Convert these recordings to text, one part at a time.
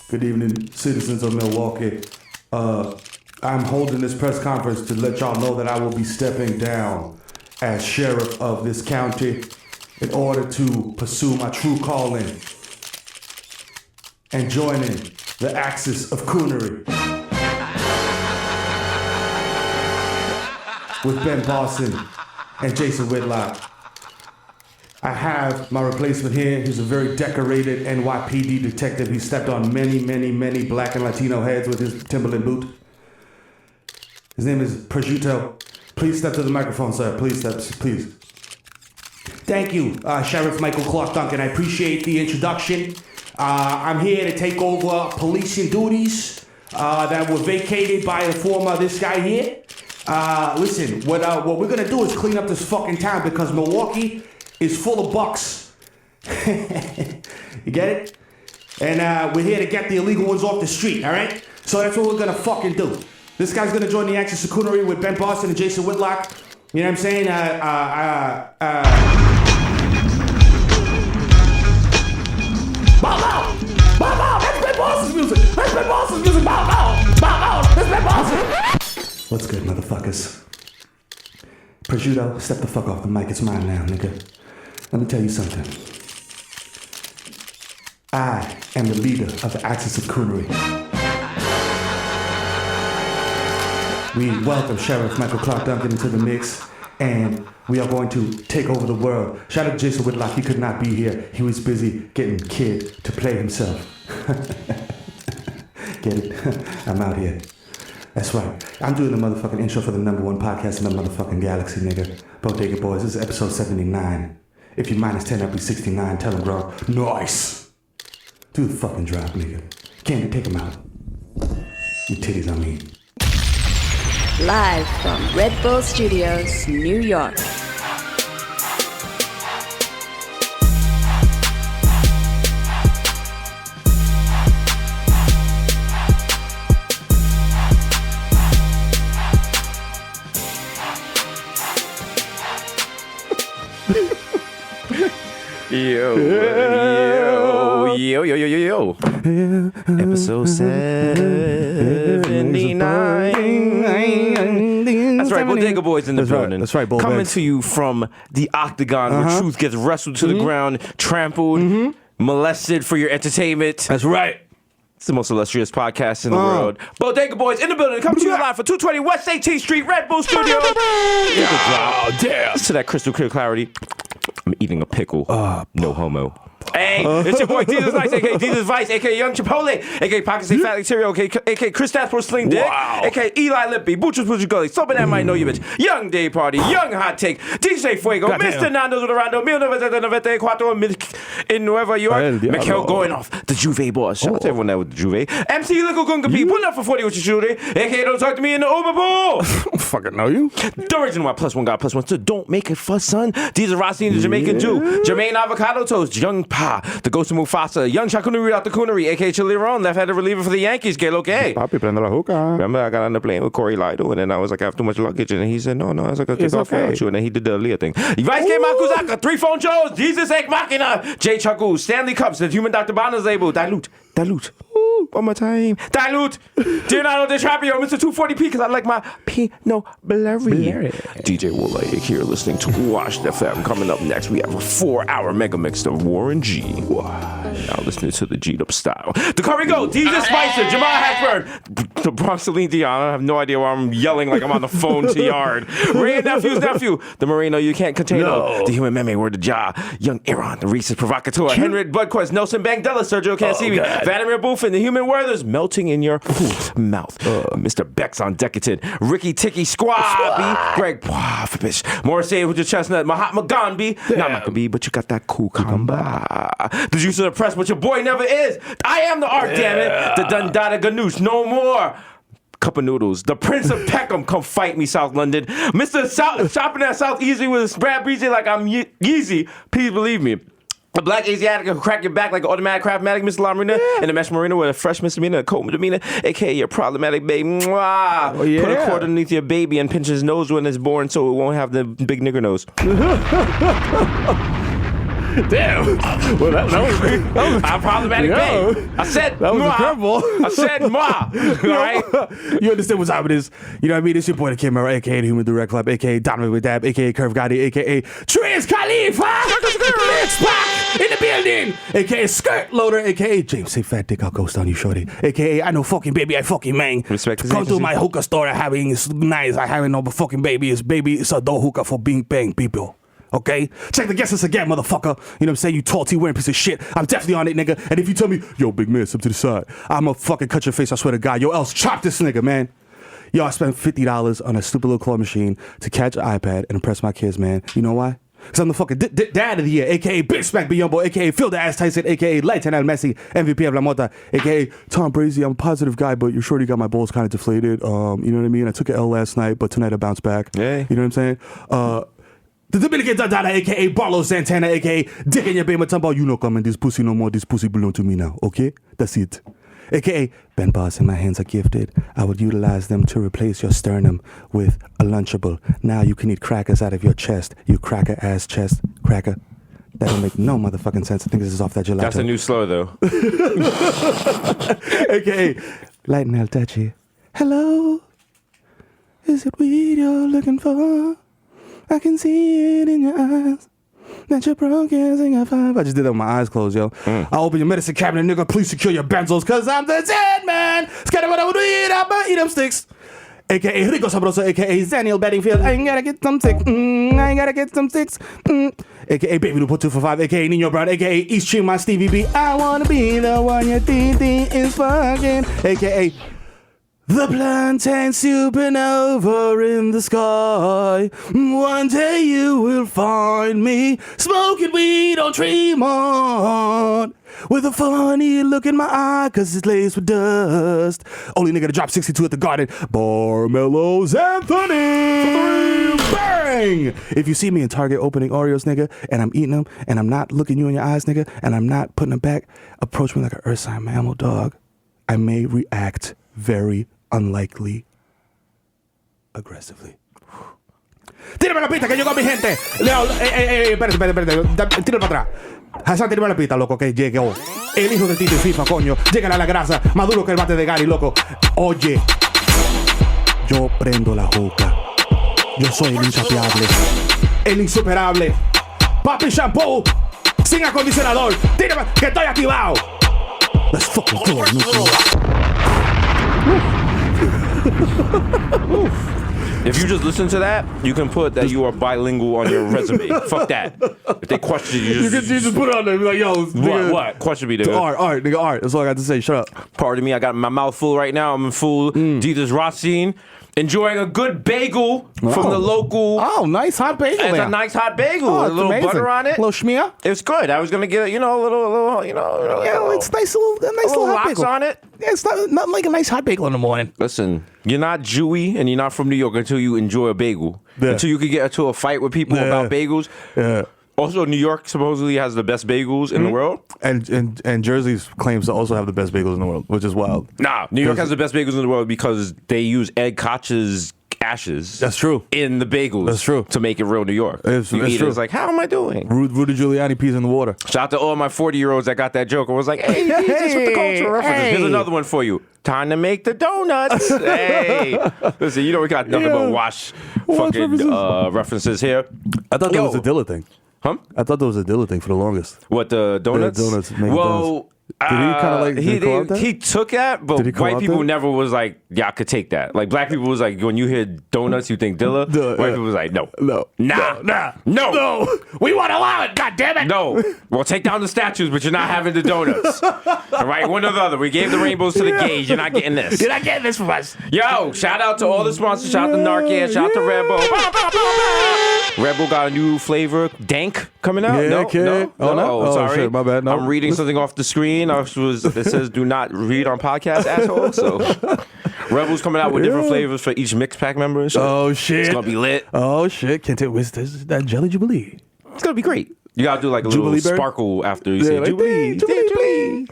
Good evening, citizens of Milwaukee. I'm holding this press conference to let y'all know that I will be stepping down as sheriff of this county in order to pursue my true calling and joining the axis of coonery with Ben Boston and Jason Whitlock. I have my replacement here. He's a very decorated NYPD detective. He stepped on many black and Latino heads with his Timberland boot. His name is Prosciutto. Please step to the microphone, sir. Please step, please. Thank you, Sheriff Michael Clark Duncan. I appreciate the introduction. I'm here to take over policing duties that were vacated by the former this guy here. Listen, what we're gonna do is clean up this fucking town because Milwaukee is full of bucks. You get it? And we're here to get the illegal ones off the street, all right? So that's what we're gonna fucking do. This guy's gonna join the Axis of Coonery with Ben Boston and Jason Whitlock. You know what I'm saying? Bow bow! Bow bow! That's Ben Boston's music! That's Ben Boston's music! Bow bow! Bow bow! That's Ben Boston! What's good, motherfuckers? Prosciutto, step the fuck off the mic. It's mine now, nigga. Let me tell you something. I am the leader of the Axis of Coonery. We welcome Sheriff Michael Clark Duncan into the mix, and we are going to take over the world. Shout out to Jason Whitlock. He could not be here. He was busy getting Kid to play himself. Get it? I'm out here. That's right. I'm doing the motherfucking intro for the #1 podcast in the motherfucking galaxy, nigga. Bodega Boys. This is episode 79. If you minus 10, that'd be 69. Tell him, bro. Nice. Do the fucking drop, nigga. Candy, take him out. Your titties, I mean. Live from Red Bull Studios, New York. Yo. Episode 79. That's right, Bodega Boys in the building. That's right, Bo Coming Bags. to you from the Octagon, where truth gets wrestled to the ground, trampled, molested for your entertainment. That's right. It's the most illustrious podcast in the world. Bodega Boys in the building, coming to you live for 220 West 18th Street, Red Bull Studio. Oh, damn. To that crystal clear clarity, I'm eating a pickle. No homo. Hey, it's your boy Jesus Vice, aka Jesus Vice, aka Young Chipotle, aka Pocket State Fat Cereal, aka Chris Stasport Sling Dick, aka Eli Lippy, Butchers Butcher Gully, Sober That Might Know You Bitch, Young Day Party, Young Hot Take, DJ Fuego, Mr. Nando's with Orlando, 1994 in Nueva York, Mikhail going off, the Juve boss. Shout out to everyone there with the Juve. MC Little Gunga P, pulling up for 40 with your shooter, aka Don't Talk to Me in the Uber Pool. Fucking know you. The original one, +1 guy, +1 still. Don't make it fuss, son. These are Rossi and the Jamaican Jew. Jermaine Avocado Toast, Young Pa, the Ghost of Mufasa, Young Chakunuri out the Coonery, aka Chili Ron, left-handed reliever for the Yankees, que lo que. Papi, prende la hookah. Remember, I got on the plane with Corey Lido, and then I was like, I have too much luggage, and he said, no, I was like, it's okay. And then he did the Aaliyah thing. Vice K. Makuzaka, 3 phone shows, Jesus Ek Machina, Jay Chaku, Stanley Cups, the Human Dr. Bonner's label, Dilute. One more time. Dilute. Leonardo DiCaprio, Mr. 240p, because I like my Pinot Blurry. DJ Woolite here listening to Washed FM. Coming up next, we have a 4-hour mega mix of Warren G. Now listening to the G'd Up style. The Curry Goat, DJ Spicer, Jamal Hackburn, the Bronx Celine Dion. I have no idea why I'm yelling like I'm on the phone to Yard. Ray and Nephew's nephew, the Marino You Can't Contain, the Human Meme Word the Ja, Young Aaron, the Reese's Provocateur, Henry Budquest, Nelson Bangdella, Sergio Can't See Me, Vladimir Buffin, the Human Werther's melting in your mouth. Mr. Bex on Decadent, Ricky Ticky Squabby, Greg Pwafish, Morrissey with your chestnut, Mahatma Gandhi, not Maccabee, but you got that cool cucumber. The juice of the press, but your boy never is. I am the art, damn it. The Dundada Ganoush, no more. Cup of noodles. The Prince of Peckham, come fight me, South London. Mr. South, shopping at South Easy with a Brad Breezy like I'm Yeezy. Please believe me. A black Asiatic will crack your back like an automatic craftmatic, Mr. Lamarina, and a mesh marina with a fresh misdemeanor, a cold misdemeanor, aka your problematic baby. Mwah. Put a cord underneath your baby and pinch his nose when it's born so it won't have the big nigger nose. Damn. Well, that was I'm problematic Yo. babe. I said That was a ma. curveball. I said ma. All right. You understand what's happening is, you know what I mean? It's your boy, the Kid Mero, aka the Human Direct Club, aka Donovan with Dab, aka Curve Gotti, aka Triz Khalifa. It's back in the building, aka Skirt Loader, aka James say fat dick, I'll ghost on you, shorty, aka I know fucking baby, I fucking man. Respect his Come to agency. my hookah store, I having it's nice, I having no fucking baby, it's a dope hookah for being bang people. Okay? Check the guest list again, motherfucker. You know what I'm saying? You tall wearing piece of shit. I'm definitely on it, nigga. And if you tell me, yo, big man, step to the side, I'ma fucking cut your face, I swear to God. Yo, else chop this nigga, man. Yo, I spent $50 on a stupid little claw machine to catch an iPad and impress my kids, man. You know why? Because I'm the fucking dad of the year, a.k.a. Big Smack Biyombo, a.k.a. Phil the Ass Tyson, a.k.a. Lionel Messi, MVP of La Mota, a.k.a. Tom Brady. I'm a positive guy, but you're sure you got my balls kind of deflated. You know what I mean? I took an L last night, but tonight I bounced back. Yeah. You know what I'm saying? The Dominican Dada, a.k.a. Barlow Santana, a.k.a. Dick in your baby Matumbo. You know coming, this pussy no more, this pussy belong to me now, okay? That's it. A.k.a. Ben Boss and my hands are gifted. I would utilize them to replace your sternum with a Lunchable. Now you can eat crackers out of your chest, you cracker-ass chest cracker. That don't make no motherfucking sense. I think this is off that gelato. That's a new slur though. A.k.a. Lionel Touchy. Hello? Is it weed you're looking for? I can see it in your eyes that you're broken, sing a five. I just did that with my eyes closed, yo. I open your medicine cabinet, nigga. Please secure your benzos, cause I'm the dead man. Scared of what I would eat, I'ma eat them sticks. A.k.a. Rico Sabroso, a.k.a. Daniel Bedingfield. I ain't gotta get some sticks. I ain't gotta get some sticks. A.k.a. Baby Put 2 for 5. A.k.a. Nino Brown. A.k.a. East Stream, my Stevie B. I wanna be the one your DD is fucking. A.k.a. The plantain supernova in the sky. One day you will find me smoking weed on Tremont with a funny look in my eye, cause it's laced with dust. Only nigga to drop 62 at the Garden. Barmelos Anthony. Bang! If you see me in Target opening Oreos, nigga, and I'm eating them, and I'm not looking you in your eyes, nigga, and I'm not putting them back, approach me like an earth sign mammal, dog. I may react very unlikely aggressively. Tírame la pista que llegó mi gente. Leo, espérate. Tíralo para atrás. Hassan, tírame la pista, loco, que llegó. El hijo de Tito y FIFA, coño. Llega a la grasa, más duro que el bate de Gary, loco. Oye, yo prendo la juca. Yo soy el insaciable, el insuperable. Papi Shampoo, sin acondicionador. Tírame, que estoy activado. Let's fucking go, If you just listen to that, you can put that you are bilingual on your resume. Fuck that. If they question you, You just put it on there and be like, yo, nigga, what? Question me, nigga. Art, nigga, art. That's all I got to say. Shut up. Pardon me, I got my mouth full right now. I'm in full Jesus Racine, enjoying a good bagel from the local. Oh, nice hot bagel. It's there. a nice hot bagel. Oh, with a it's little amazing. butter on it. A little schmear. It's good. I was gonna get, a little, Yeah, it's nice little hot locks bagel. on it. Yeah, it's not like a nice hot bagel in the morning. Listen, you're not Jewy and you're not from New York until you enjoy a bagel. Yeah. Until you can get into a fight with people about bagels. Yeah. Also, New York supposedly has the best bagels in the world. And Jersey claims to also have the best bagels in the world, which is wild. Nah, New York has the best bagels in the world because they use Ed Koch's ashes. That's true. In the bagels. That's true. To make it real New York. It's you eat true. it, it's like, how am I doing? Rudy Giuliani peas in the water. Shout out to all my 40-year-olds that got that joke. I was like, hey, Jesus with the cultural references. Here's another one for you. Time to make the donuts. Hey. Listen, we got nothing but wash fucking references here. I thought that was a Dilla thing. Huh? I thought that was a Dilla thing for the longest. What, the donuts? The donuts. Making well, donuts. Did he kind of like did he call out that? He took that, but Did he call white out people that? never was like, yeah, I could take that. Like black people was like, when you hear donuts, you think Dilla. White people was like, no. No. We want to allow it, God damn it. No. Well, take down the statues, but you're not having the donuts. All right, one or the other. We gave the rainbows to the gays. You're not getting this. You're not getting this from us. Yo, shout out to all the sponsors. Shout out to Narcan. Shout out to Red Bull. Red Bull got a new flavor, Dank, coming out. Yeah, No. Oh, no? Oh, sorry. shit, my bad. No. I'm reading something off the screen. It says do not read on podcast, asshole. So Red Bull's coming out with different flavors for each mix pack member. So Oh, shit. it's gonna be lit. Oh, shit. Can't take this is that Jelly Jubilee. It's gonna be great. You gotta do like a Jubilee little berry? sparkle after you say like, Jubilee. Jubilee.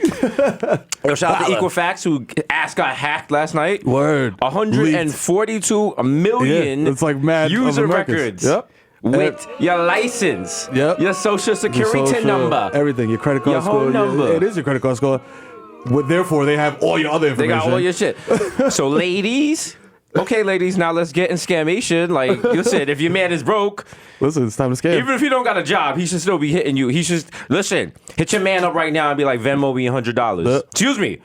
Yo, shout out to Equifax who ass got hacked last night. Word. 142 million Yeah, it's like mad of user Americans. records. Yep. with your license, Yep. your social security Your social, number, everything, your credit card your score. whole number. It is your credit card score. Therefore, they have all your other They information. got all your shit. So, ladies, okay, ladies, now let's get in scamation. Like you said, if your man is broke, Listen, it's time to scam. even if he don't got a job, he should still be hitting you. He should listen. Hit your man up right now and be like, Venmo me $100. Excuse me.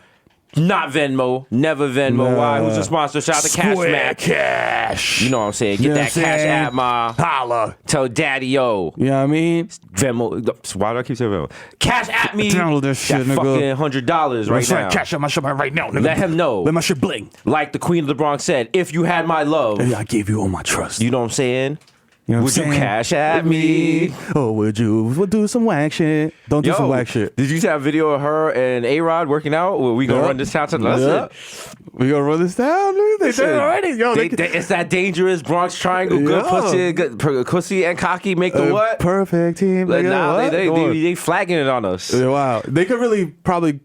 Not Venmo. Never Venmo. Why? Who's the sponsor? Shout out to Cash Mac. Cash. You know what I'm saying? Get know that what I'm cash saying? at ma. Holla. Tell daddy, yo. You know what I mean? Venmo. Why do I keep saying Venmo? Cash at me. Download that shit, that nigga. fucking $100 right now. Cash out my shit right now, nigga. Let him know. Let my shit bling. Like the Queen of the Bronx said, if you had my love, I gave you all my trust. you know what I'm saying? You know what Would I'm you saying? cash at me? Or would you do some whack shit? Don't do some whack shit. Did you see that video of her and A-Rod working out? Well, we gonna Yeah. run this town to listen. Yeah. We gonna run this down, dude. They did it already. Yo, It's that dangerous Bronx triangle. Good Yeah. pussy, good pussy and cocky make the what? Perfect team. Like, nigga. nah, What? Go on. they flagging it on us. Yeah, wow. They could really probably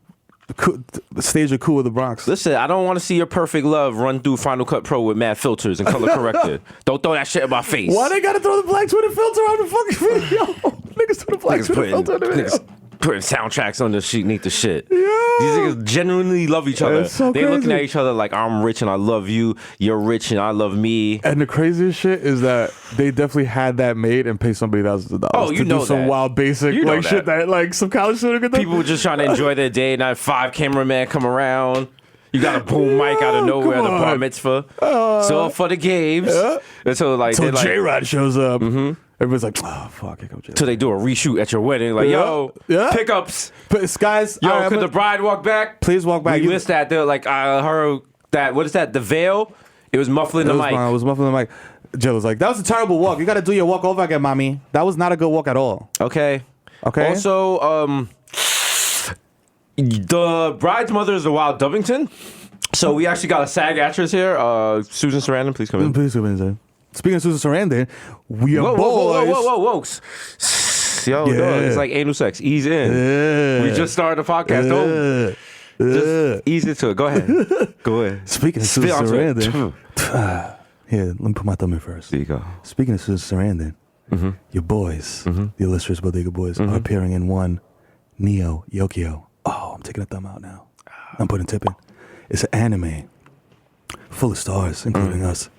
stage a coup with the Bronx. Listen, I don't want to see your perfect love run through Final Cut Pro with mad filters and color corrected. Don't throw that shit in my face. Why they gotta throw the black Twitter filter on the fucking video? Niggas throw the black Niggas Twitter putting, filter on the video. niggas putting soundtracks on the sheet neath the shit. Yeah. These niggas genuinely love each other. It's so They looking crazy. at each other like, I'm rich and I love you. You're rich and I love me. And the craziest shit is that they definitely had that made and paid somebody thousands of dollars Oh, you to know do some that. wild basic You know like shit that. that like some college student could do. People were just trying to enjoy their day, not 5 cameramen come around. You got a boom mic out of nowhere, come the bar on. mitzvah. So for the games. Yeah. And so like, So they like, J-Rod shows up. Everybody's like, oh fuck, here comes J-Rod. so they do a reshoot at your wedding. Like, Yeah. yo, Yeah. pickups. But guys, Yo, all right, could I'm the bride walk back? please walk back. We You- missed that. They're like, I heard that. What is that? The veil. It was muffling the mic. I was muffling the mic. Jill was like, that was a terrible walk. You got to do your walk over again, mommy. That was not a good walk at all. Okay. Okay. Also, the bride's mother is a Wild Dubbington. So we actually got a SAG actress here. Susan Sarandon, please come in. Please come in, sir. Speaking of Susan Sarandon, we are Whoa, boys. whoa. Yo, Yeah. dog, it's like anal sex. Ease in. Yeah. We just started the podcast. Don't just ease into it. Go ahead. Go ahead. Speaking of Spit Susan onto it. Sarandon, here, let me put my thumb in first. There you go. Speaking of Susan Sarandon, your boys, the illustrious Bodega Boys, are appearing in one Neo Yokio. Oh, I'm taking a thumb out now. I'm putting tip in. It's an anime full of stars, including us.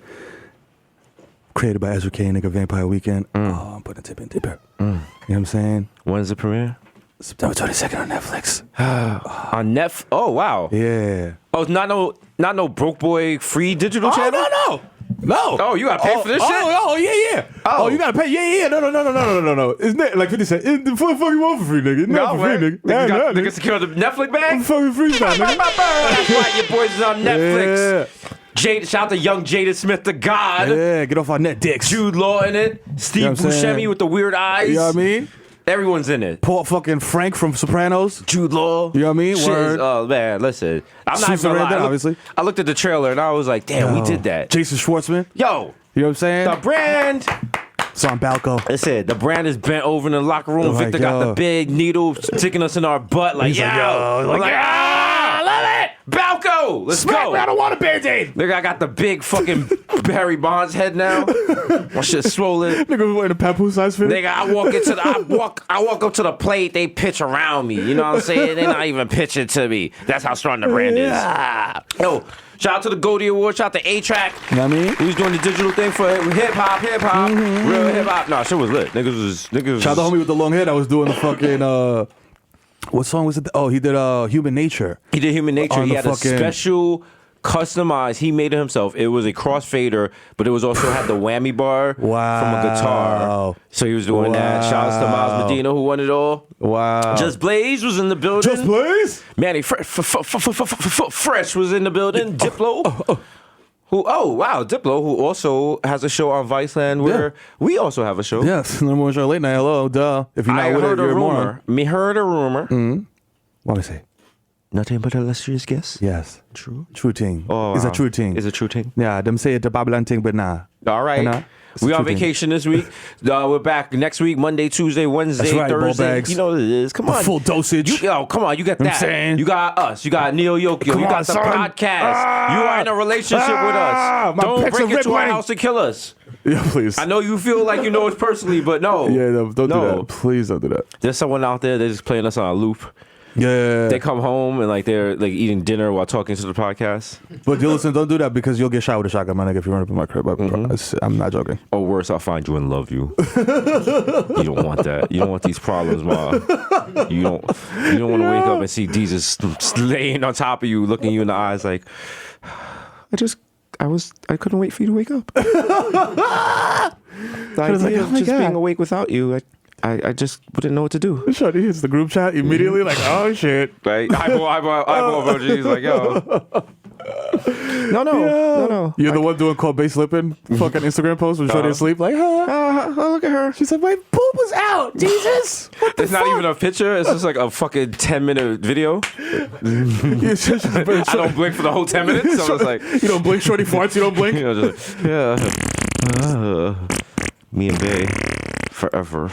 Created by Ezra K. Nigga Vampire Weekend. Oh, I'm putting a tip in. You know what I'm saying? When's the premiere? September 22nd on Netflix. On Netflix. Oh, wow. Yeah. Oh, it's not no broke boy free digital channel? No. Oh, you gotta pay for this shit? Oh, yeah. Oh. Oh, you gotta pay. Yeah. No. It's not like 50 Cent. It's the fuck you want for free, nigga. Not for free, nigga. Niggas got, Nah, niggas secure the Netflix bag? I'm fucking freestyle, nigga. That's why your boys is on Netflix. Shout out to young Jada Smith, the God. Yeah, get off our net dicks. Jude Law in it. Steve You know what I'm saying? Buscemi with the weird eyes. You know what I mean? Everyone's in it. Paul fucking Frank from Sopranos. Jude Law. You know what I mean? Shit Word. is, oh, man, listen. I'm not Susan even gonna lie. Sarandon, obviously. I looked at the trailer and I was like, damn, we did that. Jason Schwartzman. Yo, You know what I'm saying? the brand. It's on Balco. Listen, the brand is bent over in the locker room. Like, Victor got the yo. big needle sticking us in our butt. Like, He's yo. like, yo. I'm Like, like, I love it. Balco. Let's go. I don't want a Band-Aid. Nigga, I got the big fucking Barry Bonds head now. My shit swollen. Nigga was wearing a papoose size fit. Nigga, I walk up to the plate, they pitch around me. You know what I'm saying? They're not even pitching to me. That's how strong the brand is. Yo, shout out to the Goldie Award, shout out to A-Track. You know what I mean? Who's doing the digital thing for hip hop, real hip hop. Nah, shit was lit. Niggas was Shout out the homie with the long head. I was doing the fucking what song was it? Oh, he did Human Nature. He did Human Nature. On He the had a fucking- special customized. He made it himself. It was a crossfader, but it was also had the whammy bar from a guitar. Wow. So he was doing that. Shout out to Miles Medina who won it all. Wow. Just Blaze was in the building. Just Blaze? Manny Fresh was in the building. Diplo. Who? Oh wow, Diplo, who also has a show on Viceland where we also have a show. Yes, number one show late night. Hello, duh. If you're not I with heard it, a you're a moron. rumor. Me heard a rumor. What do I say? Nothing but illustrious guess. Yes. True. True thing. Oh, It's a wow. true thing. It's a true thing. Yeah, them say it's a Babylon thing, but nah. All right. You know? We on vacation this week. We're back next week, Monday, Tuesday, Wednesday, That's right, ball Thursday. bags. You know what it is. Come on. Full dosage. Come on. You got I'm that. saying. You got us. You got Neo Yokio. Come You got on, the son. podcast. You are in a relationship with us. my Don't pecs break are into our rippling. house to kill us. Yeah, please. I know you feel like you know us personally, but no. Yeah, no, don't do that. Please don't do that. There's someone out there that's just playing us on a loop. Yeah. They come home and like they're like eating dinner while talking to the podcast. But you listen, don't do that because you'll get shot with a shotgun, my nigga, if you run up in my crib. I'm not joking. Or worse, I'll find you and love you. You don't want that. You don't want these problems, Ma. You don't want to wake up and see Jesus laying on top of you, looking you in the eyes like, I couldn't wait for you to wake up. The idea of just being awake without you, I just wouldn't know what to do. Shorty hits the group chat immediately, like, oh shit. Like, eyeball emoji. He's like, yo. No. You're the one doing call base slipping fucking Instagram posts when Shorty asleep, like, Look at her. she said, my boob was out, Jesus. What the It's not even a picture. It's just like a fucking 10-minute video. I don't blink for the whole 10 minutes. So it's like, you don't blink, Shorty farts, you don't blink. you know, just like, me and Bay forever.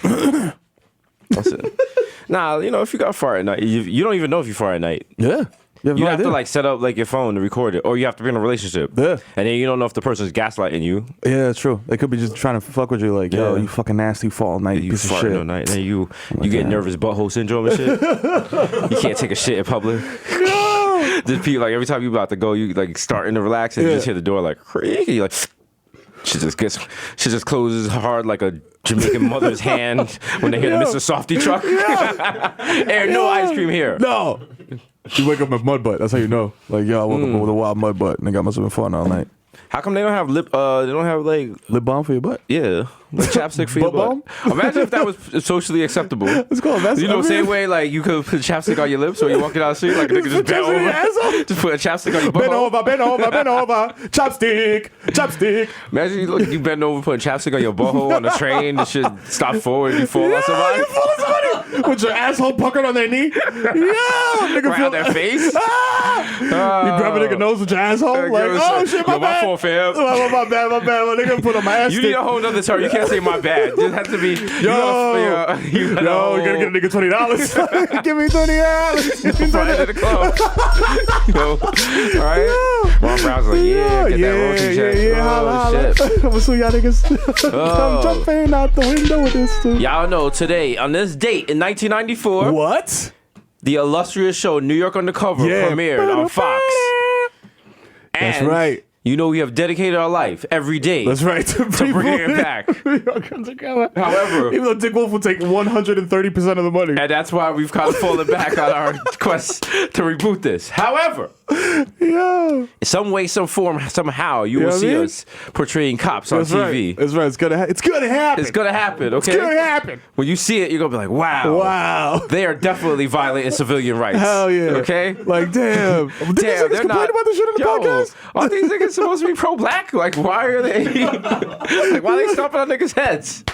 That's it. Nah, you know, if you got fart at night, you don't even know if you fart at night. Yeah. You have to like set up like your phone to record it, or you have to be in a relationship. Yeah. And then you don't know if the person's gaslighting you. Yeah, that's true. They could be just trying to fuck with you, like, yo, Yeah. you fucking nasty fall all night, You piece of fart shit. all night, and then you get nervous butthole syndrome and shit. You can't take a shit in public. No! Just people like every time you about to go, you like starting to relax and you just hear the door like creaky. You're like she just closes hard like a Jamaican mother's hand when they hear the Mr. Softy truck. And no ice cream here. No. You wake up with mud butt. That's how you know. Like, yo, I woke up with a wild mud butt. Nigga, I must have been fun all night. How come they don't have lip? They don't have like Lip balm for your butt? yeah, like chapstick for your Butt butt. Imagine if that was socially acceptable. It's cool. That's, You know, same way like you could put chapstick on your lips or you walking down the street like a nigga just bent chapstick in your over, asshole? just put a chapstick on your butt. Bend over. Chopstick. Imagine you bend over putting chapstick on your butthole on the train. The shit stop forward. You fall on somebody. You fall on somebody with your asshole puckered on their knee. Yeah, nigga Around their face. You grab a nigga nose with your asshole. Like, oh shit, my bad. fault, fam. My bad. My nigga put on my ass. You need a whole nother term. You can't say my bad. It has to be. Yo, you gotta get a nigga $20. Give me $20. Front end of the club. Yo, all right. Ron Brown's like, get that royalty check. Holla. Shit. I'm gonna sue y'all niggas. I'm jumping out the window with this too. Y'all know today, on this date in 1994, What? the illustrious show New York Undercover premiered on Fox. That's And right. You know we have dedicated our life every day That's right. To bring it back. However, even though Dick Wolf will take 130% of the money. and that's why we've kind of fallen back on our quest to reboot this. However, Yeah. some way, some form, somehow, you will what I see mean? us portraying cops on That's TV. right. That's right. It's gonna happen. It's gonna happen, okay? It's gonna happen. When you see it, you're gonna be like, wow. Wow. They are definitely violating civilian rights. Hell yeah. Okay? Like, damn. Did these niggas they're complain not. about this shit on the podcast? Are these niggas supposed to be pro-black? Like, why are they? Like, why are they stomping on niggas' heads?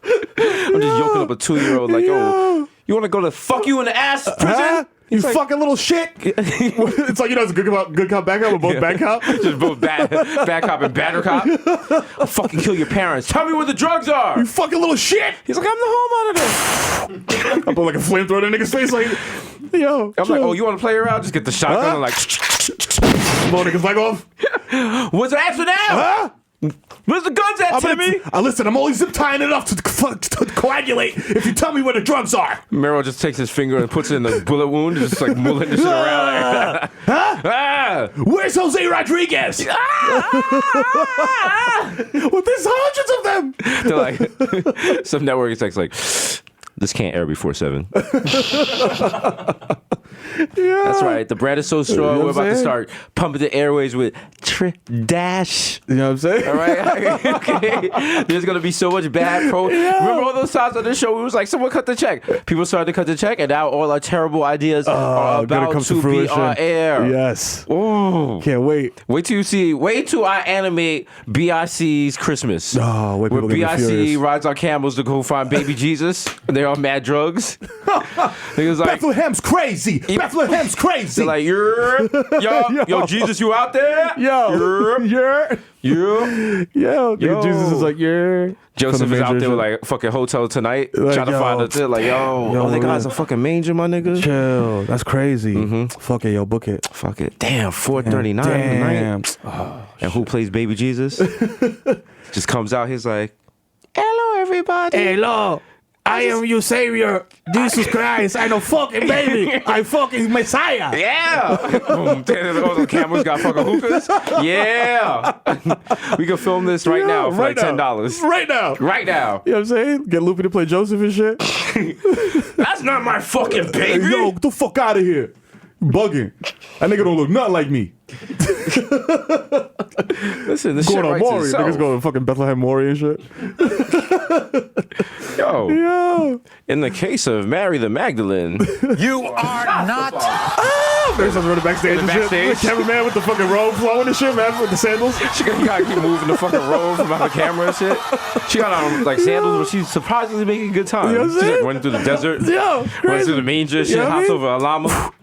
I'm just yoking up a 2-year-old like, yo, you want to go to fuck you in the ass prison? Huh? You He's like, fucking little shit. It's like, you know, it's good cop, bad cop. We're both bad cop. just both bad cop and badder cop. I'll fucking kill your parents. Tell me where the drugs are. You fucking little shit. He's like, I'm the homeowner. I put like a flamethrower in a nigga's face, like, yo. I'm like, oh, you want to play around? Just get the shotgun and like, blow niggas leg off. what's the answer now? Huh? Where's the guns at, Timmy? Listen, I'm only zip tying it up to coagulate if you tell me where the drugs are. Mero just takes his finger and puts it in the bullet wound, just like mulling the shit around. Huh? Ah! Where's Jose Rodriguez? Well, there's hundreds of them. They're like, some network execs like, this can't air before 7. Yeah. That's right. The brand is so strong. You know We're what I'm about to saying? start pumping the airways with Dash. You know what I'm saying? All right. Okay. There's gonna be so much bad pro. Remember all those times on this show? It was like someone cut the check. People started to cut the check, and now all our terrible ideas are about come to be fruition. on air. Yes. Ooh. Can't wait. Wait till I animate BIC's Christmas. Oh, wait, where people gonna be BIC furious. rides on camels to go find baby Jesus. They're on mad drugs. Niggas like, Bethlehem's crazy. Bethlehem's crazy. They're like, yo, Jesus, you out there? Yo, Jesus is like, Joseph is out there with like fucking Hotel Tonight, Like, trying to yo. find a like, yo, they got a fucking manger, my nigga. Chill. That's crazy. Fuck it, yo, book it. Fuck it. Damn, 4:39 Damn. tonight. And who plays Baby Jesus? Just comes out, he's like, hello, everybody. Hello. I am your savior, Jesus Christ. I know fucking baby. I fucking Messiah. Yeah. Boom. All the cameras got fucking hookahs. Yeah. We can film this right now for like $10. Right now. Right now. You know what I'm saying? Get Luffy to play Joseph and shit. That's not my fucking baby. Hey, yo, get the fuck out of here. You bugging. That nigga don't look nothing like me. Listen, this Going shit on writes Maury. itself. Niggas going to fucking Bethlehem Maury and shit. Yo. In the case of Mary the Magdalene. You are not. There's some running backstage and shit. backstage. The cameraman with the fucking robe flowing and shit, man, with the sandals. She gotta keep moving the fucking robe from behind the camera and shit. She got on like sandals, but she's surprisingly making good time. You know what I'm She's like saying? running through the desert, Yo, running crazy. through the manger, shit, You know what I hops mean? over a llama.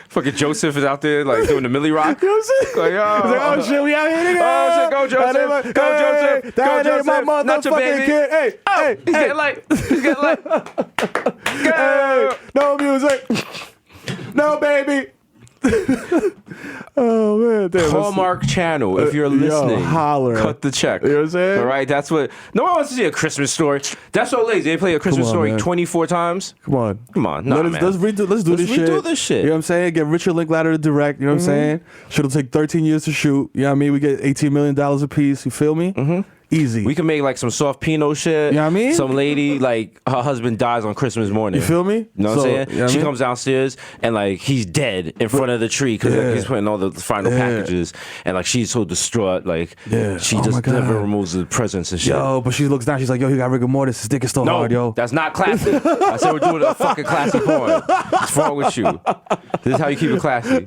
Fucking Joseph is out there like doing the Millie Rock. You know what I'm saying? Like, yo. He's like, oh shit, we out here, nigga. Oh, shit, go, Joseph. Go, Joseph. Go, That ain't Joseph. my Not your motherfucking baby. kid. Hey, hey, He's hey, getting light. He's getting light. Go. hey. No music. No, baby. Oh, man. Damn, that's- Hallmark Channel, if you're listening, holler. cut the check. You know what I'm saying? All right, that's what. No one wants to see a Christmas story. That's so lazy. They play a Christmas on, story man. 24 times. Come on. Come on, nah, man. Let's do Let's this shit. redo this shit. You know what I'm saying? Get Richard Linklater to direct. You know what I'm saying? Shit'll take 13 years to shoot. You know what I mean? We get $18 million a piece. You feel me? Mm-hmm. Easy. We can make like some soft Pinot shit. You know what I mean? Some lady, like, her husband dies on Christmas morning. You feel me? You know what So, I'm saying? you know what I She mean? comes downstairs and like he's dead in front of the tree because Yeah. he's putting all the final packages and like she's so distraught, like Yeah. she Oh my just God. never removes the presents and shit. Yo, but she looks down. She's like, yo, he got rigor mortis. His dick is still No, hard, yo. that's not classy. I said we're doing a fucking classy porn. What's wrong with you? This is how you keep it classy.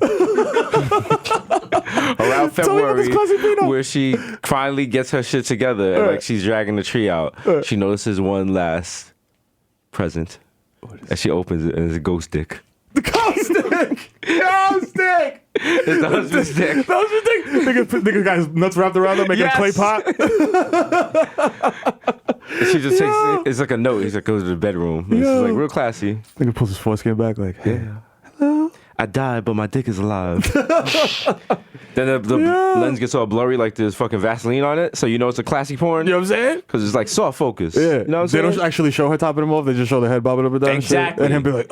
Around Tell me about this February, classy Pinot. where she finally gets her shit together and like she's dragging the tree out, she notices one last present, and she opens it and it's a ghost dick. The ghost stick. Ghost stick. It's the husband's dick. That was your thing. Nigga got his nuts wrapped around him, making Yes. a clay pot. And she just takes it's like a note. He's like goes to the bedroom. And It's Yo. like real classy. Nigga pulls his foreskin back like, hey. I died, but my dick is alive. Then the lens gets all blurry, like there's fucking Vaseline on it, so you know it's a classy porn. You know what I'm saying? Because it's like soft focus. Yeah. You know what I'm They saying? don't actually show her topping him off. They just show the head bobbing up and down. and shit. Exactly. And him be like,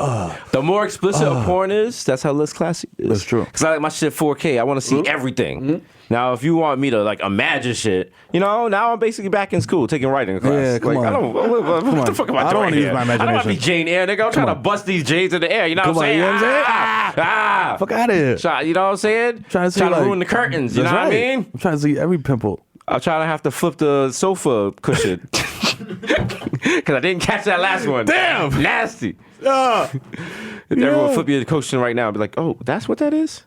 The more explicit a porn is, that's how less classy it is. That's true. Because I like my shit 4K. I want to see everything. Now, if you want me to like imagine shit, you know, now I'm basically back in school taking writing class. Yeah, come like, on. I don't. What the fuck am I I don't doing wanna here? use my I don't want to be imagination. Jane Eyre, nigga. I'm trying to on. bust these J's in the air. You know Come what I'm on, saying? you know what I'm saying? Fuck out of here. You know what I'm saying? Trying to see, like- ruin the curtains. You know That's what I right. mean? I'm trying to see every pimple. I'm trying to have to flip the sofa cushion. Because I didn't catch that last one. Damn. Nasty. Ah. Everyone Yeah. flip you the cushion right now and be like, oh, that's what that is?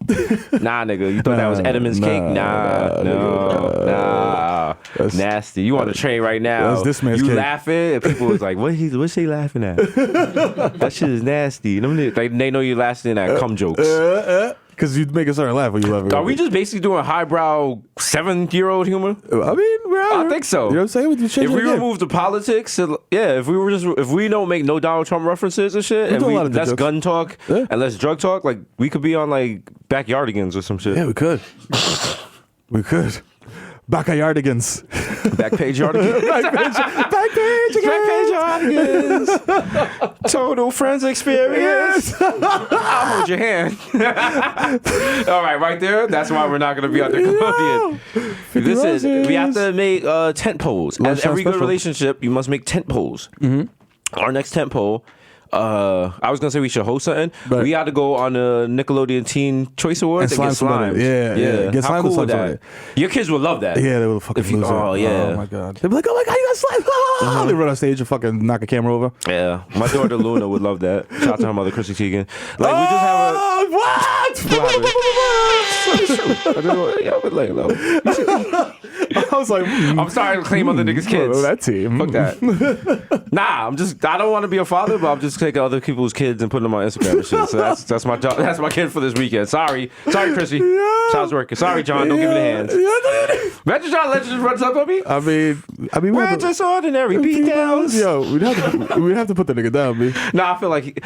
Nah, nigga. You thought that was Edam's cake? Nah. That's- Nasty. You on the train right now. That's this man's You cake. laughing and people was like, what's he laughing at? That shit is nasty. They know you're laughing at cum jokes. Because you make a certain laugh when you love it. Are we just basically doing highbrow 7-year-old humor? I mean, we're out I here. think so. You know what I'm saying? If we remove the politics, if we don't make no Donald Trump references and shit, and do a lot of less jokes. gun talk Yeah. and less drug talk, like we could be on like Backyardigans or some shit. Yeah, we could. We could. Backyardigans. Backpage Yardigans. Backpage Total friends experience. I'll hold your hand. All right there. That's why we're not going to be on Nickelodeon. Listen, we have to make tent poles. As Lunchtime every good special. relationship, you must make tent poles. Our next tent pole. I was gonna say we should host something. Right. We got to go on the Nickelodeon Teen Choice Awards and And get slime slimed. somebody. Yeah. Get How slimed cool with would that? somebody. Your kids will love that. Yeah, they will fucking If you- lose it. oh, yeah. Oh my god. They'll be like, oh my god, you got slime. They run on stage and fucking knock a camera over. Yeah, my daughter Luna would love that. Shout out to her mother, Chrissy Teigen. Like we just have a. I was like, I'm sorry to claim other niggas' kids. that team. Fuck that. I don't want to be a father, but I'm just just taking other people's kids and putting them on Instagram and shit. So that's my job. That's my kid for this weekend. Sorry, Chrissy. Sounds working. Sorry, John. Don't give me the hands. Imagine John Legend just runs up on me. I mean, we're just ordinary beatdowns. Yo, we'd have to put the nigga down, B. Nah, I feel like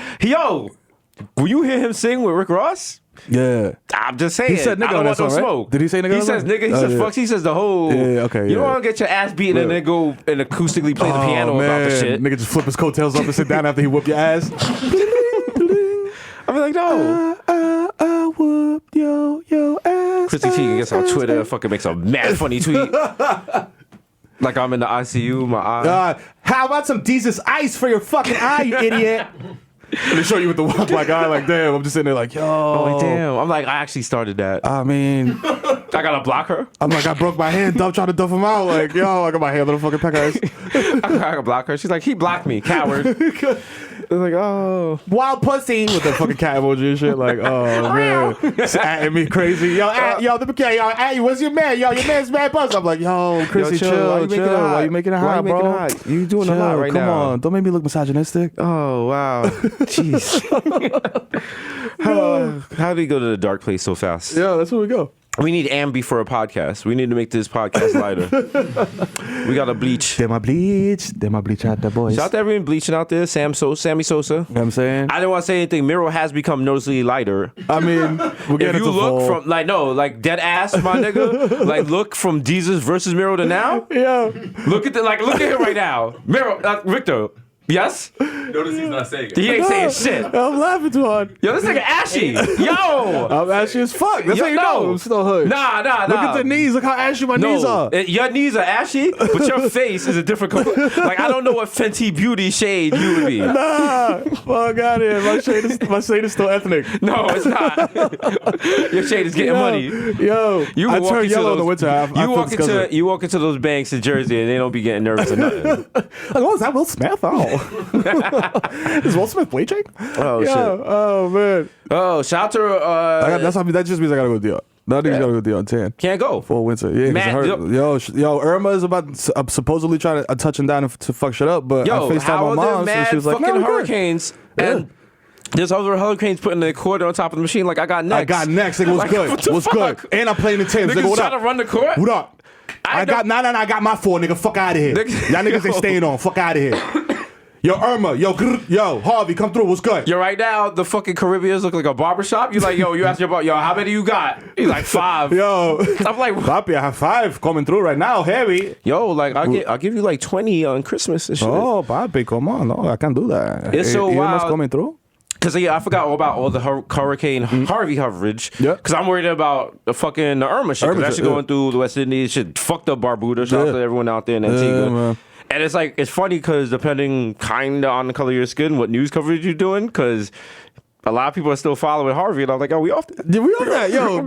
will you hear him sing with Rick Ross? Yeah. I'm just saying. He said nigga I don't on want that no song, right? smoke. Did he say nigga? He says nigga. He says fucks. He says the whole. Yeah, okay. You don't want to get your ass beaten and then go and acoustically play the piano about the shit. Nigga just flip his coattails up and sit down after he whoop your ass. I'm like, no. I whoop yo ass. Chrissy Teigen gets on Twitter, fucking makes a mad funny tweet. Like I'm in the ICU, my eye. How about some Jesus ice for your fucking eye, you idiot? And they show you with the one black eye, like, damn. I'm just sitting there like, yo. I'm like, damn. I'm like, I actually started that. I mean, I gotta block her. I'm like, I broke my hand, trying to duff him out. Like, yo, I got my hand on the fucking peck ice. I gotta block her. She's like, he blocked me, coward. It's like, oh, Wild pussy. With the fucking cat emoji and shit. Like, oh, man. It's atting me crazy. Yo, what's your man? Yo, your man's mad pussy. I'm like, yo, Chrissy, chill. Why you making it hot, bro? You doing a lot right now. Come on. Don't make me look misogynistic. Oh, wow. Jeez. How did he go to the dark place so fast? Yeah, that's where we go. We need Ambi for a podcast. We need to make this podcast lighter. We got to bleach. They my bleach out there, boys. Shout out to everyone bleaching out there. Sammy Sosa. You know what I'm saying? I didn't want to say anything. Miro has become noticeally lighter. I mean, if you look from like dead ass, my nigga, like look from Jesus versus Miro to now. Yeah. Look at him right now. Miro, Victor. Yes? Notice he's not saying it. He ain't saying shit. I'm laughing too hard. Yo, this nigga ashy. Yo. I'm ashy as fuck. That's how you know I'm still hood. Nah. Look at the knees. Look how ashy my knees are. Your knees are ashy, but your face is a different color. Like, I don't know what Fenty Beauty shade you would be. Nah. Fuck out of here. My shade is still ethnic. No, it's not. Your shade is getting money. Yo, I turn yellow in the winter. You walk into those banks in Jersey and they don't be getting nervous or nothing. Oh, is that Will Smith? Oh. Is Will Smith bleaching? Oh, shit. Oh, man. Oh, shout out to... that just means I gotta go to Dion. That nigga's gotta go to Dion 10. Can't go. Full winter. Yeah, yo, Irma is about supposedly trying to touching down to fuck shit up, but I FaceTimed my mom, so she was like, fucking hurricanes. And there's other hurricanes putting the cord on top of the machine like I got next. Nigga, what's good? What's good? And I'm playing the Timbs. Nigga, what up? Trying to run the court? What up? I got my 4, nigga. Fuck out of here. Y'all niggas ain't staying on. Fuck out of here. Yo, Irma, yo, Harvey, come through. What's good? Yo, right now, the fucking Caribbeans look like a barbershop. You like, you ask your boss, how many you got? He's like 5. Yo. I'm like, Papi, I have 5 coming through right now, heavy. Yo, like, I'll give you like 20 on Christmas and shit. Oh, Papi, come on. No, I can't do that. It's so wild. Coming through? Because I forgot all about all the Hurricane Harvey coverage. Yeah. Because I'm worried about the fucking Irma shit. Because actually going through the West Indies, shit fucked up Barbuda. Shout out to everyone out there in Antigua. And it's like, it's funny because depending kind of on the color of your skin, what news coverage you're doing, because a lot of people are still following Harvey, and I'm like, we off that? Did we off that? Yo,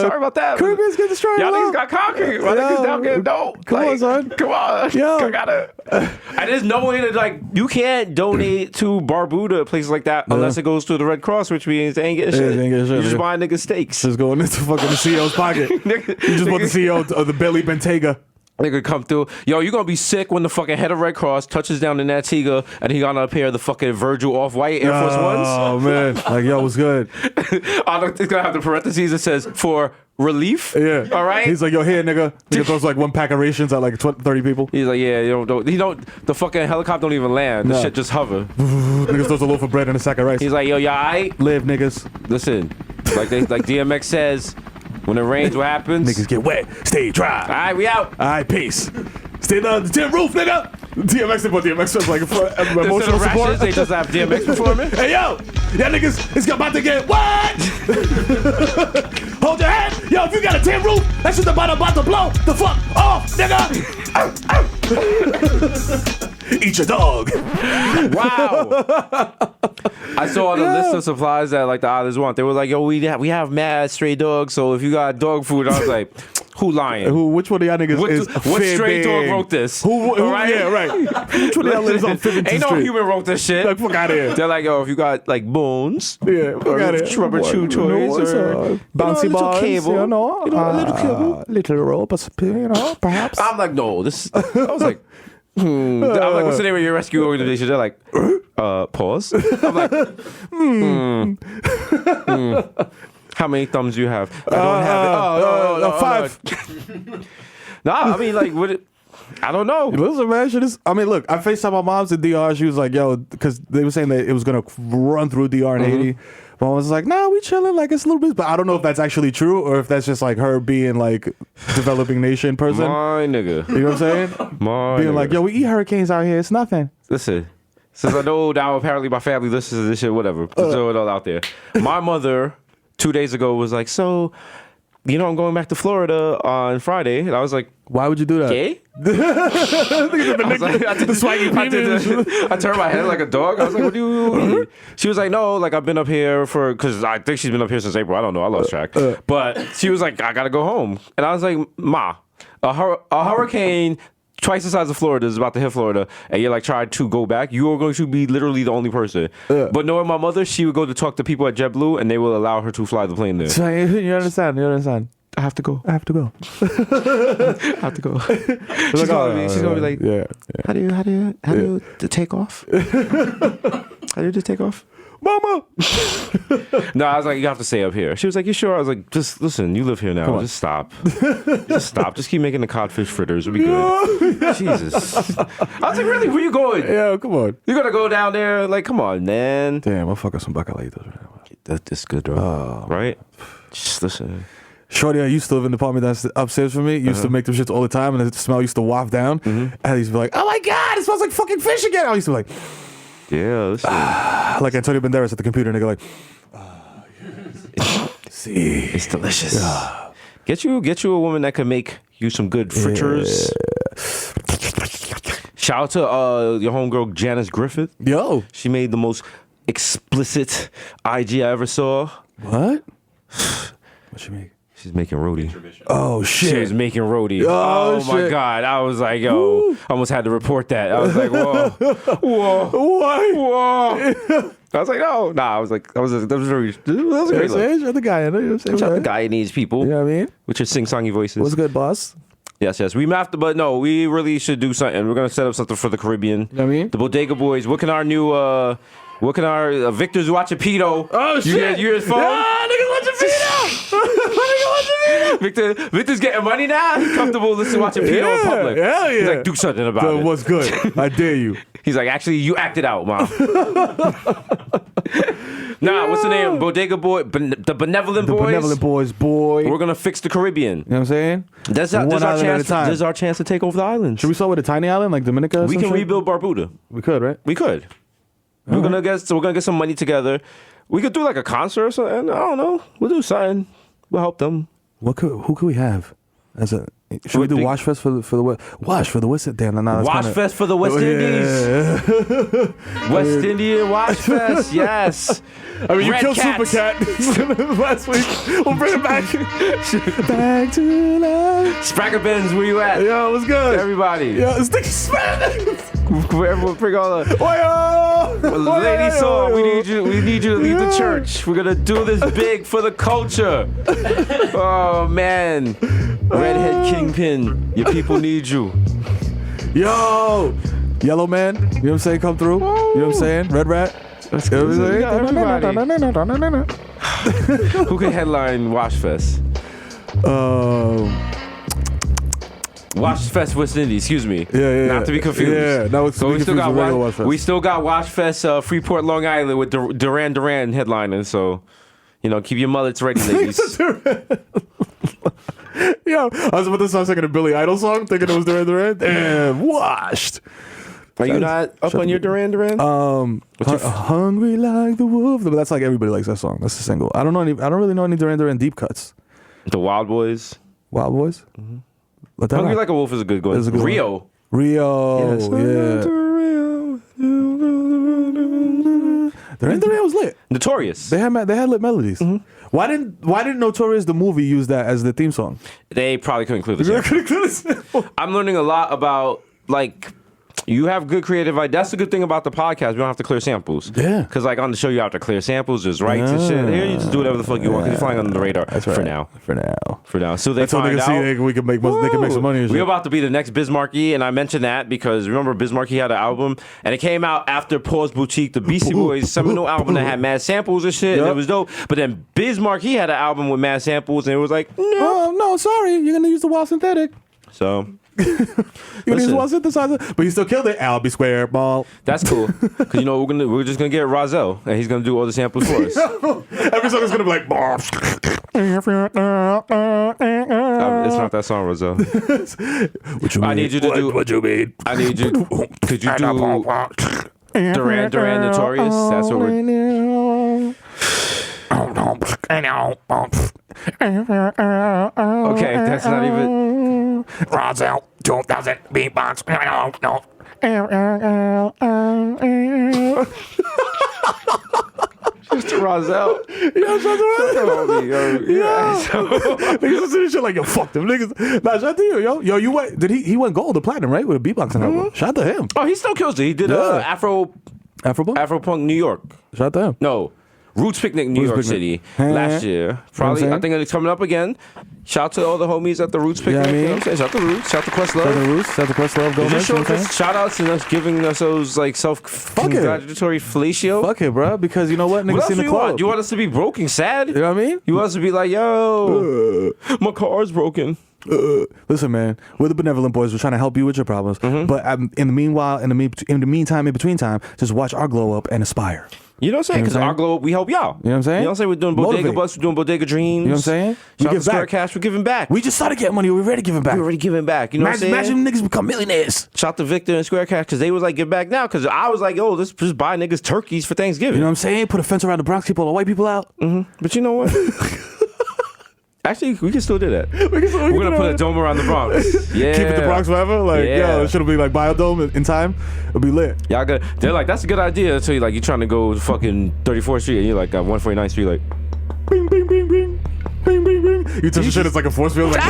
sorry about that. Caribbean's getting destroyed. Y'all niggas got concrete. My niggas down getting dope. Come on, son. Come on. Yo. I gotta. And there's no way to, you can't donate to Barbuda, places like that, unless it goes to the Red Cross, which means they ain't getting shit. You just buying niggas steaks. Just going into fucking the CEO's pocket. You just want the CEO of the Billy Bentayga. Nigga come through. Yo, you gonna be sick when the fucking head of Red Cross touches down in Antigua and he gonna pair the fucking Virgil Off-White Air Force Ones. Oh, man. Like, yo, what's good? It's gonna have the parentheses that says, for relief. Yeah. All right? He's like, yo, here, nigga. Nigga throws like 1 pack of rations at like 30 people. He's like, yeah, the fucking helicopter don't even land. The shit just hover. Niggas throws a loaf of bread and a sack of rice. He's like, yo, y'all aight? Live, niggas. Listen, like DMX says, when it rains, what happens? Niggas get wet, stay dry. All right, we out. All right, peace. Stay on the tin roof, nigga. DMX was like emotional support. They just have DMX performing. Hey, yo, y'all niggas is about to get what? Hold your head. Yo, if you got a tin roof, that shit's about to blow the fuck off, nigga. Eat your dog. Wow. I saw the list of supplies that like the islands want. They were like, yo, we have mad stray dogs, so if you got dog food, I was like, who lying? Which one of y'all niggas is what stray dog wrote this? Who right? Yeah, right. Which one of y'all lives on 52nd Ain't no Street? human wrote this shit. Like, fuck out of here. They're like, yo, if you got like bones, fuck out of here. Rubber chew toys, or bouncy balls, cable, a little cable, little rope, perhaps. I'm like, no, this. I was like, I'm like, what's the name of your rescue organization? They're like, Pause. I'm like, How many thumbs do you have? I don't have it. No, 5. Nah, I mean, like, I don't know. Listen, man, I mean, look, I FaceTime my mom's in DR. She was like, yo, because they were saying that it was going to run through DR in Haiti. Mom was like, nah, we chilling, like, it's a little bit. But I don't know if that's actually true or if that's just like her being like developing nation person. My nigga. You know what I'm saying? Being like, yo, we eat hurricanes out here. It's nothing. Listen, since I know now apparently my family listens to this shit, whatever. Throw it all out there. My mother, 2 days ago, was like, so, you know, I'm going back to Florida on Friday. And I was like, why would you do that? gay? I was like, I turned my head like a dog. I was like, what do you mean? She was like, no, like I've been up here because I think she's been up here since April. I don't know. I lost track. But she was like, I got to go home. And I was like, Ma, a hurricane twice the size of Florida is about to hit Florida, and you're like trying to go back, you are going to be literally the only person. But knowing my mother, she would go to talk to people at JetBlue, and they will allow her to fly the plane there. So, you understand? I have to go. I have to go. I have to go. She's gonna be like, yeah. How do you take off? How do you just take off? Mama. No, I was like, you have to stay up here. She was like, you sure? I was like, just listen, you live here now. Just stop. Just stop. Just keep making the codfish fritters. We'll be good. Jesus. I was like, really? Where you going? Yeah, come on. You gotta go down there? Like, come on, man. Damn, I'll fuck up some bacalaitos right now. That's good, bro. Right? Just listen. Shorty, I used to live in the apartment that's upstairs from me. Used to make them shits all the time, and the smell used to waft down. And I used to be like, "Oh my god, it smells like fucking fish again!" I used to be like, "Yeah, listen." Like Antonio Banderas at the computer, nigga, like, see, it's delicious. Get you a woman that can make you some good fritters. Shout out to your homegirl Janice Griffith. Yo, she made the most explicit IG I ever saw. What? What she make? She's making roti. Oh shit! She was making roti. Oh my god! I was like, yo, I almost had to report that. I was like, whoa, whoa. I was like, no, nah. I was like, that was a great look. You're the guy, I know. You're the guy in these people. You know what I mean? With your sing-songy voices. What's good, boss? Yes. We have to, but no, we really should do something. We're gonna set up something for the Caribbean. You know what I mean? The Bodega Boys. What can our Victor's watching Pito? Oh shit! You hear his phone? Ah, niggas watching Pito. Victor's getting money now. He's comfortable listening watching Pito in public. Hell yeah! He's like, do something about it. What's good? I dare you. He's like, actually, you acted out, Mom. What's the name? Bodega Boy, the Benevolent Boys. The Benevolent Boys, boy. We're gonna fix the Caribbean. You know what I'm saying? There's our chance to take over the islands. Should we start with a tiny island like Dominica? We can rebuild Barbuda. We could, right? We could. We're gonna get some money together. We could do like a concert or something. I don't know. We'll do something. We'll help them. Who could we have? Should we do Washfest for the West? Damn, no. Washfest for the West Indies. West Indian Washfest, yes. I mean, you killed Super Cat last week. We'll bring it back. Back to life. Spragger Benz, where you at? Yo, what's good? Everybody. Yo, it's the Spragger. Everyone bring all the lady song. We need you to leave the church. We're gonna do this big for the culture. Oh man, redhead kingpin, your people need you. Yo, Yellow Man, you know what I'm saying? Come through. You know what I'm saying? Red Rat. Let's go. Everybody. Who can headline Washfest? Washfest West Indies, excuse me. Yeah. Not to be confused. Yeah, no, it's we still got Washfest Freeport, Long Island with Duran Duran headlining. So, keep your mullets ready, ladies. Yo, I was about to start singing a Billy Idol song, thinking it was Duran Duran. Damn, washed. Are you not up on your Duran Duran? Hungry like the wolf. But that's like everybody likes that song. That's the single. I don't really know any Duran Duran deep cuts. The Wild Boys. Wild Boys. Mm-hmm. Hungry Like a Wolf is a good one. Rio. Yes. Yeah. Duran Duran was lit. Notorious. They had lit melodies. Mm-hmm. Why didn't Notorious the movie use that as the theme song? They probably couldn't include the sample. I'm learning a lot about You have good creative ideas. That's the good thing about the podcast. We don't have to clear samples. Yeah. Because like on the show, you have to clear samples, there's rights and shit. Here, you just do whatever the fuck you want because you're flying under the radar. That's right. For now. For now. So they That's how they find can out. see we can make some money. And We're shit. about to be the next Biz Markie, and I mentioned that because remember Biz Markie had an album, and it came out after Paul's Boutique, the Beastie Boys seminal album that had mad samples and shit, and Yep. it was dope. But then Biz Markie had an album with mad samples, and it was like, no. Oh no, sorry, you're gonna use the wild synthetic. So You're gonna use the wild synthesizer, but he still killed it. Albie Square Ball. that's cool because you know we're just gonna get Rozelle, and he's gonna do all the samples for us. Every song is gonna be like. It's not that song, Rozelle. What you mean? I need you to do. What you mean? I need you. Could you do Duran Notorious? That's what we're. Okay, that's not even. Rozelle 2000 beatbox. No. Mr. Rozelle. Niggas listen to this shit like, yo, fuck them niggas. Nah, shout out to you, yo. Yo, you went, he went gold or platinum, right? With a beatboxing album. Shout out to him. Oh, he still kills it. He did Yeah. Afropunk New York. Shout out to him. No, Roots Picnic New Roots York Picnic. City last year. Probably, saying? I think it's coming up again. Shout out to all the homies at the Roots Picnic. I mean? You know what I'm saying? Shout out to Roots. Shout out to Shout out to Questlove. Roots. Shout out to Questlove. Go, It just man. shows us shout outs and us giving us those like self-congratulatory fellatio. Fuck it, bro. Because you know what? What Niggas else seen do the you want? club. You want us to be broken, sad? You know what I mean? You want us to be like, yo, my car's broken. Listen, man, we're the benevolent boys. We're trying to help you with your problems. But in the meanwhile, in the meantime, in between time, just watch our glow up and aspire. You know what I'm saying? You know Because what I'm our glow up, we help y'all. You know what I'm saying? You know what I'm saying? We're doing Bodega Motivate. Bucks, we're doing Bodega Dreams. You know what I'm saying? We Shout out give to Square back. Cash, we're giving back. We just started getting money. We're ready to give it back. We're already giving back. You know what I'm Imagine, saying? imagine niggas become millionaires. Shout out to Victor and Square Cash because they was like, give back now. Because I was like, yo, let's just buy niggas turkeys for Thanksgiving. You know what I'm saying? Put a fence around the Bronx, keep all the white people out. But you know what? Actually, we can still do that. We're going to put a dome around the Bronx. Yeah. Keep it the Bronx forever. Like, Yeah. yo, it should be like Biodome in time. It'll be lit. Y'all good. They're like, that's a good idea until you like, you're trying to go to fucking 34th Street and you're like, 149th Street, like, Bing, bing, bing, bing. Bing, bing, bing. You touch the shit, it's like a force field. Like,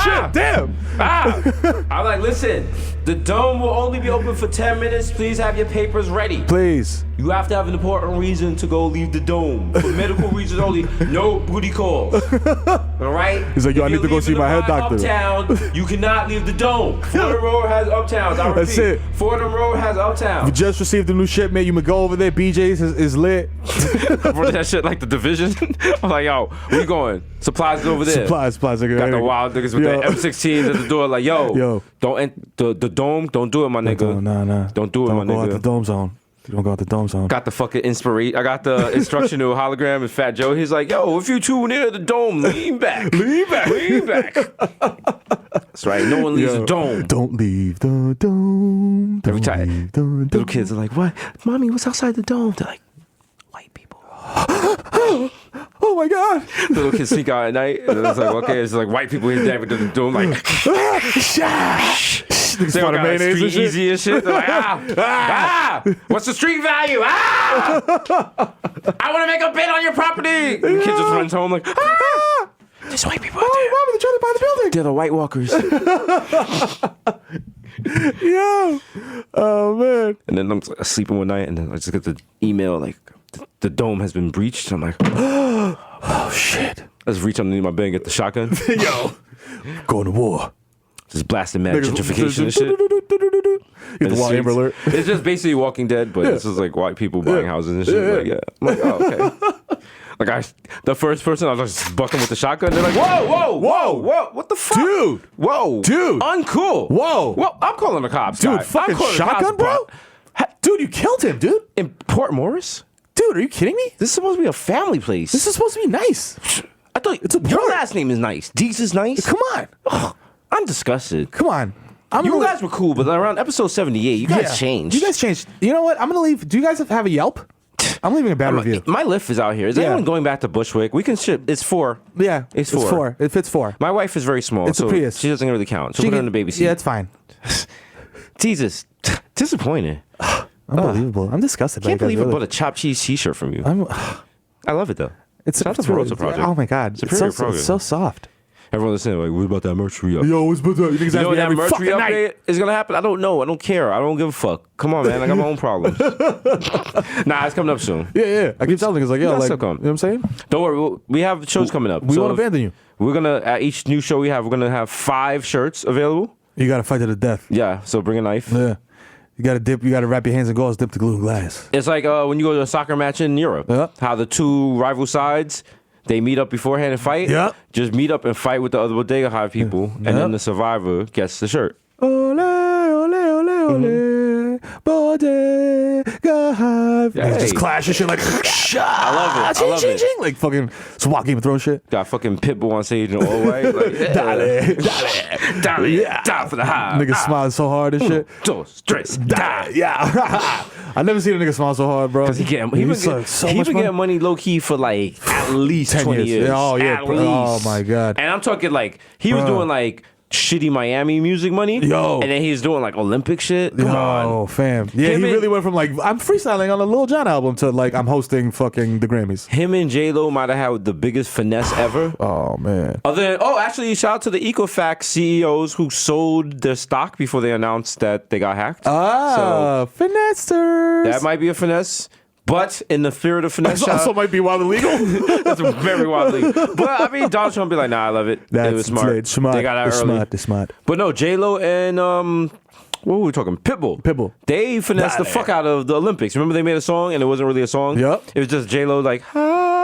shit, damn. I'm like, listen, the dome will only be open for 10 minutes. Please have your papers ready. Please. You have to have an important reason to go leave the dome. For medical reasons only, no booty calls. All right? He's like, yo, I If need you're to go see leaving my to head ride doctor. Uptown, you cannot leave the dome. Fordham Road has uptowns. I repeat, That's it. Fordham Road has uptowns. We just received a new shipment. You may go over there. BJ's is lit. Bro, that shit like the division. I'm like, yo, where you going? Supplies is over there. Supplies. Nigga. Got the wild niggas with Yo. the M16s at the door. Like, yo. Don't the dome. Don't do it, my nigga. Nah. Don't do it, Don't my go out nigga. the dome zone. You don't go out the dome zone. Got the fucking inspiration. I got the instructional hologram and Fat Joe. He's like, yo, if you too near the dome, lean back. Lean back. That's right. No one leaves the dome. Don't leave the dome. Every Don't time leave the dome. little kids are like, what? Mommy, what's outside the dome? They're like, white people. Oh my God. The little kids sneak out at night. And it's like, okay, it's like white people in there with the dome. Like, Niggas they all find a got like mayonnaise and street shit. easy and shit. They're like, what's the street value? I want to make a bid on your property. The kid just runs home like, there's white people out there. Mama, they're trying to buy the building. They're the White Walkers. Yeah. Oh man. And then I'm sleeping one night, and then I just get the email like, the dome has been breached. I'm like, Oh shit. I just reach underneath my bed and get the shotgun. Yo. Going to war. Just blasting mad gentrification and shit. Get the wall Amber Alert. It's just basically Walking Dead, but this is like white people buying houses and shit. Yeah. Like, I'm like, oh, okay. Like the first person, I was just bucking with the shotgun. They're like, whoa, what the fuck, Dude. Dude. uncool, Whoa. Well, I'm calling the cops, Dude, guy. fucking I'm calling the shotgun, cops, bro? Dude, you killed him, dude. In Port Morris, Dude, are you kidding me? this is supposed to be a family place. This is supposed to be nice. I thought it's a your port. last name is nice. Deez is nice. Come on. Ugh, I'm disgusted. Come on. I'm You gonna guys were cool, but around episode 78, you guys changed. You guys changed. You know what? I'm gonna leave. Do you guys have a Yelp? I'm leaving a bad review. My Lyft is out here. Is Yeah. anyone going back to Bushwick? We can ship. It's 4. Yeah, It's 4. It fits 4. My wife is very small, It's a so Prius. she doesn't really count. So put her in the baby seat. Yeah, it's fine. Jesus, disappointed. Unbelievable. I'm disgusted. Can't by you believe I guys, bought a chopped cheese T-shirt from you. I'm, I love it though. it's Shout out to really- Barossa Project. Oh my God, Superior it's so program. soft. Everyone listening, like, what about that merch re-up? Yo, what's about that? You niggas You ask know me that every merch fucking re-up night. is gonna happen? I don't know. I don't care. I don't give a fuck. Come on, man. I got my own problems. Nah, it's coming up soon. Yeah. I keep telling niggas like, yo, got like, stuff you coming. know what I'm saying? Don't worry. We have shows coming up. We So won't abandon you. We're gonna at each new show we have. We're gonna have 5 shirts available. You gotta fight to the death. Yeah. So bring a knife. Yeah. You gotta dip. You gotta wrap your hands in gauze, dip the glue in glass. It's like when you go to a soccer match in Europe. Yeah. How the 2 rival sides. They meet up beforehand and fight. Yeah. Just meet up and fight with the other Bodega Hive people, and then the survivor gets the shirt. Ole, ole, ole, ole, Bodega Hive. Yeah, Just hey. clash and shit like. I love it. I love it. Like fucking SWAT Game of Thrones shit. Got fucking Pitbull on stage in all white. Like, Dale, die for the Hive. Niggas smiling so hard and shit. Dos, tres, die. Yeah. I never seen a nigga smile so hard, bro. Cause he He's been like, so he much been money. getting money low key for like at least 10 20 years. years. Oh, yeah. At Oh, least. my God. And I'm talking like he was Bro. doing like shitty Miami music money. Yo. And then he's doing like Olympic shit. Come on. Oh, fam. Yeah, Him he and- really went from like, I'm freestyling on a Lil Jon album to like, I'm hosting fucking the Grammys. Him and J-Lo might have had the biggest finesse ever. Oh, man. Other than, actually, shout out to the Equifax CEOs who sold their stock before they announced that they got hacked. Ah, finessers. That might be a finesse. But in the spirit of finesse, also might be wild illegal. that's very wildly. But I mean, Donald Trump be like, nah, I love it. It was smart. It's smart. They got out It's early. smart. It's smart. But no, J-Lo and what were we talking? Pitbull. They finessed the Dale. fuck out of the Olympics. Remember they made a song and it wasn't really a song? Yup. It was just J-Lo like, ah.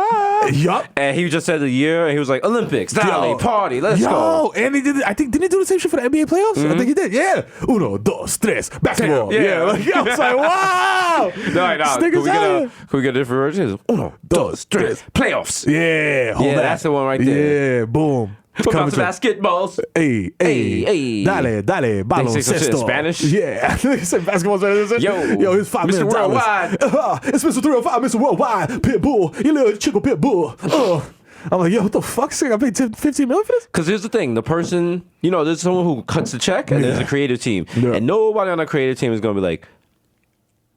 Yup. And he just said the year and he was like, Olympics, Dale, party, let's go. Yo, and he did. I think didn't he do the same shit for the NBA playoffs? I think he did. Yeah. Uno, dos, tres, basketball. Yeah. Yeah. Like, I was like, wow. No, This nigga's Can we out. get a different version? Uno, dos, tres, playoffs. Yeah. Hold Yeah, that. that's the one right there. Yeah. Boom. What about the Coming to- basketballs? Hey, Hey. dale, say some shit in baloncesto. Spanish? Yeah, they say basketball Spanish. Yo, it's $5 Mr. million. Worldwide. It's Mr. 305, Mr. Worldwide. Pitbull, you little chico Pitbull. I'm like, yo, what the fuck? I paid $15 million for this? Because here's the thing: the person, there's someone who cuts the check, and there's a creative team, Yeah. and nobody on the creative team is gonna be like,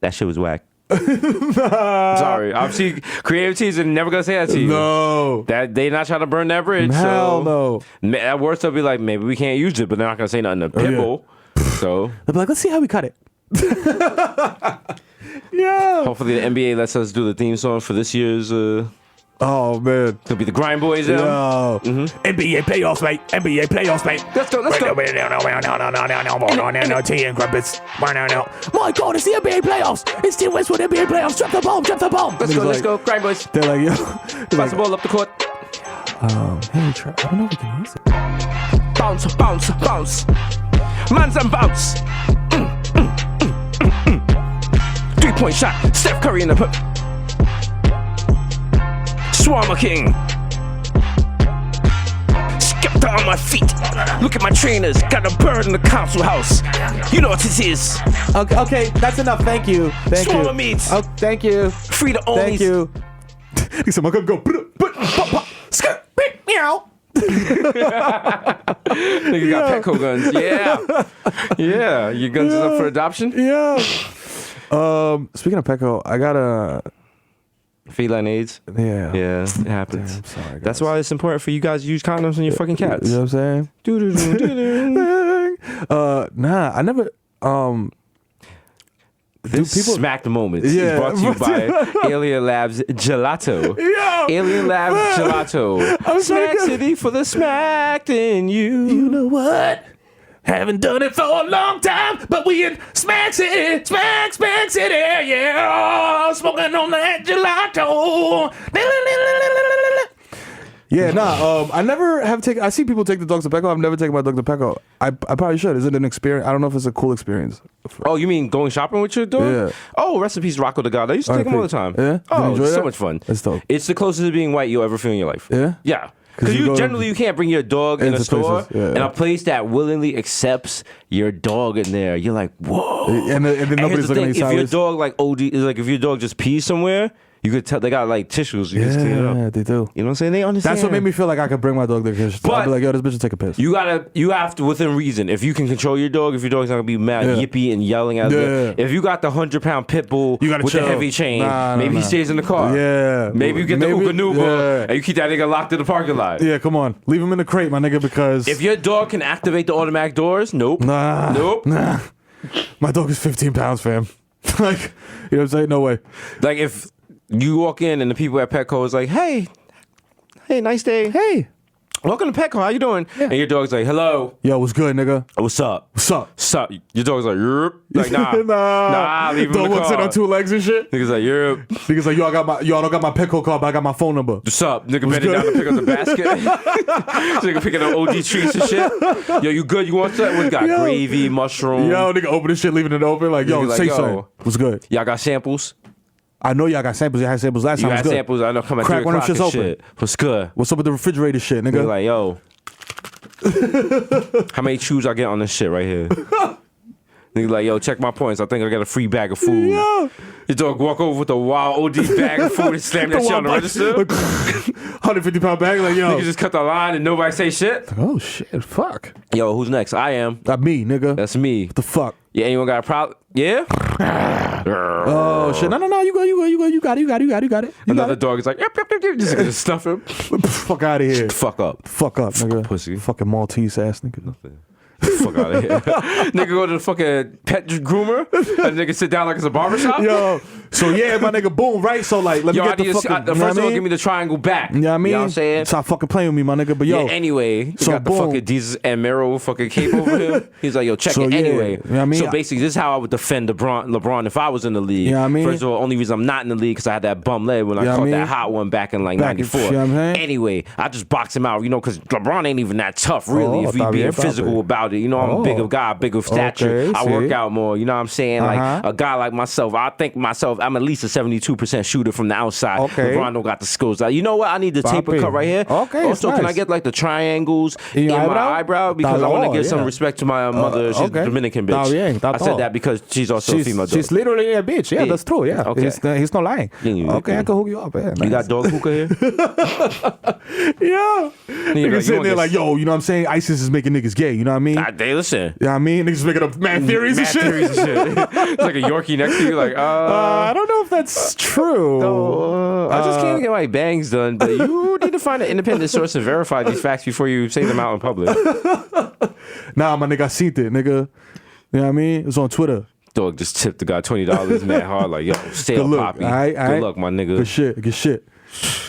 "That shit was whack." Sorry, obviously, creative teams are never gonna say that to you. No. That they not trying to burn that bridge. Hell so no. At worst, they'll be like, maybe we can't use it, but they're not gonna say nothing to Pitbull. So They'll be like, let's see how we cut it. Yeah. hopefully the NBA lets us do the theme song for this year's. Oh, man. Could be the Grind Boys. Them. Yo. NBA playoffs, mate. NBA playoffs, mate. Let's go. Let's go. No, tea and crumpets. No. My God, it's the NBA playoffs. It's Team Westwood NBA playoffs. Drop the bomb. Drop the bomb. Let's go. Let's go. Grind Boys. They're like, yo. Pass They're the ball up the court. like, hey, I don't know if we can use it. Bounce, bounce, bounce. Man's and bounce. 3-point shot. Steph Curry in the put. Swarmer King. Skepta on my feet. Look at my trainers. Got a bird in the council house. You know what this is. Okay, that's enough. Thank you. Thank Swarmer you. meats. Oh, thank you. Free the only. Thank you. He said, "I'm gonna go." Skirt, meow. Niggas got Petco guns. Yeah. Yeah. Your guns is up for adoption? Yeah. Speaking of Petco, I got a. Feline AIDS. Yeah. Yeah, it happens. Damn, sorry, That's guys. why it's important for you guys to use condoms on your fucking cats. You know what I'm saying? Nah, I never. This people- Smack the Moments Yeah. is brought to you by Alien Labs Gelato. Yeah. Alien Labs Gelato. I'm Smack sorry, City for the smacked in you. You know what? Haven't done it for a long time, but we in Smack City, Smack City, yeah. Smoking on that gelato. Yeah, nah. I never have taken. I see people take the dogs to Petco. I've never taken my dog to Petco. I probably should. Is it an experience? I don't know if it's a cool experience. Oh, you mean going shopping with your dog? Yeah. Oh, rest in peace, Rocco the God. I used to take him all the time. Yeah? Did you Oh, enjoy it's so that? much fun. That's dope. It's the closest to being white you'll ever feel in your life. Yeah? Yeah. Because you you go- generally you can't bring your dog in a Into store places, yeah. and a place that willingly accepts your dog in there. You're like, whoa. And then And nobody's here's the looking at thing, you if your sideways. dog like OD is like if your dog just pees somewhere, You could tell they got like tissues. You just clean it up. Yeah, they do. You know what I'm saying? They understand. That's what made me feel like I could bring my dog there. But- I'd be like, yo, this bitch will take a piss. You have to, within reason. If you can control your dog, if your dog's not gonna be mad, Yeah. yippy and yelling at Yeah. If you got the 100-pound pit bull You gotta with chill. the heavy chain, Nah, maybe he stays in the car. Yeah. Maybe you get the Maybe- Ooga Nooga yeah. and you keep that nigga locked in the parking lot. Yeah, come on. Leave him in the crate, my nigga, because If your dog can activate the automatic doors, nope. Nah. Nope. Nah. My dog is 15 pounds, fam. Like, you know what I'm saying? No way. Like if you walk in and the people at Petco is like, hey, nice day. Hey. Welcome to Petco. How you doing? And your dog's like, hello. Yo, what's good, nigga? What's up? What's up? Sup? Your dog's like, Yerp. Like, nah. nah. Leave him Dog in the walks car. in on 2 legs and shit. Niggas like, Yerp. Niggas like, yo, I don't got my Petco card, but I got my phone number. What's up? Nigga bending good? down to pick up the basket. Nigga picking up OG treats and shit. Yo, you good? You want that? We got Yo. gravy, mushroom. Yo, nigga, open this shit, leaving it open. Like, yo, Nigga like, say yo. something. What's good? Y'all got samples? I know y'all got samples. You had samples last You time. got What's good? samples? I know coming at 3 Crack one of o'clock them and shits open. shit. What's good? What's up with the refrigerator shit, nigga? Nigga like, yo. How many chews I get on this shit right here? Nigga like, yo, check my points. I think I got a free bag of food. Yo. Your dog walk over with a wild OD bag of food and slam that shit on the register. 150-pound bag, like, yo. Nigga just cut the line and nobody say shit. Oh, shit. Fuck. Yo, who's next? I am. That me, nigga. That's me. the fuck? Yeah, anyone got a problem? Yeah? Oh, shit. No. You go. You got it. Another dog is like, yep, just gonna stuff him. Fuck out of here. Fuck up. Fuck up, nigga. Pussy. Fucking Maltese ass nigga. Fuck out of here. Nigga go to the fucking pet groomer and nigga sit down like it's a barbershop. Yo, so yeah, my nigga, boom, right? So like, let me Yo, I get the need fucking. to, the you know first what I one, mean? give me the triangle back. You know what I mean? You know what I'm saying? Stop fucking playing with me, my nigga. But yo, Yeah, anyway, he so got the boom. fucking Jesus and Mero fucking cape over him. He's like, yo, check So, it yeah, anyway. you know what I mean? So basically, this is how I would defend LeBron if I was in the league. You know what I mean? First of all, only reason I'm not in the league because I had that bum leg when I You know caught what I that mean? hot one back in like Back in- 94. you know what I'm saying? Anyway, I just box him out, you know, because LeBron ain't even that tough, really, Oh, if we I thought being he physical about it. You know, I'm a Oh. bigger guy, bigger stature. Okay, I see. work out more, you know what I'm saying? Like Uh-huh. a guy like myself, I think myself, I'm at least a 72% shooter from the outside. Okay. LeBron don't got the skills. Like, you know what? I need the taper Papi. cut right here. Okay, Also, it's can I nice. get like the triangles In in your my eyebrow? eyebrow because I want to give some yeah. respect to my mother. She's okay. Dominican bitch. Está bien, está I said todo. that because she's also a female dog. She's literally a bitch. Yeah, Yeah. that's true. Yeah, Okay. he's not lying. Yeah, Okay, I can hook you up. Yeah, You got dog hookah here? yeah. you Niggas sitting wanna there get- like, yo, you know what I'm saying? ISIS is making niggas gay. You know what I mean? They listen. You know what I mean? Niggas making up mad theories and Mad shit. theories and shit. It's like a Yorkie next to you, like, I don't know if that's true. I just can't get my bangs done, but you need to find an independent source and verify these facts before you say them out in public. Nah, my nigga, I seen it, nigga. You know what I mean? It was on Twitter. Dog just tipped the guy $20 mad hard, like, yo, stay Good up, look. Poppy. All right, all Good right. luck, my nigga. Good shit. Good shit.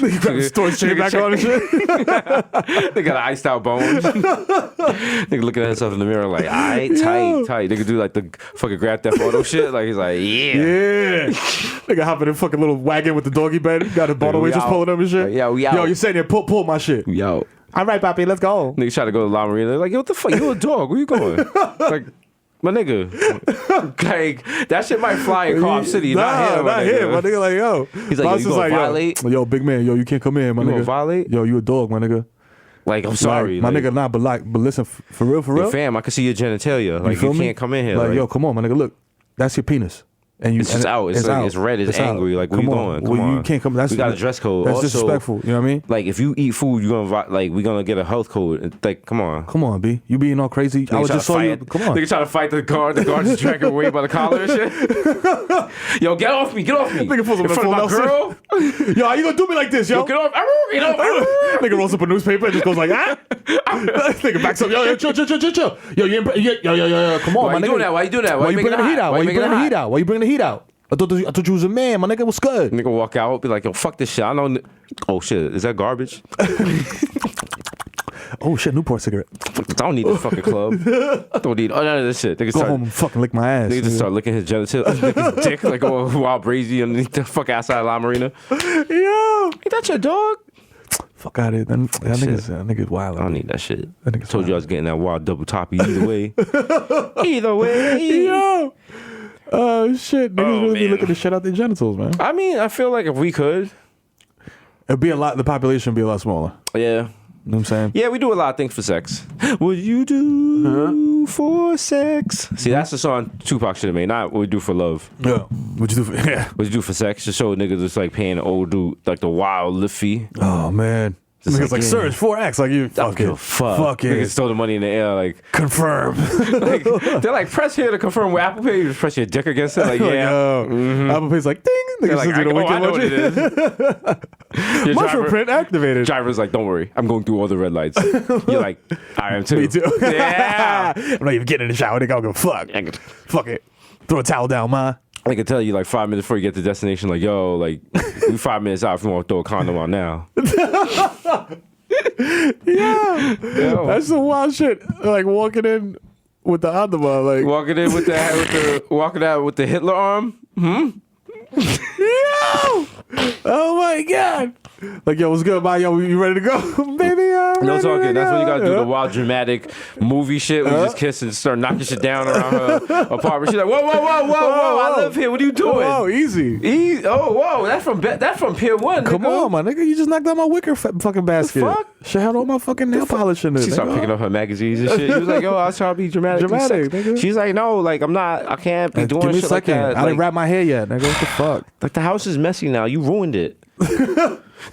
You got the story chain Nigga back check- on and shit. They got an iced out bone. Nigga looking at himself in the mirror like, alright, tight. Nigga do like the fucking Grand Theft Auto shit. Like he's like, Yeah. Nigga hopping in a fucking little wagon with the doggy bed. Got a bottle we waitress out. pulling up and shit. Yo, we out. Yo, you saying there, pull my shit. Yo. All right, Papi, let's go. Nigga try to go to La Marina. Like, yo, what the fuck? You a dog. Where you going? Like, my nigga. Like, that shit might fly in Co-op City. Not him, my nigga. My nigga like, yo. He's like, yo, you gonna violate? Yo, big man, yo, you can't come in, my You nigga. gonna violate? Yo, you a dog, my nigga. Like, I'm sorry. Like, my like, nigga, nah, but listen, for real, yo, fam, I can see your genitalia. Like, feel you me? can't come in here. Like, yo, come on, my nigga, look, that's your penis. And you, It's just and out. It's like, it's red. It's out. angry. Like, where come you on. going? Come Well, on. You can't come. That's we got a dress code. That's Also, disrespectful. You know what I mean? Like, if you eat food, you're gonna like we're gonna get a health code. Like, come on. Come on, B. You being all crazy. I was just saw you. Come on. Nigga trying to fight the guard. The guard just dragging her away by the collar and shit. Yo, get off me. Get off me. Nigga pulls up in a front of my full girl. Yo, how you gonna do me like this, yo? Yo, get off. Get off. Nigga rolls up a newspaper and just goes like, ah. Nigga backs up. Yo, chill. Yo, yo. Come on, Why my you nigga. doing that? Why you doing that? Why you making bringing the heat hot? out? Why you bringing the heat out? Why you bringing the heat out? I thought you was a man, my nigga. What's good? Nigga walk out, be like, yo, fuck this shit. I know. Oh shit, is that garbage? Oh shit, Newport cigarette. I don't need the fucking club. I don't need none of this shit. Nigga Go start, home and fucking lick my ass. nigga just nigga. start licking his genitals, lick his dick like a wild brazy underneath the fuck outside La Marina. Yo, Ain't that your dog? fuck out of it. That nigga's wild. I don't need that shit. That nigga's Told you I was getting that wild double toppy either way. Either way. Yo. Oh shit, niggas really be man. looking the shit out their genitals, man. I mean, I feel like if we could, It'd be a lot. The population would be a lot smaller. yeah. know what I'm saying? Yeah, we do a lot of things for sex. What you do for sex? See, that's the song Tupac should have made, not what we do for love. Yeah. What you do for What you do for sex? To show niggas it's like paying an old dude like the wild lift fee. Oh man. Just Niggas like yeah. Surge 4X, like you fuck it. Fuck Niggas it. stole the money in the air, like Confirm. like, they're like, press here to confirm with Apple Pay. You just press your dick against it, like, yeah. Apple Pay's like ding. They're like, I know what it is. Your Mushroom print activated. driver's like, don't worry, I'm going through all the red lights. You're like, I am too. Me too. Yeah. I'm not even getting in the shower. Nigga, I'll go fuck. Fuck it. Throw a towel down, ma. I can tell you like 5 minutes before you get to the destination, like, yo, like, we 5 minutes out if you want to throw a condom on now. Yeah. Yo. That's some wild shit. Like walking in with the underwear, like Walking in with walking out with the Hitler arm. yo! Oh my god! Like, yo, what's good, man? Yo, you ready to go? Baby, I'm No ready talking. to That's when you gotta do go. the wild dramatic movie shit where you just kiss and start knocking shit down around her apartment. She's like, whoa, I live here. What are you doing? Oh, easy. Whoa, that's from Pier 1. Come nigga. on, my nigga. You just knocked out my wicker fucking basket. fuck? She had all my fucking nail polish in it. She started picking up her magazines and shit. She was like, yo, I was trying to be dramatic. Dramatic, nigga. She's like, no, like, I can't be doing Give me a shit like second. that. I didn't Like, wrap my hair yet, nigga. What the fuck? like, the house is messy now. You ruined it.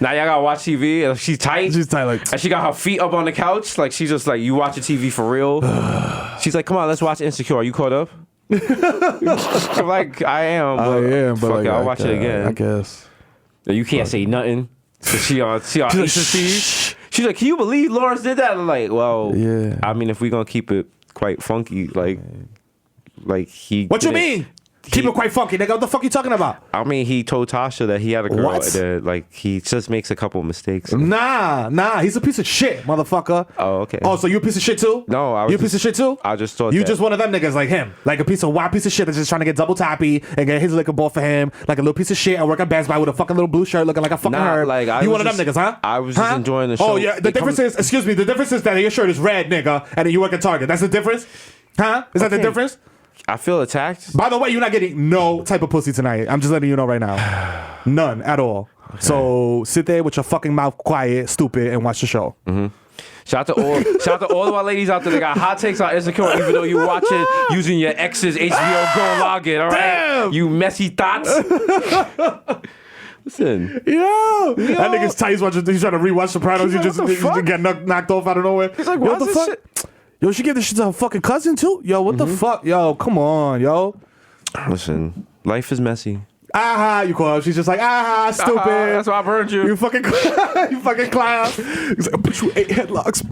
Now y'all gotta watch TV and she's tight. She's tight, like. And she got her feet up on the couch. Like, she's just like, you watching TV for real? She's like, come on, let's watch Insecure. Are you caught up? I'm like, I am. I am, but fuck like, it, I'll watch it again. I guess. You can't say nothing. So she on She's like, can you believe Lawrence did that? I'm like, well, Yeah. I mean, if we're gonna keep it quite funky, like he. What you did it- mean? Keep it quite funky, nigga. What the fuck you talking about? I mean, he told Tasha that he had a girl What? that, like, he just makes a couple mistakes. Nah. He's a piece of shit, motherfucker. Oh, okay. Oh, so you a piece of shit too? No, I was You a piece of shit too? I just thought you that- just one of them niggas like him, like a piece of shit that's just trying to get double tappy and get his liquor ball for him, like a little piece of shit. I work at Best Buy with a fucking little blue shirt, looking like a fucking Nah, herb. like, I you was one of them just- niggas, huh? I was just enjoying the show. Oh yeah, the It difference comes- is, excuse me, the difference is that your shirt is red, nigga, and then you work at Target. That's the difference, huh? Is that the Okay. difference? I feel attacked. By the way, you're not getting no type of pussy tonight. I'm just letting you know right now. None at all. Okay. So sit there with your fucking mouth quiet, stupid, and watch the show. Shout out to all of our ladies out there that got hot takes on Insecure, even though you watch it using your ex's HBO Go login. All right, Damn! you messy thoughts. Listen, Yo, that nigga's tight. He's trying to rewatch Sopranos. He's You like, what the just fuck? get knocked off out of nowhere. He's like, Yo, why what is the this fuck? Yo, she gave this shit to her fucking cousin too? Yo, what the fuck? Yo, come on, yo. listen, life is messy. Aha, you call her. She's just like, aha, stupid. That's why I've heard you. You fucking, you fucking clown. He's like, I put you 8 headlocks.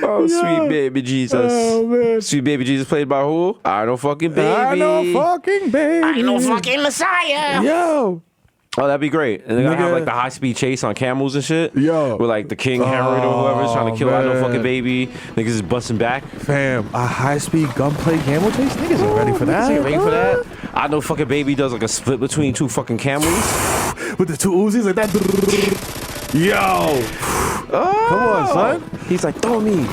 Oh, sweet baby Jesus. Oh, man. Sweet baby Jesus played by who? I know fucking baby. I know fucking baby. I know fucking Messiah. Yo. Oh, that'd be great. And they're gonna have Nigga. like the high speed chase on camels and shit. Yo. With like the King Herod or whoever's trying to kill I know man. fucking baby. Niggas is busting back. Fam, a high-speed gunplay camel chase? Niggas ain't ready for that. Niggas ain't ready for that. I know fucking baby does like a split between two fucking camels. With the two Uzis like that. Yo. Come on, son. He's like, throw me.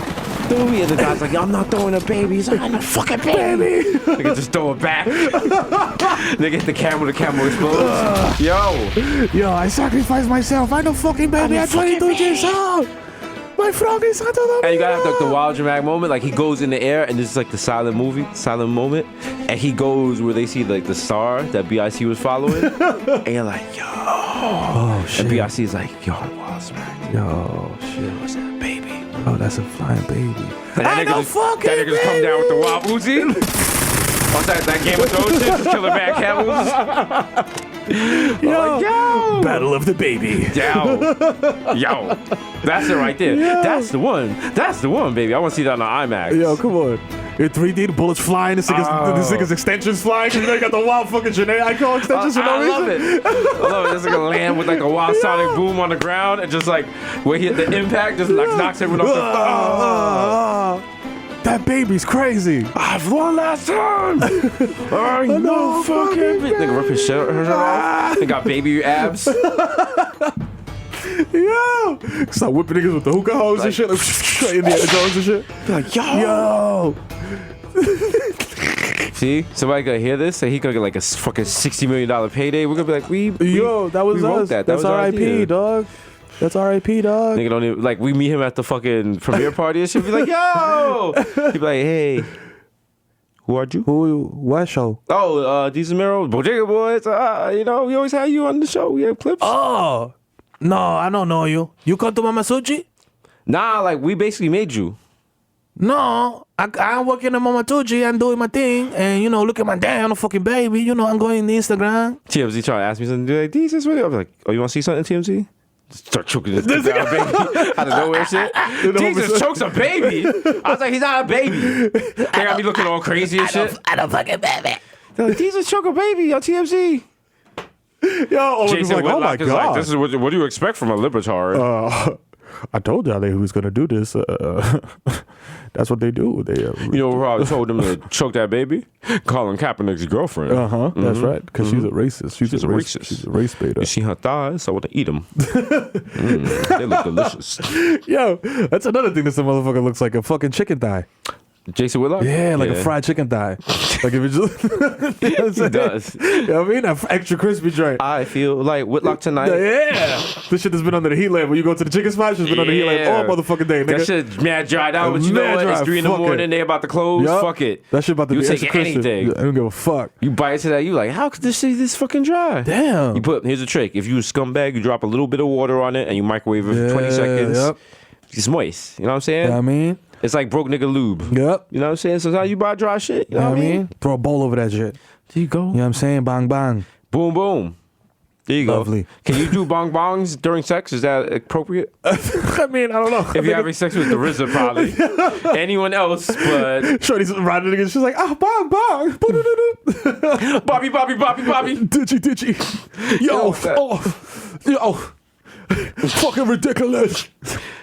And the guy's like, I'm not throwing a baby. He's like, I'm a fucking baby. Nigga just throw it back. Nigga hit the camel explodes. Yo, I sacrificed myself. I know fucking baby. I 22 years old. My frog is out of the And you gotta have like the wild dramatic moment, like he goes in the air and this is like the silent moment, and he goes where they see like the star that BIC was following, and you're like, yo, Oh shit. and BIC is like, yo, wild smack, Yo, shit. what's that, baby? Oh, that's a flying baby. And that nigga just come down with the wild Uzi. What's that Game of Thrones shit? Just killing bad camels. Yo, Battle of the baby. yo, that's it right there. That's the one, baby. I want to see that on IMAX. Yo, come on. In 3D, the bullets flying. This nigga's extensions flying. You know, you got the wild fucking Janae Icon extensions for no I love reason. it. I love it. There's like a land with like a wild sonic boom on the ground, and just like where he hit the impact, just like knocks everyone off the. That baby's crazy. I've won last time. I know fucking. Nigga rip his shirt off. They got baby abs. Yo. Start whipping niggas with the hookah hose and shit. Like, Indiana Jones and shit. Like yo. Yo. See, somebody gonna hear this and he gonna get like a fucking $60 million payday. We're gonna be like, Yo, that was we wrote us. that. That's was our R.I.P., idea. dog. That's R.I.P. dog. Nigga don't even, like, we meet him at the fucking premiere party and shit. Be like, yo. He be like, hey. Who are you? What show? Oh, Diesel Miro, Bodega Boys. You know, we always have you on the show. We have clips. Oh, no, I don't know you. You come to Mamasuchi? Nah, like, we basically made you. No, I'm working at Mamatucci. I'm doing my thing. And, you know, look at my damn fucking baby. You know, I'm going on Instagram. TMZ trying to ask me something. Like, Jesus, what? I'm like, oh, you want to see something, TMZ? Start choking this baby out of nowhere, shit. Jesus chokes a baby. I was like, he's not a baby. They got me looking all crazy and shit. I don't fucking baby. They're like, Jesus choke a baby on TMZ. Yo, Jason like, Whitlock oh my is god. like, this is what do you expect from a libertard? I told y'all they was gonna do this. That's what they do. They, you know, Rob told them to choke that baby. Colin Kaepernick's girlfriend. That's right. Because she's a racist. She's a racist. She's a race baiter. You see her thighs? I want to eat them. They look delicious. Yo, that's another thing. This motherfucker looks like a fucking chicken thigh. Jason Whitlock? Yeah, like a fried chicken thigh. Like if it just, you know what I'm saying? does. You know what I mean? An extra crispy joint. I feel like Whitlock tonight. Yeah. This shit has been under the heat lamp. When you go to the chicken spot, it's been under the heat lamp all motherfucking day, nigga. That shit mad dried out, but you know Mad what? It's dry. 3 in the Fuck morning, it. they about to close. Yup. Fuck it. That shit about to You be take extra crispy. anything. I don't give a fuck. You bite into that, you like, how could this shit this fucking dry? Damn. You here's a trick. If you a scumbag, you drop a little bit of water on it and you microwave it for 20 seconds. Yep. It's moist. You know what I'm saying? You know what I mean? It's like broke nigga lube. Yep. You know what I'm saying? So how you buy dry shit? You know what I mean? Throw a bowl over that shit. There you go. You know what I'm saying? Bang, bang. Boom, boom. There you Lovely. go. Can you do bong bongs during sex? Is that appropriate? I mean, I don't know. If you're having sex with the RZA, probably. Anyone else, but... Shorty's riding again. She's like, bang, bang. Bobby. Ditchy. Yo. Fucking ridiculous.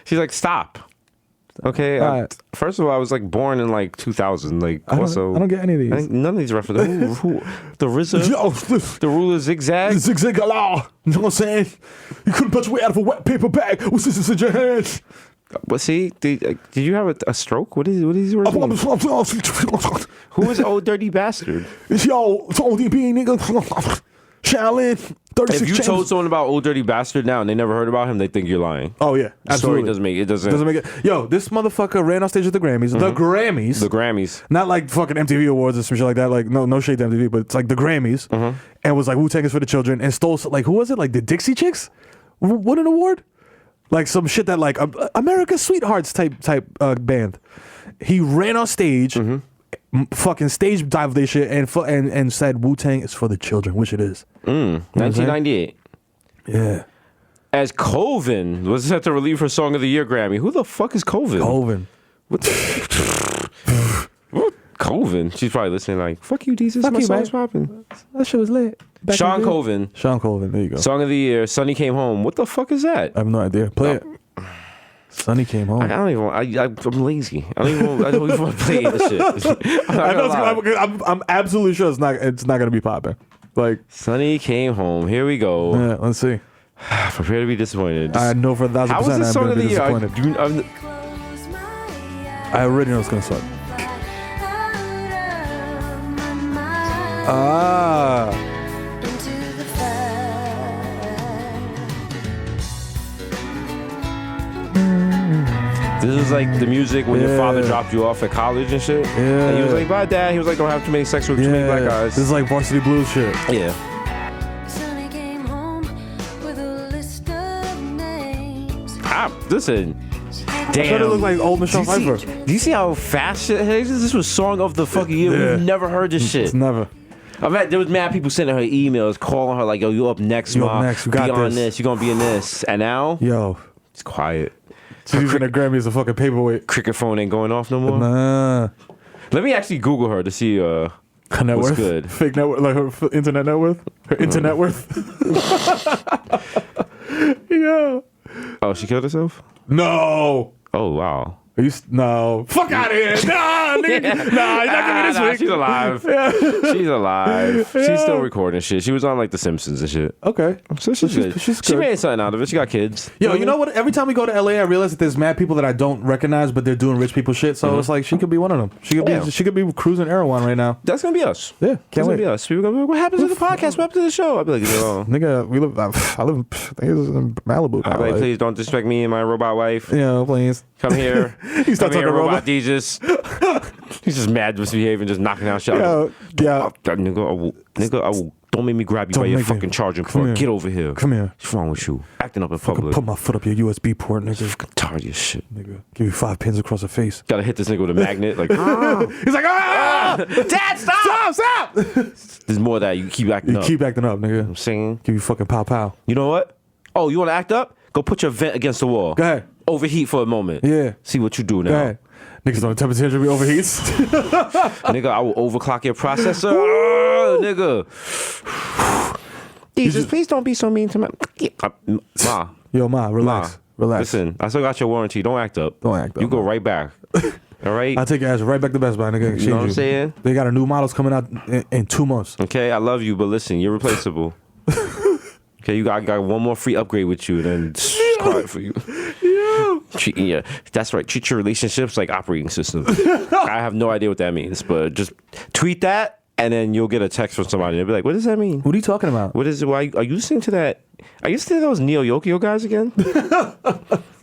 She's like, stop. Okay. Alright. First of all, I was like born in like 2000. Like, I also... don't get any of these. None of these references. The RZA? The ruler zigzag? Zigzag law. You know what I'm saying? You couldn't punch your way out of a wet paper bag with scissors in your hands. But see, did you have a stroke? What is he working? Who is Old Dirty Bastard? Yo, it's ODB, nigga. Shaolin, 36 If you chains. told someone about Old Dirty Bastard now and they never heard about him, they think you're lying. Oh, yeah. The story Absolutely. doesn't make it. Yo, this motherfucker ran on stage at the Grammys. The Grammys. The Grammys. Not like fucking MTV Awards or some shit like that. Like, no shade to MTV, but it's like the Grammys. And was like, Wu-Tang is for the children. And stole, like, who was it? Like the Dixie Chicks? Won an award? Like some shit that, like, America's Sweethearts type band. He ran on stage, fucking stage dive this shit, and said Wu-Tang is for the children, which it is. 1998. Yeah. As Colvin was set to relieve her Song of the Year Grammy. Who the fuck is Colvin? Colvin. What Colvin? She's probably listening like, fuck you, Jesus. Fuck My you, song's man. popping. That shit was lit. Back Sean in the day. Colvin. Sean Colvin. There you go. Song of the Year. Sonny Came Home. What the fuck is that? I have no idea. Play it. Sonny came home. I don't even want, I'm lazy. I don't even want to play this shit. I'm absolutely sure it's not gonna be popping. Like, Sonny Came Home. Here we go. yeah, let's see. Prepare to be disappointed. I know for 1,000% How was this I'm Song gonna of be the Year? disappointed. I already know it's gonna suck. Ah. This is like the music when your father Yeah. dropped you off at college and shit. Yeah. And he was like, bye, Dad. He was like, don't have too many sex with too many black guys. This is like Varsity Blues shit. Yeah. Listen. I Damn. thought it looked like old Michelle Pfeiffer. Do you see how fast shit is? This was Song of the fucking Year. Yeah. We've never heard this shit. It's never. There was mad people sending her emails, calling her like, yo, you up next, You Ma. up next. You be got on this. this. You gonna be in this. And now, Yo. it's quiet. She's using a Grammy as a fucking paperweight. Cricket phone ain't going off no more. Nah. Let me actually Google her to see Her net what's worth? good. Fake net worth, like her internet net worth? Her internet worth? Yeah. Oh, she killed herself? No. Oh, wow. Are you? No. Fuck out of here. Nah, nigga. Nah, you're not giving me this week. She's alive. She's alive. She's still recording shit. She was on like The Simpsons and shit. Okay. So she's good. She's She good. made something out of it. She got kids. Yo, you know what? Every time we go to LA, I realize that there's mad people that I don't recognize, but they're doing rich people shit. So it's like she could be one of them. She could be cruising Erewhon right now. That's gonna be us. Yeah, That's can't gonna wait. be us. People gonna be like, what happens to the podcast? What happened to the show? I'll be like, oh. Nigga, we live. I live. I think it's in Malibu. I'll be like, please don't disrespect me and my robot wife. Yeah, please. Come here. You start Come here, talking robot robot. Jesus. He's just mad, misbehaving, just knocking out shit. Yo, yeah. Nigga, I will. Don't make me grab you Don't by your make me. fucking charging Come cord. here. Get over here. Come here. What's wrong with you? Acting up in Fucking public. put my foot up your USB port, nigga. Fucking tired of your shit. Nigga, give you 5 pins across the face. Gotta hit this nigga with a magnet. Like, He's like, ah! Dad, stop! Stop! There's more of that. You keep acting You up. keep acting up, nigga. I'm singing. Give you fucking pow pow. You know what? Oh, you want to act up? Go put your vent against the wall. Go ahead. Overheat for a moment. Yeah. See what you do now. Go ahead. Niggas on the temperature be overheats. Nigga, I will overclock your processor. Oh, nigga. Jesus, please don't be so mean to me. Ma. Yo, ma, relax. Relax. Listen, I still got your warranty. Don't act up. Don't act up, You go man. right back. All right? I'll take your ass right back to Best Buy, nigga. Exchange You know what I'm saying? They got a new models coming out in 2 months. Okay, I love you, but listen, you're replaceable. Okay, I got one more free upgrade with you, then it's quiet for you. Yeah, that's right. Treat your relationships like operating systems. I have no idea what that means, but just tweet that, and then you'll get a text from somebody. They'll be like, "What does that mean? What are you talking about? What is it? Why are you listening to that? Are you listening to those Neo Yokio guys again?"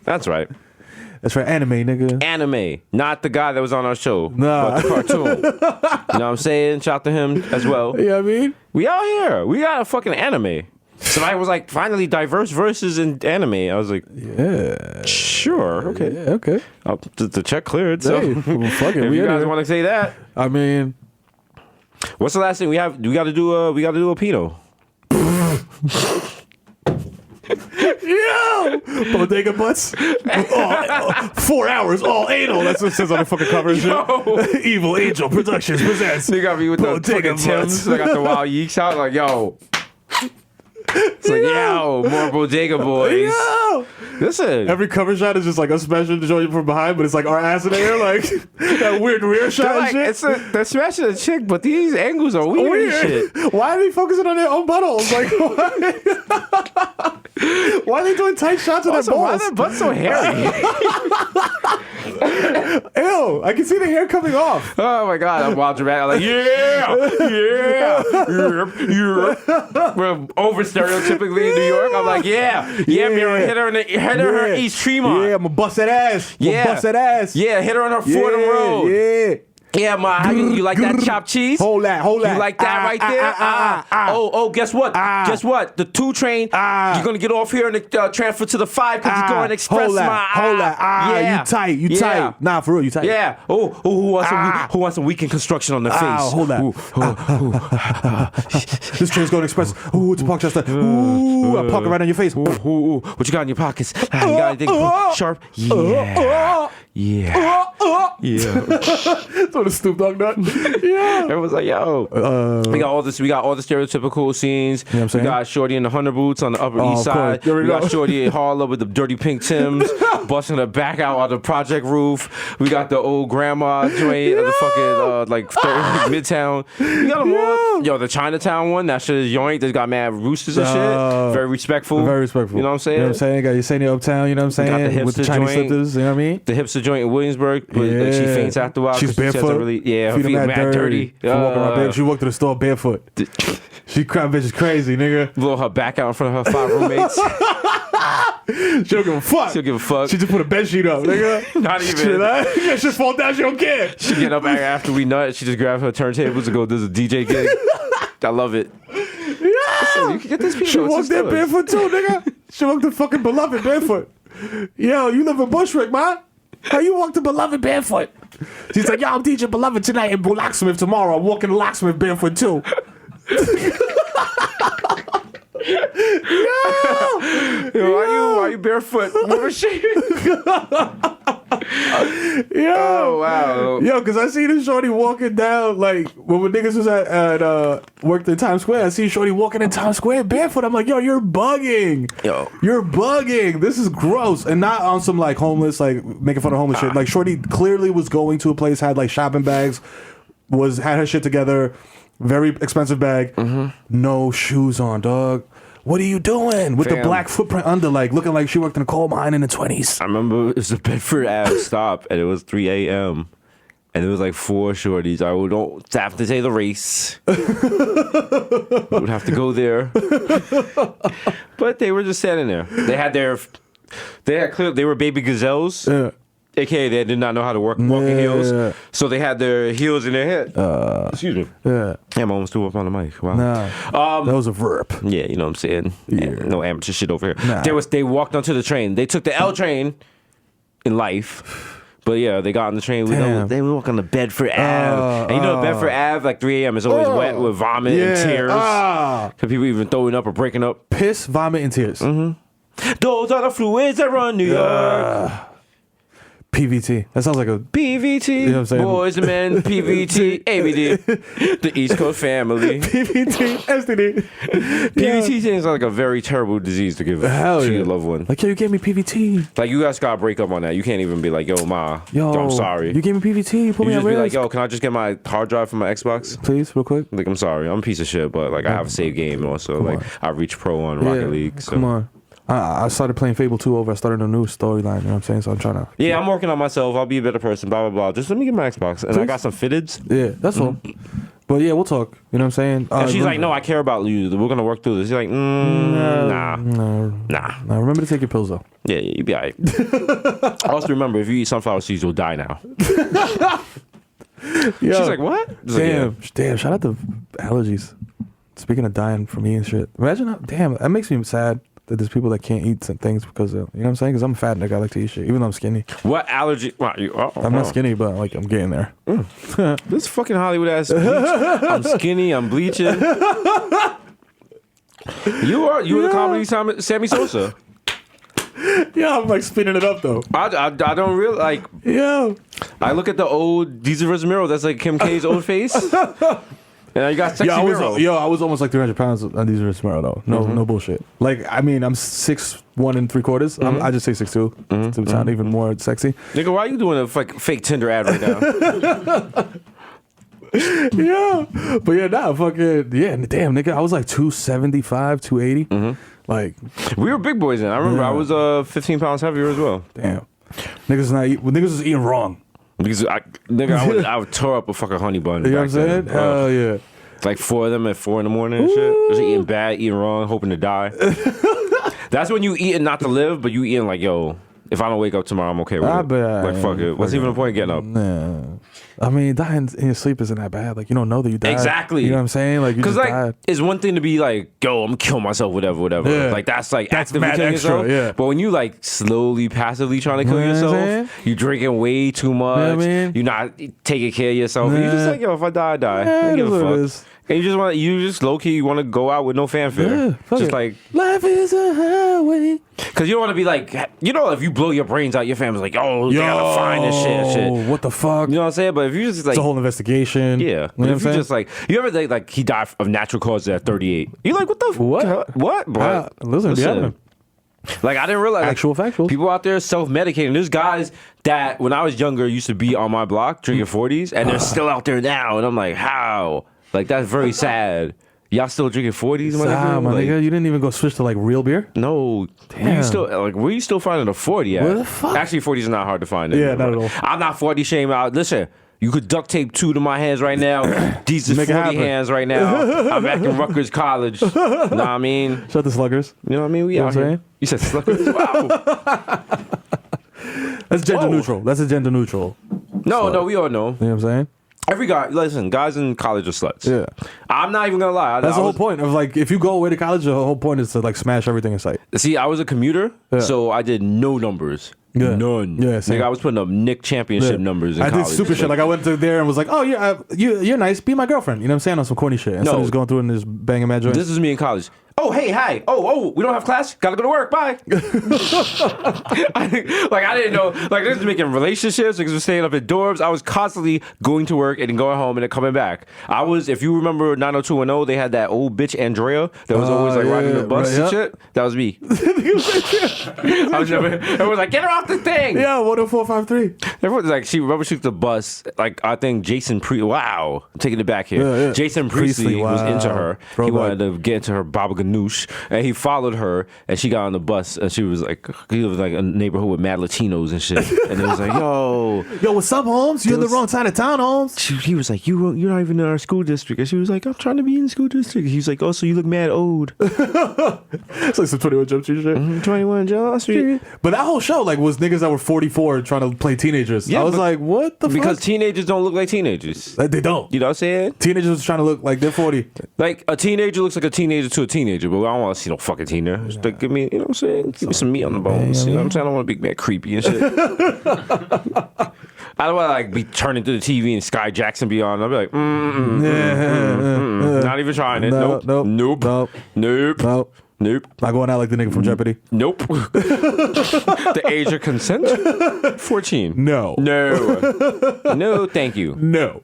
That's right. That's right, anime, nigga. Anime, not the guy that was on our show, Nah. but the cartoon. You know what I'm saying? Shout out to him as well. You know what I mean? We out here. We got a fucking anime. Somebody was like, finally, diverse verses in anime. I was like, Yeah. sure, okay. Yeah, okay. The check cleared. So Hey, well, fuck it, if we you in guys here. want to say that, I mean, what's the last thing we have? We got to do a Pinot. yo! Bodega butts. 4 hours, all anal. That's what it says on the fucking cover and shit. Evil Angel Productions presents. They got me with the Bodega fucking Timbs. butts. I got the Wild Yeeks out. Like, yo. It's like, yo, more Bodega Boys. Yo! Listen. Every cover shot is just like a special to show you from behind, but it's like our ass in the air, like that weird rear shot They're, and like, shit. they're smashing a chick, but these angles are weird, and shit. Why are they focusing on their own buttholes? Like, why are they doing tight shots of Also, their why are balls? their butts so hairy? Ew! I can see the hair coming off. Oh my god, I'm wild dramatic. I'm like, yeah. We're over stereotypically in New York. I'm like, yeah, Mira, hit her in her East Tremont. Yeah, I'ma bust that ass. Yeah. Bust that ass. Yeah, hit her on her Fordham Road. Yeah. Yeah, ma, how you like that chopped cheese? Hold that. You like that right there? Oh, guess what? Guess what? The 2 train, you're going to get off here and transfer to the 5 because you're going express, hold that. ma. Hold that. Yeah. You tight. You Yeah. tight. Nah, for real, you tight. Yeah. Oh, who wants some weekend construction on the face? Hold that. This train's going express. Ooh, it's Parkchester. Ooh, I park it right on your face. Ooh, what you got in your pockets? You got anything sharp? Yeah. Yeah. Yeah. So the Snoop Dogg nut. Yeah. Everyone's like, yo. We got all this. We got all the stereotypical scenes. what I'm saying? We got Shorty in the Hunter boots on the Upper Oh, East of Side. course. You already We got know. Shorty in Harlem with the dirty pink Timbs, busting her back out on the project roof. We got the old grandma joint of the fucking Midtown. We got them all. Yo, the Chinatown one. That shit is yoink. They got mad roosters and shit. Very respectful. Very respectful. You know what I'm saying? You know what I'm saying? Got your Sanya Uptown, you know what I'm saying? got the With the hipster Chinese joint. slippers, you know what I mean? The hipster joint in Williamsburg. But, like, she faints after a while. She's 'cause she has to barefoot. Really, yeah, her feet are mad dirty. She walking around barefoot. She walked to the store barefoot. She crap bitch is crazy, nigga. Blow her back out in front of her 5 roommates. She don't give a fuck. She don't give a fuck. She just put a bed sheet up, nigga. Not even. Shit, that shit fall down. She don't care. She get up after we nut. She just grab her turntables and go do the DJ gig. I love it. Listen, you can get this piece. She walked there barefoot too, nigga. She walked the fucking Beloved barefoot. Yo, you live in Bushwick, man. How you walk to Beloved barefoot? She's like, yo, I'm teaching Beloved tonight and Locksmith tomorrow. I'm walking to Locksmith barefoot too. Yo, why you barefoot? What was she? Yo, Oh, wow. yo, because I see this shorty walking down, like, when niggas was worked in Times Square, I see shorty walking in Times Square barefoot. I'm like, yo, you're bugging. Yo. You're bugging. This is gross. And not on some, like, homeless, like, making fun of homeless shit. Like, shorty clearly was going to a place, had, like, shopping bags, had her shit together, very expensive bag, no shoes on, dog. What are you doing with the Fam. black footprint under, like, looking like she worked in a coal mine in the 20s? I remember it was a Bedford Ave stop, and it was 3 a.m. And it was like 4 shorties. I don't have to say the race. Would have to go there. But they were just standing there. They were baby gazelles. Yeah. AKA they did not know how to walking heels. So they had their heels in their head. Excuse me. Yeah. Damn, I almost threw up on the mic. Wow. Nah. That was a verb. Yeah, you know what I'm saying? Yeah. No amateur shit over here. Nah. They walked onto the train. They took the L train in life. But yeah, they got on the train. They would walk on the Bedford Ave. And you know, Bedford Ave, like 3 a.m. is always wet with vomit and tears. Because people even throwing up or breaking up. Piss, vomit, and tears. Those are the fluids that run New York. PVT. That sounds like a... PVT, You know what I'm saying? boys and men, PVT, ABD, the East Coast family. PVT, STD. PVT seems like a very terrible disease to give Hell to yeah. your loved one. Like, yo, you gave me PVT. Like, you guys gotta break up on that. You can't even be like, yo, ma, Yo, I'm sorry. You gave me PVT. You put You me just at be like, risk. yo, can I just get my hard drive from my Xbox? Please, real quick. Like, I'm sorry, I'm a piece of shit, but like, I have a save game also. Like, I reach pro on Rocket League. So. Come on. I started playing Fable 2 over. I started a new storyline. You know what I'm saying? So I'm trying to... Yeah, I'm working on myself. I'll be a better person, blah, blah, blah. Just let me get my Xbox. And I got some fitteds. Yeah, that's all. But yeah, we'll talk. You know what I'm saying? And she's like, no, I care about you. We're going to work through this. She's like, nah. Now remember to take your pills, though. Yeah, you be all right. Also, remember, if you eat sunflower seeds, you'll die now. Yo, She's like, what? Damn, shout out to allergies. Speaking of dying from eating shit. Imagine that makes me sad that there's people that can't eat some things because of, you know what I'm saying? Because I'm a fat nigga, I like to eat shit, even though I'm skinny. What allergy? I'm not skinny, but like I'm getting there. This fucking Hollywood ass bleach. I'm skinny, I'm bleaching. You're the comedy Sammy Sosa. Yeah, I'm like spinning it up though. I don't really like. Yeah. I look at the old Diesel Rosemero. That's like Kim K's old face. And you got sexy Miro. I was almost like 300 pounds on these tomorrow though. No bullshit. Like, I mean, I'm 6'1 3/4. I just say 6'2" to sound even more sexy. Nigga, why are you doing a fake Tinder ad right now? Yeah, but yeah, damn, nigga, I was like 275, 280. Like, We were big boys then. I remember I was 15 pounds heavier as well. damn, niggas was eating wrong. Because I would tear up a fucking honey bun. You know what I'm back then. saying? Hell yeah. Like 4 of them at 4 in the morning and shit. Just eating bad, eating wrong, hoping to die. That's when you eating not to live, but you eating like, yo, if I don't wake up tomorrow, I'm okay with it. Like, fuck it. What's even the point of getting up? Nah. I mean, dying in your sleep isn't that bad. Like, you don't know that you died. Exactly. You know what I'm saying? Like, you just like, died. it's one thing to be like, yo, I'm gonna kill myself, whatever. Yeah. Like, that's actively mad killing extra, yourself. yeah. But when you like slowly, passively trying to kill You know what I'm yourself, saying? you drinking way too much. You know what I mean? You're not taking care of yourself. And you're just like, yo, if I die, I die. Yeah, I don't it give is what it a is. fuck. And you just low key, you want to go out with no fanfare. Yeah, fuck just it. like, Life is a highway. because you don't want to be like, you know, if you blow your brains out, your family's like, oh, they gotta find this shit. What the fuck? You know what I'm saying? But if you just like, It's a whole investigation. yeah. You know But what I'm if you saying? just like, you ever think like he died of natural causes at 38? You're like, what the What? What? Bro? Listen, be happening. Like, I didn't realize. like, Actual factuals. People out there self-medicating. There's guys that, when I was younger, used to be on my block drinking 40s, and they're still out there now. And I'm like, how? Like, that's very sad. Y'all still drinking 40s, my nigga? My Like, nigga, you didn't even go switch to like real beer? no. Where you still finding a 40 at? Where the fuck? Actually, 40s is not hard to find. Yeah, anymore. not at all. I'm not 40 shame out. Listen. You could duct tape 2 to my hands right now. These is Make it 40 happen. hands right now. I'm back in Rutgers College. Know what I mean? Shut the sluggers. You know what I mean? We You know out what I'm here. saying? You said sluggers? Wow. That's gender Whoa. neutral. That's a gender neutral. No, we all know. You know what I'm saying? Every guy, listen, guys in college are sluts. Yeah. I'm not even gonna lie. That's the whole point of like, if you go away to college, the whole point is to like smash everything in sight. See, I was a commuter, Yeah. so I did no numbers. Yeah. None. Yeah, same. Nigga, I was putting up Nick championship numbers in I college. did stupid shit. Like I went to there and was like, "Oh, you're nice. Be my girlfriend." You know what I'm saying? On some corny shit. Instead No. of just going through and just banging mad joints. This is me in college. Oh, hey, hi. Oh, we don't have class. Gotta go to work. Bye. I didn't know. Like, this is making relationships because we're staying up in dorms. I was constantly going to work and going home and then coming back. I was, if you remember 90210, they had that old bitch Andrea that was always like riding the bus and shit. That was me. I was never. Everyone was like, get her off the thing. Yeah, 10453. Everyone was like, she rubbershoots the bus. Like, I think Jason Wow, I'm taking it back here. Yeah. Jason Priestley was into her. Throwback. He wanted to get into her Baba Ganoush, and he followed her, and she got on the bus, and she was like, he was like a neighborhood with mad Latinos and shit, and it was like, yo, what's up, Holmes? You're in the wrong side of town, Holmes. he was like, you're not even in our school district, and she was like, I'm trying to be in the school district. He was like, oh, so you look mad old. It's like some 21 Jump Street shit. 21 Jump Street. But that whole show like was niggas that were 44 trying to play teenagers. Yeah, I was like, what the because fuck? teenagers don't look like teenagers. Like, they don't. You know what I'm saying? Teenagers was trying to look like they're 40. Like, a teenager looks like a teenager to a teenager, but I don't want to see no fucking teenager. Just like, give me, you know what I'm saying? Give me some meat on the bones. You know what I'm saying? I don't want to be mad creepy and shit. I don't want to like be turning to the TV and Sky Jackson be on. I'll be like, not even trying it. Nope. Not going out like the nigga from Jeopardy. Nope. The age of consent? 14. No. No, thank you. No.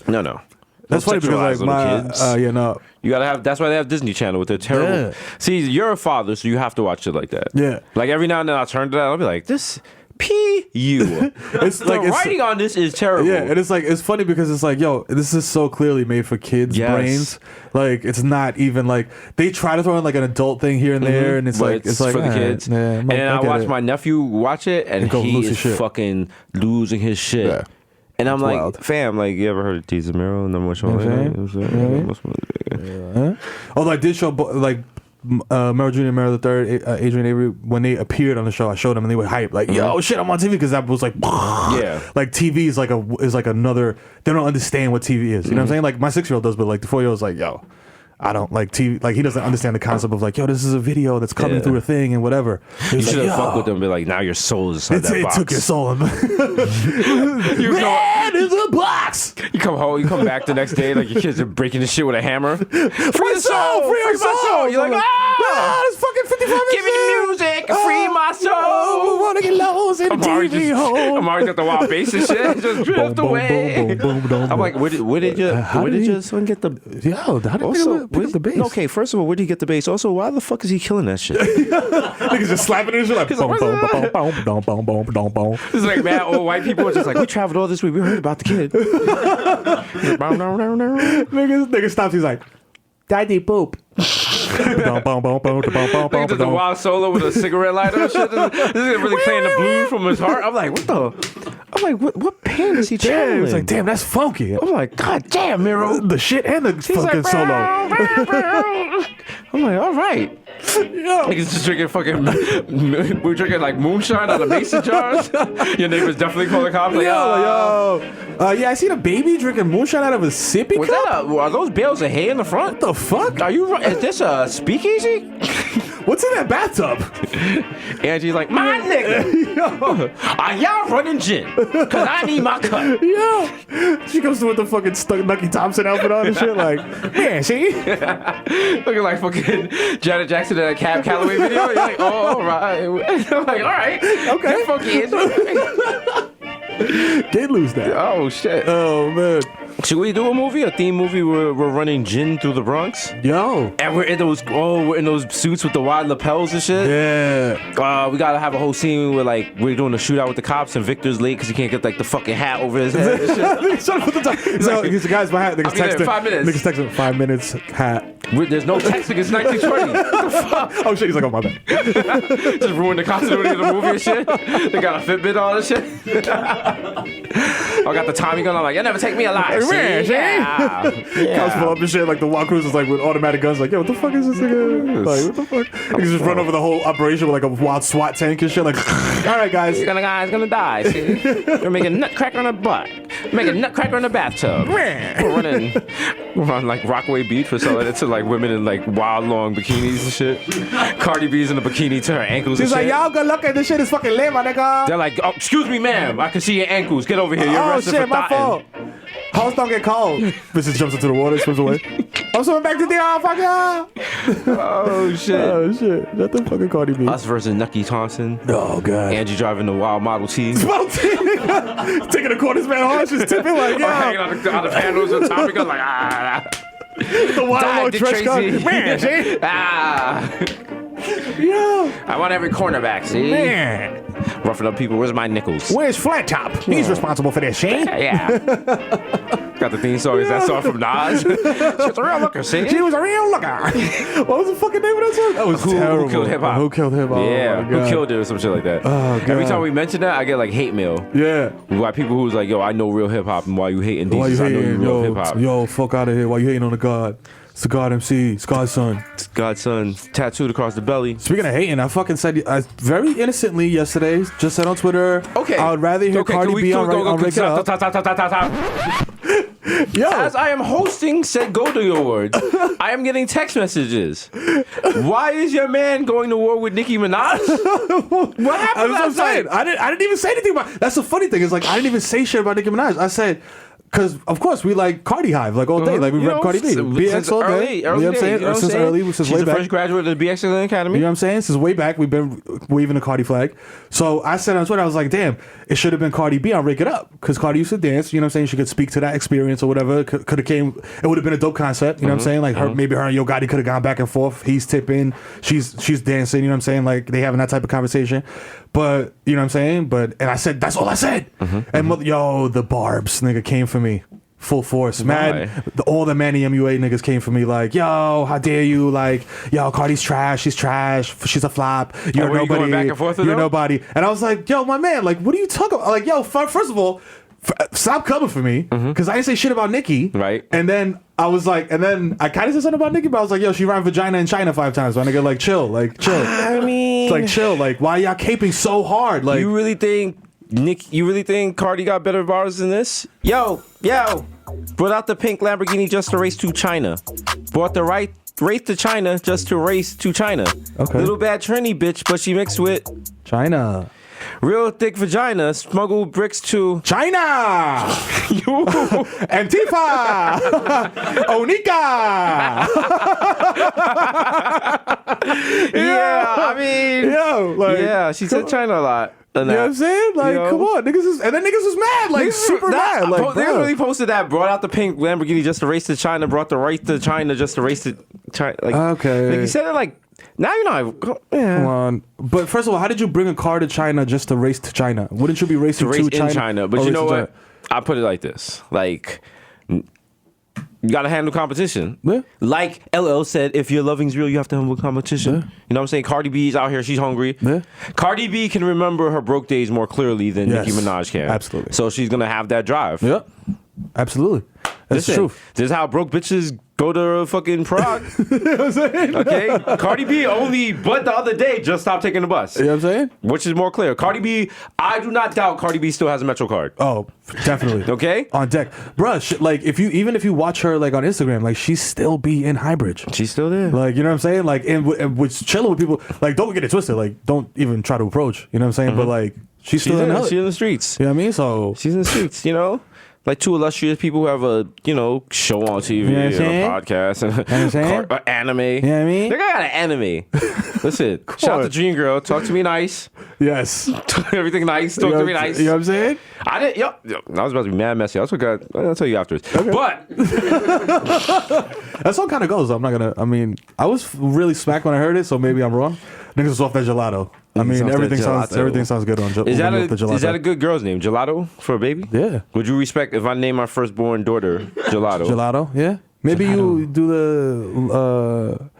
No. That's funny because like kids. no. You gotta have. That's why they have Disney Channel with their terrible. Yeah. See, you're a father, so you have to watch shit like that. Yeah. Like every now and then I'll turn to that. I'll be like, this P.U. It's like the writing on this is terrible. Yeah, and it's like it's funny because it's like, yo, this is so clearly made for kids' brains. Like it's not even like they try to throw in like an adult thing here and there, and it's But like it's like for the kids. Yeah, and then I watch my nephew watch it, and go he lose is his shit. fucking losing his shit. Yeah. And I'm like, wild. fam, like, you ever heard of T. Zamiro? And then what's wrong? Although I did show like Meryl Jr. and Meryl III, Adrian Avery, when they appeared on the show, I showed them and they were hyped, like, yo, shit, I'm on TV, because that was like, like TV is like another. They don't understand what TV is. You know what I'm saying? Like my 6-year-old does, but like the 4-year-old's like, yo, I don't like TV. Like he doesn't understand the concept of like, yo, this is a video that's coming through a thing and whatever. You should have fucked with them and be like, now your soul is inside that box. It took your soul. Man is a box. You come home, you come back the next day, like your kids are breaking the shit with a hammer. Free the soul, free my soul. You're like, it's fucking 55 minutes. give me the music, free my soul. I want to get lost in the TV hole. Amari's got the wild bass and shit. Just drift away. I'm like, where did your son get the? Yo, how did he pick up the bass? Okay, first of all, where did he get the bass? Also, why the fuck is he killing that shit? Niggas just slapping it and shit like boom, boom, boom, boom, boom, boom, boom, boom. It's like, man, old white people are just like, we traveled all this way. We heard about the kid. Nigga stops. He's like, Daddy poop. Look at the wild solo with a cigarette lighter and shit. This is really playing the blues from his heart. I'm like, what pen is he channeling? He's like, damn, that's funky. I'm like, God damn, Miro. The shit and the fucking solo. I'm like, all right. Niggas just drinking fucking. We're drinking like moonshine out of mason jars. Your neighbors definitely call the cops. Like, yeah, I seen a baby drinking moonshine out of a sippy cup. Are those bales of hay in the front? What the fuck? Is this a speakeasy? What's in that bathtub? Angie's like, my nigga. Are y'all running gin? Cause I need my cut. Yo. She comes to with the fucking Nucky Thompson outfit on and shit. Like, man, see? Looking like fucking Janet Jackson in a Cab Calloway video. You're like, oh, all right. I'm like, all right. Okay. Get funky, Angie. Did lose that. Oh, shit. Oh, man. Should we do a movie, a theme movie where we're running gin through the Bronx? Yo. And we're in those suits with the wide lapels and shit. Yeah. We gotta have a whole scene where like we're doing a shootout with the cops and Victor's late because he can't get like the fucking hat over his head and shit. Shut up with the time. He's the guy's my hat. Niggas texting. 5 minutes. Niggas texting 5 minutes hat. There's no texting. It's 1920. What the fuck? Oh shit. He's like, oh my bad. Just ruined the continuity of the movie and shit. They got a Fitbit on and shit. I got the Tommy gun. I'm like, you never take me alive. Man, cops pull up and shit. Like the Wild Cruisers like with automatic guns. Like, yo, what the fuck is this nigga? Like, what the fuck? Niggas just run over the whole operation with like a wild SWAT tank and shit. Like, all right, guys. He's gonna die. See? We're making nutcracker on the butt. Making nutcracker in the bathtub. We're on like Rockaway Beach. We're selling it to like women in like wild long bikinis and shit. Cardi B's in a bikini to her ankles. She's and like, shit. y'all good luck at this shit is fucking lit, my nigga. They're like, oh, excuse me, ma'am. I can see your ankles. Get over here. You're Oh arrested shit, for my fault. Hoes don't get cold. Bitch just jumps into the water, swims away. Oh I'm swimming back to the fuck yeah. Oh shit. Oh shit. That the fucking Cardi B. Us versus Nucky Thompson. Oh god. Angie driving the wild Model T. Taking the quarters man hard, just tipping like Hanging yeah. on the panels of Tommy goes like The wild Die, long Dick trench coat. Tracy. Man, see? Yeah. I want every cornerback, see? Man. Roughing up people. Where's my nickels? Where's Flat Top? He's responsible for this, see? Yeah. Got the theme song. Is that song from Nas? She's a real looker, see? She was a real looker. What was the fucking name of that song? That was terrible. Who killed hip hop? Who killed hip hop? Yeah, Oh, my who God. killed it or some shit like that. Oh, Every God. time we mention that, I get like hate mail. Yeah. Why people who's like, yo, I know real hip hop, and why you hating Why you Jesus? I know you hating? real hip hop. Yo, fuck out of here. Why you hating on the God? It's the God MC. It's God's son. Godson tattooed across the belly. Speaking of hating, I fucking said I very innocently yesterday, just said on Twitter, Okay. I would rather hear Cardi B on Rake It Up. Yo, As I am hosting said Go to Your Words, I am getting text messages. Why is your man going to war with Nicki Minaj? What happened that's what I'm last saying. night? I didn't even say anything about. That's the funny thing is like I didn't even say shit about Nicki Minaj. I said. Because, of course, we like Cardi Hive, like all day. Like, we You rep know, Cardi B. BX since all day. early You know what I'm days, saying? you know what I'm Since saying? early, since She's way the back. first graduate of the BX Academy. You know what I'm saying? Since way back, we've been waving the Cardi flag. So I said on Twitter, I was like, damn, it should have been Cardi B on Rake It Up. Because Cardi used to dance, you know what I'm saying? She could speak to that experience or whatever. Could have came, it would have been a dope concept, you know what I'm saying? Like, maybe her and Yo Gotti could have gone back and forth. He's tipping, she's dancing, you know what I'm saying? Like, they having that type of conversation. But, you know what I'm saying? And I said, that's all I said. And yo, the Barbs, nigga, came for me. Full force, man. All the Manny MUA niggas came for me like, yo, how dare you? Like, yo, Cardi's trash. She's trash. She's a flop. You're were you nobody. going back and forth with You're them? nobody. And I was like, yo, my man, like, what are you talking about? Like, yo, first of all, stop coming for me because I didn't say shit about Nicki. Right. And then I was like, and then I kind of said something about Nicki, but I was like, yo, she rhymed vagina in China 5 times. My nigga, like, chill. I mean, It's like, chill. Like, why y'all caping so hard? Like, you really think Cardi got better bars than this? Yo, brought out the pink Lamborghini just to race to China. Bought the race to China just to race to China. Okay. Little bad Trini bitch, but she mixed with China. real thick vagina. Smuggled bricks to China! Antifa! Onika! yeah, I mean, Yo, like, yeah, she said China a lot. You know what I'm saying? Like, Yo. come on, niggas is, and then niggas was mad, like, super mad. Like, they bro. really posted that. Brought out the pink Lamborghini just to race to China. Brought the right to China just to race to China. Like, Okay. like you said it like. Now you know. Yeah. Come on. But first of all, how did you bring a car to China just to race to China? Wouldn't you be racing To race to China? in China, but or you race know to what? I put it like this: like, you gotta handle competition. Yeah. Like LL said, if your loving's real, you have to handle competition. Yeah. You know what I'm saying? Cardi B's out here; she's hungry. Yeah. Cardi B can remember her broke days more clearly than Yes. Nicki Minaj can. Absolutely. So she's gonna have that drive. Yep. Absolutely. That's the Listen, truth. this is how broke bitches go to fucking Prague. Okay? Cardi B only, but the other day, just stopped taking the bus. You know what I'm saying? Which is more clear. Cardi B, I do not doubt Cardi B still has a Metro card. Oh, definitely. Okay? On deck. Bruh, like, even if you watch her, like, on Instagram, like, she still be in Highbridge. She's still there. Like, you know what I'm saying? Like, and with chilling with people, like, don't get it twisted. Like, don't even try to approach. You know what I'm saying? But, like, she's still in the She's in the streets. You know what I mean? So, She's in the streets, you know? Like two illustrious people who have a, show on TV, You know what I'm and a saying? podcast, and know what I'm saying? anime. You know what I mean? They got an anime. Listen, shout out to Dream Girl. Talk to me nice. yes. Everything nice. Talk to me nice. You know what I'm saying? I didn't. Yo, I was about to be mad messy. I'll tell you afterwards. But That's how it kind of goes. Though. I'm not gonna. I mean, I was really smacked when I heard it, so maybe I'm wrong. Niggas was off that gelato. I mean, off that everything gelato. sounds good on is that the gelato. is that a good girl's name? Gelato for a baby? Yeah. Would you respect if I name my firstborn daughter Gelato? Gelato? Yeah. Maybe you do the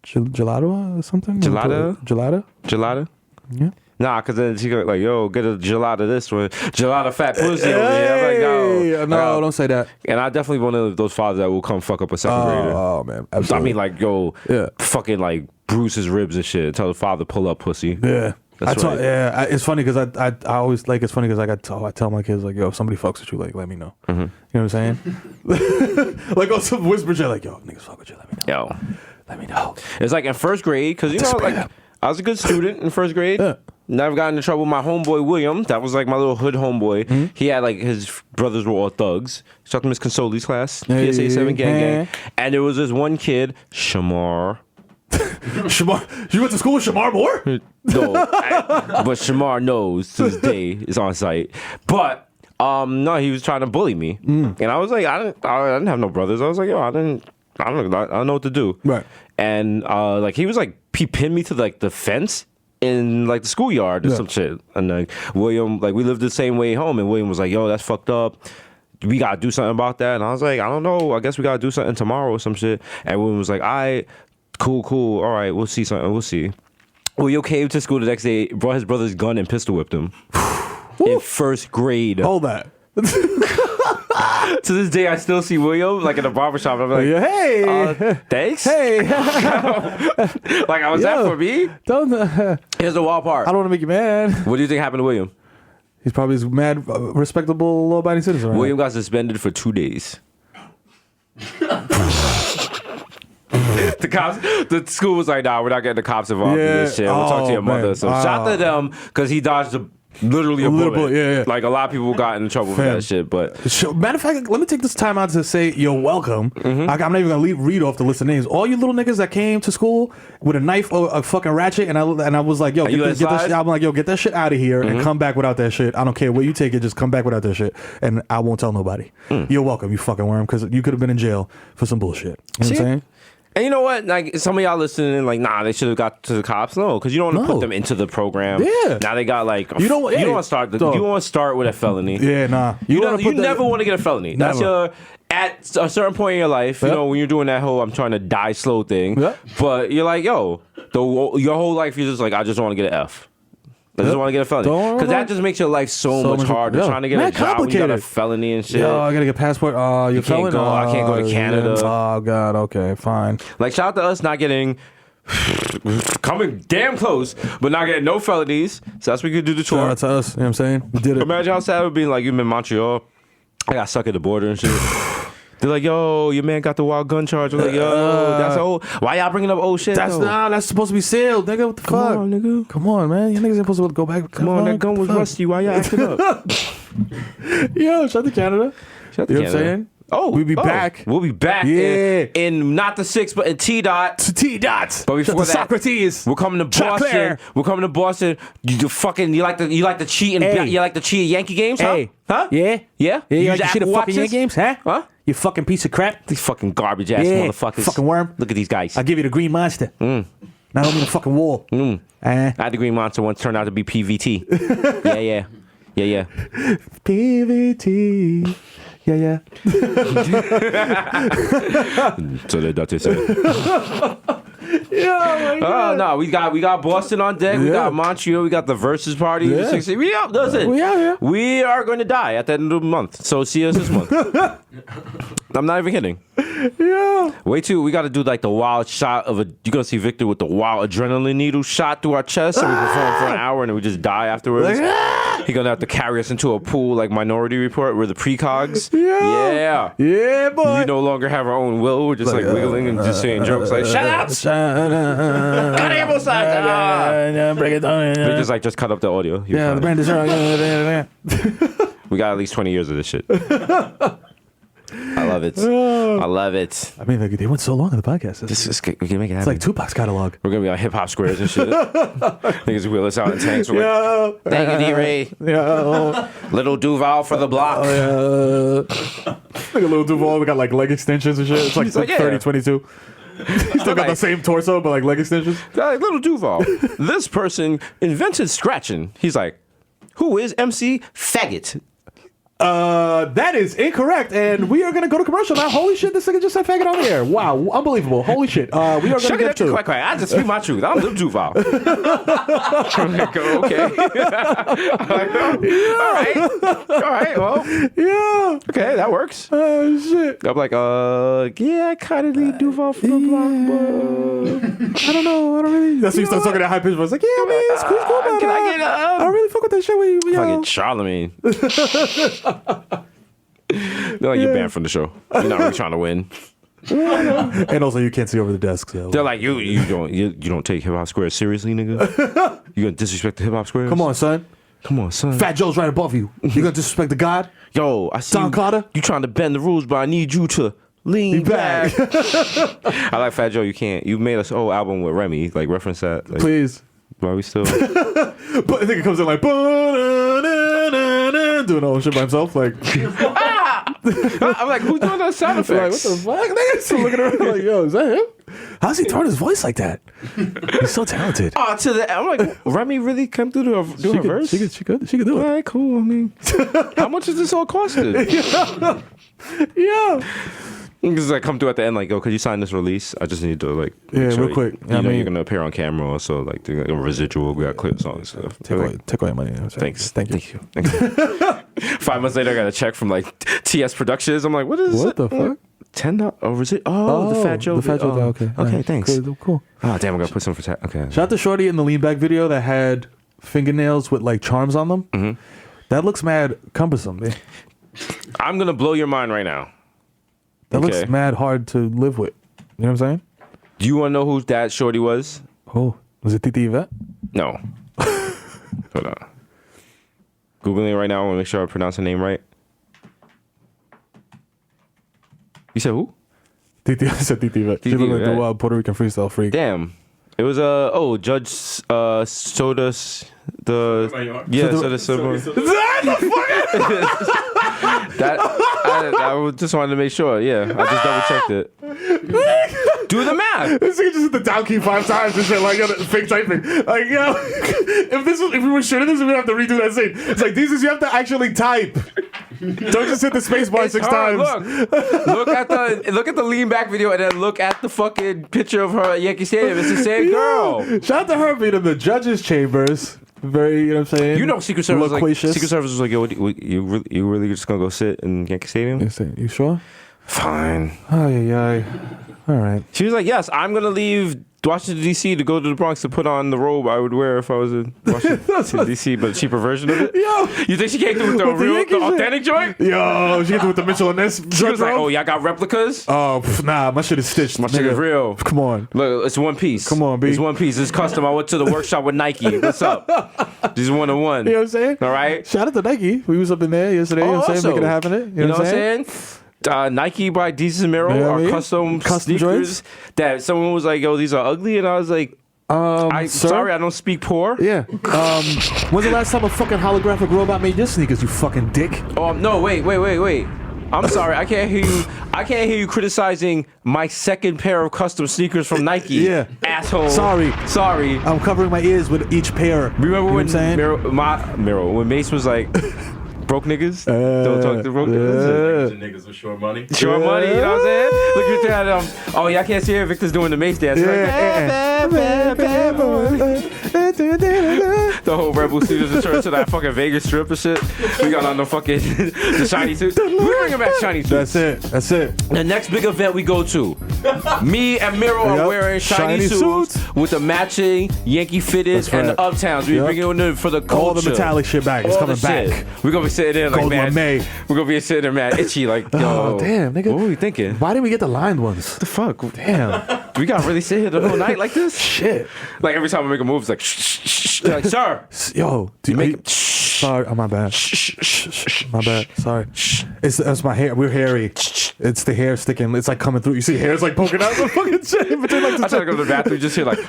gelato or something. Gelato? Gelato. Gelato? Yeah. Nah, cause then she go like, "Yo, get a gelato this one, gelato fat pussy over here." I'm like, Hey, no, no. don't say that. And I definitely one of those fathers that will come fuck up a second grader. Oh man, I absolutely. mean, like, yo, Yeah. fucking like Bruce's ribs and shit. Tell the father pull up pussy. Yeah. That's right. It's funny because I always like it's funny because I tell my kids like, yo, if somebody fucks with you, like, let me know. Mm-hmm. You know what I'm saying? Like on some whisper shit, like, yo, niggas fuck with you, let me know. Yo, Let me know. it's like in first grade, cause you know, like I was a good student in first grade. Yeah. Never got into trouble with my homeboy William. That was like my little hood homeboy. He had like his brothers were all thugs. Shout out to Miss Consoli's class, PSA 7 gang. And there was this one kid, Shamar. Shamar, you went to school with Shamar Moore? No, but Shamar knows to this day is on site. But no, he was trying to bully me, and I was like, I didn't have no brothers. I was like, yo, I don't know what to do. Right. And like he was like, he pinned me to like the fence in like the schoolyard or some shit. And like William, like we lived the same way home, and William was like, yo, that's fucked up. We gotta do something about that. And I was like, I don't know. I guess we gotta do something tomorrow or some shit. And William was like, cool. All right, we'll see something. We'll see. William came to school the next day, brought his brother's gun and pistol whipped him in first grade. Hold that. To this day, I still see William like in a barbershop. And I'm like, hey, thanks. hey. Like, I was that for me? Don't. Here's the wild part. I don't want to make you mad. What do you think happened to William? He's probably a mad, respectable, law-abiding citizen. Right? William got suspended for 2 days. The school was like, nah, we're not getting the cops involved in this shit. We'll talk to your mother. So shout to them because he dodged literally a bullet. Yeah. Like a lot of people got in trouble for that shit. But matter of fact, let me take this time out to say you're welcome. I'm not even gonna read off the list of names. All you little niggas that came to school with a knife or a fucking ratchet, and I was like, yo, get this shit. I'm like, yo, get that shit out of here and come back without that shit. I don't care where you take it, just come back without that shit, and I won't tell nobody. You're welcome, you fucking worm, because you could have been in jail for some bullshit. You know what I'm saying? And you know what? Like some of y'all listening, like, nah, they should have got to the cops. No, because you don't want to put them into the program. Yeah. Now they got like you don't want to start with a felony. Yeah, nah. You never want to get a felony. Never. That's your at a certain point in your life. You know when you're doing that whole I'm trying to die slow thing. Yep. But you're like, yo, your whole life you're just like, I just want to get an F. I just want to get a felony. Because that just makes your life so much harder. Trying to get a job when you got a felony and shit. Yo, I got to get a passport. You can't go. I can't go to Canada. Oh, God. Okay, fine. Like, shout out to us not getting... coming damn close, but not getting no felonies. So that's what we could do the tour. Shout out to us. You know what I'm saying? We did it. Imagine how sad it would be like, you're in Montreal. I got stuck at the border and shit. They're like, yo, your man got the wild gun charge. I'm like, yo, that's old. Why y'all bringing up old shit? That's supposed to be sealed, nigga. What the fuck? Come on, nigga. Come on, man. You niggas ain't supposed to go back. Come on, that gun was rusty. Why y'all acting up? Yo, shout to Canada. Shout to Canada. You know what I'm saying? Oh, we'll be back. We'll be back. Yeah. In not the 6, but in T-Dot. T-Dot. But before that, Socrates. We're coming to Boston. We're coming to Boston. You like the cheat and you like the cheat Yankee games, huh? Hey. Huh? Yeah. Yeah. You like the shit of fucking Yankee games, huh? Huh? You fucking piece of crap. These fucking garbage ass motherfuckers. Fucking worm. Look at these guys. I'll give you the green monster. Not only the fucking wall. I had the green monster once turned out to be PVT. yeah. PVT. Yeah. So that's it. Yeah, my God. No, we got Boston on deck. We got Montreal. We got the Versus party. Yeah. We out. That's it. We out here. We are going to die at the end of the month. So see us this month. I'm not even kidding. Yeah. Wait till we got to do like the wild shot of you're going to see Victor with the wild adrenaline needle shot through our chest. And we perform for an hour and then we just die afterwards. He's going to have to carry us into a pool like Minority Report. We're the precogs. Yeah, boy. We no longer have our own will. We're just like wiggling and just saying jokes like, shut up! Break it down. We just cut up the audio. Yeah, the brand is wrong. We got at least 20 years of this shit. I love it. I love it. I mean, they went so long on the podcast. We can make it happen. It's like Tupac's catalog. We're gonna be on hip hop squares and shit. Niggas wheel us out in tanks. We're like, thank you, D-Ray. Little Duval for the block. Like a little Duval. We got like leg extensions and shit. It's like 30-22. He still got the same torso, but like leg extensions. Like, little Duval. This person invented scratching. He's like, who is MC Faggot? That is incorrect, and we are gonna go to commercial now. Holy shit, this nigga just said faggot on the air. Wow, unbelievable. Holy shit. We are gonna get to. Quack. I just speak my truth. I'm Lil Duval. I'm like, okay. All right. Well, yeah. Okay, that works. Oh shit. I'm like, I kind of need Duval for the block, but I don't know. I don't really. That's when you start talking that high pitch voice. Like, yeah, man, it's cool, man. Can I get I don't really fuck with that shit with you. Fucking Charlemagne. They're like, you're banned from the show. You're not really trying to win. And also, you can't see over the desk. So They're like, you don't take Hip Hop Square seriously, nigga. You gonna disrespect the Hip Hop Square? come on, son. Come on, son. Fat Joe's right above you. You gonna disrespect the God? Yo, I see Don Carter? you trying to bend the rules, but I need you to lean back. back. I like Fat Joe. You can't. You made us whole album with Remy. Like reference that. Like, Please. why we still? But I think it comes in like doing all shit by himself. Like, I'm like, who's doing that sound effects? like what the fuck? Niggas still looking around like, yo, is that him? How's he throwing his voice like that? He's so talented. Oh, to the. I'm like, Remy really come through to do her verse. She could do All it. right, cool. I mean, how much is this all costing? Yeah. Because I come through at the end, like, yo, could you sign this release? I just need to like, Yeah, make real quick. You I know, mean- you're gonna appear on camera, also like the residual. We got clip songs and stuff. Take Like, away your money. You know what I'm saying? Thanks. Thank you. Thank you. 5 months later, I got a check from like TS Productions. I'm like, what is What it? the fuck? $10? Oh, was it? Oh, the Fat Joe. The Fat Joe. Oh, Okay. Okay, Alright, thanks. Cool. Oh, damn, I gotta put some for okay. Shout out to Shorty in the lean back video that had fingernails with like charms on them. Mm-hmm. That looks mad cumbersome. Man. I'm gonna blow your mind right now. That Okay. looks mad hard to live with. You know what I'm saying? Do you want to know who that shorty was? Oh, was it Titi Yvette? No. Hold on. Googling it right now. I want to make sure I pronounce her name right. You said who? Titi, I said Titi Yvette. She Titi looked like the Yvette. wild Puerto Rican freestyle freak. Damn. It was Judge Soda's the Soda. That I just wanted to make sure. Yeah, I just double checked it. Do the math. This nigga just hit the down key 5 times and shit, like, yo, fake typing. Like, yo, if we were shooting this, we'd have to redo that scene. It's like, these is, you have to actually type. Don't just hit the space bar 6 times. Look at the lean back video and then look at the fucking picture of her at Yankee Stadium. It's the same girl. Shout out to her being in the judges' chambers. Very, you know what I'm saying? You know, Secret Service was like, loquacious. Secret Service was like, yo, you really just gonna go sit in Yankee Stadium? You sure? Fine. Ay. All right. She was like, yes, I'm gonna leave Washington D.C. to go to the Bronx to put on the robe I would wear if I was in Washington D.C. But a cheaper version of it. Yo. You think she came through with the With the Yankee shit. authentic joint? Yo, she hit with the Mitchell and Ness. She was like, oh, y'all got replicas? Oh, nah, my shit is stitched. My shit is real. Come on. Look, it's one piece. Come on, B. It's one piece. It's custom. I went to the workshop with Nike. What's up? This is 101. You know what I'm saying? All right. Shout out to Nike. We was up in there yesterday. You know what I'm saying? Making it happen. You know what I'm saying? Nike by Desus and Mero You know what I are mean? custom Custom sneakers that someone was like, yo, these are ugly. And I was like, Sir? sorry, I don't speak poor. Yeah. When's the last time a fucking holographic robot made your sneakers, you fucking dick? Oh, no, wait. I'm sorry. I can't hear you. I can't hear you criticizing my second pair of custom sneakers from Nike. Yeah. Asshole. Sorry. I'm covering my ears with each pair. Remember You know when what I'm saying? Mero, when Mace was like, broke niggas? Don't talk to broke niggas. Niggas with short money. Short money, you know what I'm saying? Look at that. Oh, y'all can't see here. Victor's doing the Mace dance. The whole Rebel Studios return to that fucking Vegas strip and shit. We got on the fucking the shiny suits. We bringing back shiny suits. That's it. The next big event we go to, me and Miro are Yep. wearing shiny Shiny suits suits. with the matching Yankee Fitted That's and the right. Uptowns. We Yep. bringing them for the culture. All the metallic shit back. It's All coming the shit. back. We're gonna be sitting there like, Cold man, one May. we're gonna be sitting there, man, itchy, like, yo, Oh, damn, nigga. what were we thinking? Why didn't we get the lined ones? The fuck? Damn. We gotta really sit here the whole night like this? Shit. Like every time I make a move, it's like, shh, shh, shh. They're like, sir. Yo, do you make make it- Sorry, oh, my bad. My bad. Sorry. It's my hair. We're hairy. It's the hair sticking. It's like coming through. You see hair's like poking out the fucking shit. Between like I try to go to the bathroom, just hear like,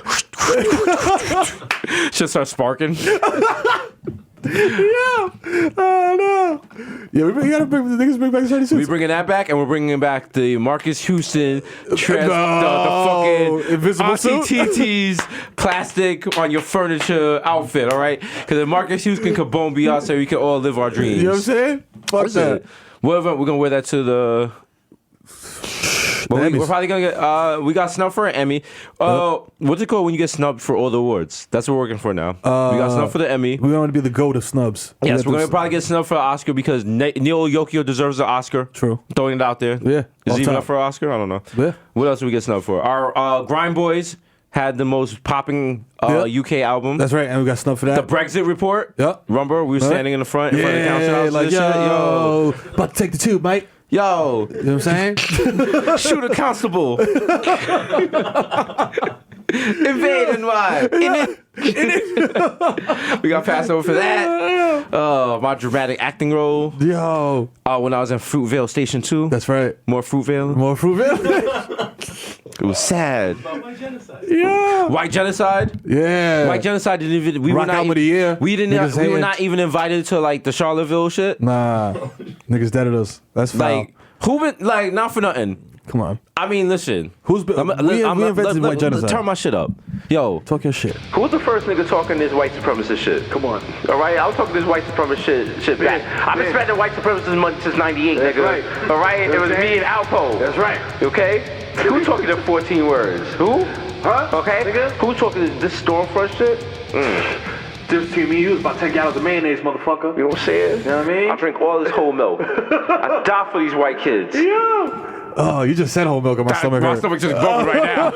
shit starts sparking. Oh no. Yeah, we gotta bring the niggas bring back shiny We suits. bringing that back, and we're bringing back the Marcus Houston, the fucking invisible suit? TT's plastic on your furniture outfit, all right? Because if Marcus Houston could bone Beyonce, we can all live our dreams. You know what I'm saying? Fuck What's that. it? Whatever, we're gonna wear that to the. Well, Emmys. we're probably gonna get. We got snubbed for an Emmy. What's it called when you get snubbed for all the awards? That's what we're working for now. We got snubbed for the Emmy. We want to be the goat of snubs. Yes, we're gonna probably get snubbed for an Oscar because Neil Yokio deserves an Oscar. True. Throwing it out there. Yeah, Is off he even top. up for an Oscar? I don't know. Yeah. What else did we get snubbed for? Our Grind Boys had the most popping Yeah. UK album. That's right, and we got snubbed for that. the Brexit Report. Yep. Remember, we were standing in the front of the council house. like and shit. yo, about to take the tube, mate. Yo, You know what I'm saying? shoot a constable. Invade NY. We got passed over for that. My dramatic acting role. Yo, When I was in Fruitvale Station 2. that's right. More Fruitvale. More Fruitvale. It was sad. Yeah. White genocide. Yeah. White genocide didn't even. We Rock were not. album of the year. We didn't. Niggas We were hating. not even invited to like the Charlottesville shit. Nah, niggas dead at us. That's foul. Like who been like not for nothing. Come on. I mean, listen. Who's been? We invented white genocide. Turn my shit up. Yo, Talk your shit. who's the first nigga talking this white supremacist shit? Come on. All right, I was talking this white supremacist shit back. I've been spending white supremacist money since '98, nigga. right. All right, it was me and Alpo. That's right. Okay? Who talking the 14 words? Who? Huh? Okay? Nigga? Who talking this Stormfront shit? Difference between me and you is about 10 gallons of mayonnaise, motherfucker. You know what I'm saying? You know what I mean? I drink all this whole milk. I die for these white kids. Yeah. Oh, you just said whole milk and my stomach My hurt. stomach just bumping right now.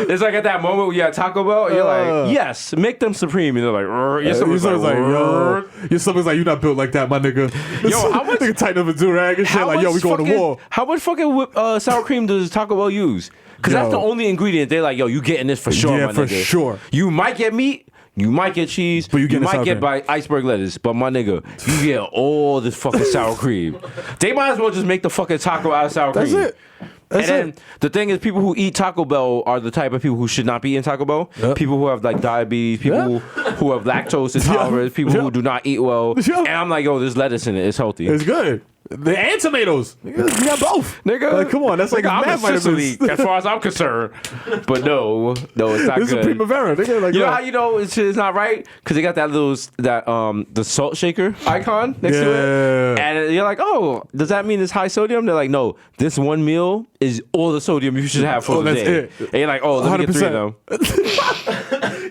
It's like at that moment when you're at Taco Bell, and you're like, yes, make them supreme. And they're like, "Rrr." Your stomach's Your like, yo, your stomach's like, you not built like that, my nigga. Yo, how much- Nigga tighten up a do-rag and shit, like, yo, we going to war. How much fucking sour cream does Taco Bell use? Because that's the Yo. only ingredient. They're like, yo, you getting this for sure, Yeah, my for nigga. sure. You might get meat. You might get cheese, But you getting might sour get cream. iceberg lettuce, but my nigga, you get all this fucking sour cream. They might as well just make the fucking taco out of sour That's cream. it. That's and then it. the thing is, people who eat Taco Bell are the type of people who should not be in Taco Bell. Yep. People who have like diabetes, people who have lactose intolerance, people who do not eat well. Yeah. And I'm like, yo, there's lettuce in it. It's healthy. It's good. And tomatoes. You got both. Nigga, Like, come on, that's like nigga, I'm mad in Sicily, vitamins. as far as I'm concerned. But no, it's not This is good. Primavera. Nigga, like, You know yo. how you know it's not right? Because they got that the salt shaker icon next to it, Yeah. and you're like, oh, does that mean it's high sodium? They're like, no, this one meal is all the sodium you should have for Oh, the that's day. it. And you're like, oh, let me get 3 of them.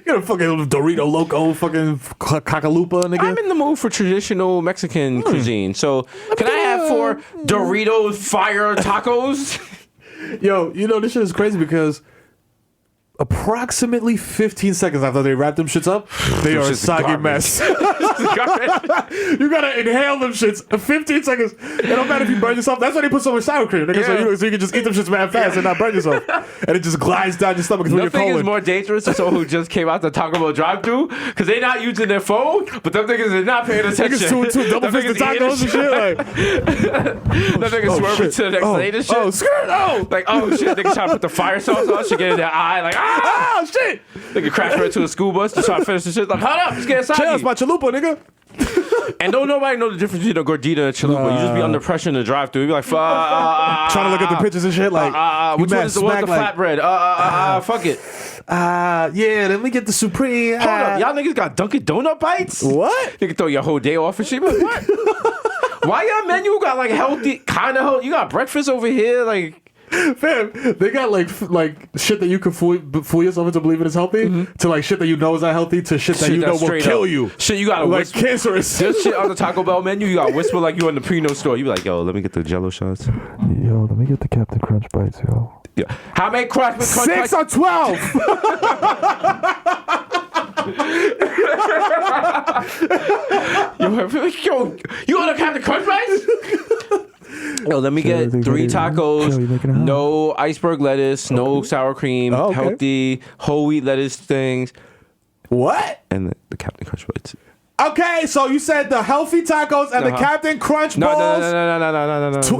You got a fucking Dorito Loco, fucking Cocalupa, nigga. I'm in the mood for traditional Mexican cuisine, so can I have 4 Doritos fire tacos? Yo, you know, this shit is crazy because approximately 15 seconds after they wrap them shits up, they are a shits soggy garbage. mess. You gotta inhale them shits. 15 seconds. It don't matter if you burn yourself. That's why they put so much sour cream. Nigga, so you can just eat them shits mad fast and not burn yourself. And it just glides down your stomach when you're Nothing is cold. more dangerous than someone who just came out the Taco Bell drive-thru because they're not using their phone, but them niggas is not paying attention. Niggas two double Them fisted niggas eating tacos and shit. Like, Them niggas swerving shit. to the next lane and shit. Oh, skirt. Oh, Like, oh shit, niggas trying to put the fire sauce on, shit get in their eye, like, ah! oh shit. Nigga crash right to a school bus to try to finish the shit, like, hold up, let's get inside. Cheers, my chalupa, nigga. And don't nobody know the difference between a gordita and a chalupa. You just be under pressure in the drive-thru. You be like, Trying to look at the pictures and shit. Like, you which one mad is the one with the smack, like, flatbread? Fuck it. yeah, let me get the Supreme. Hold up, y'all niggas got Dunkin' Donut bites? What? You can throw your whole day off and shit. But what? Why your menu got like healthy, kind of healthy? You got breakfast over here, like. Fam, they got like shit that you can fool yourself into believing is healthy to like shit that you know is not healthy to shit that Shit you know that's will straight kill up. you. Shit, you gotta Like whisper. cancerous. This shit on the Taco Bell menu, you gotta whisper like you in the Prino store. You be like, yo, let me get the Jello shots. Yo, let me get the Captain Crunch bites, yo. Yeah. How many crunch with crunch 6 bites? or 12. Yo, you wanna have the crunch bites? Yo, let me get 3 tacos, no iceberg lettuce, no sour cream, Oh, okay. healthy whole wheat lettuce things, What? and the Captain Crunch bites. Okay, so you said the healthy tacos and the Captain Crunch No, balls.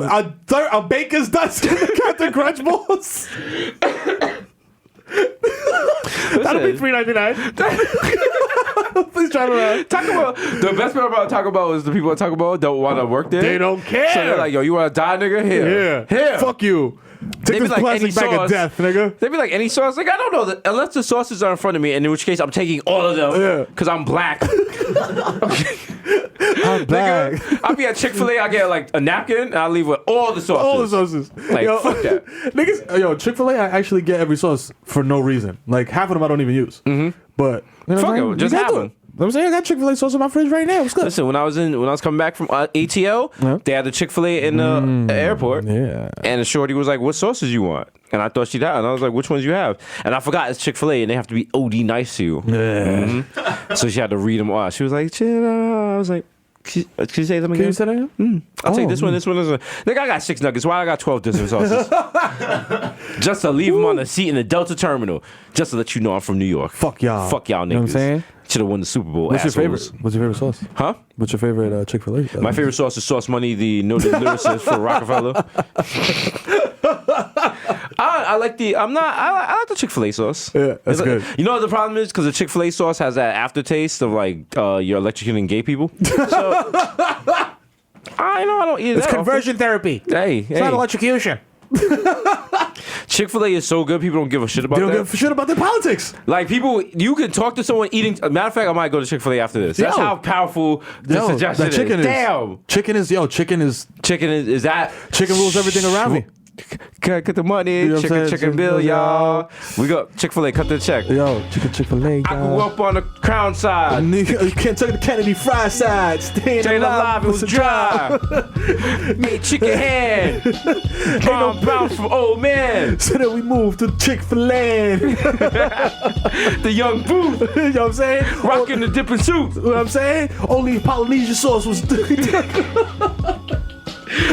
no. A baker's dozen Captain Crunch balls. That'll be $3.99. Please try it around. Taco Bell. The best part about Taco Bell is the people at Taco Bell don't want to work there. They don't care. So they're like, yo, you want to die, nigga? Here. Yeah. Fuck you. They Take be this like, plastic any bag sauce. of death, nigga. They'd be like, any sauce? Like, I don't know. Unless the sauces are in front of me, and in which case I'm taking all of them. Yeah. Because I'm black. I'm back. Nigga, I'll be at Chick-fil-A, I get like a napkin, and I leave with all the sauces. All the sauces. Like, fuck that. Niggas, yo, Chick-fil-A, I actually get every sauce for no reason. Like, half of them I don't even use. Mm-hmm. But, you know Fuck what I'm it, saying? just You have gotta do them. it. You know what I'm saying? I got Chick-fil-A sauce in my fridge right now. What's good? Listen, when I was coming back from ATL, they had the Chick-fil-A in the airport. Yeah. And the shorty was like, what sauces you want? And I thought she'd have. And I was like, which ones you have? And I forgot it's Chick-fil-A and they have to be OD nice to you. Yeah. So she had to read them all. She was like, chill. I was like, Can you say them again? Can you say that again? I'll take this one. This one is nigga. I got 6 nuggets. Why I got 12 different sauces? Just to leave them on the seat in the Delta terminal. Just to let you know I'm from New York. Fuck y'all. Fuck y'all niggas. You know what I'm saying? Should have won the Super Bowl. What's your assholes. favorite? What's your favorite sauce? Huh? What's your favorite Chick-fil-A? My favorite sauce is Sauce Money, the noted lyricist for Rockefeller. I like the. I like the Chick-fil-A sauce. Yeah, that's It's good. You know what the problem is? Because the Chick-fil-A sauce has that aftertaste of like you're electrocuting gay people. So I don't eat It's that. conversion therapy. Hey, It's not electrocution. Chick-fil-A is so good. People don't give a shit about They don't that. give a shit about their politics. Like people, you can talk to someone eating. Matter of fact, I might go to Chick-fil-A after this. That's Yo. how powerful the suggestion that chicken is. is. Damn, Chicken is chicken is that chicken rules everything around me. Cut the money, You know what I'm saying? chicken bill, y'all. We got Chick-fil-A, cut the check. Yo, Chick-fil-A. I grew up on the Crown side. You can't take the Kennedy fry side. Staying Staying alive, it was dry. Made chicken hand. Bounce from old man. So then we moved to Chick-fil-A. The young booth. You know what I'm saying? Rocking the dipping suit. You know what I'm saying? Only Polynesian sauce was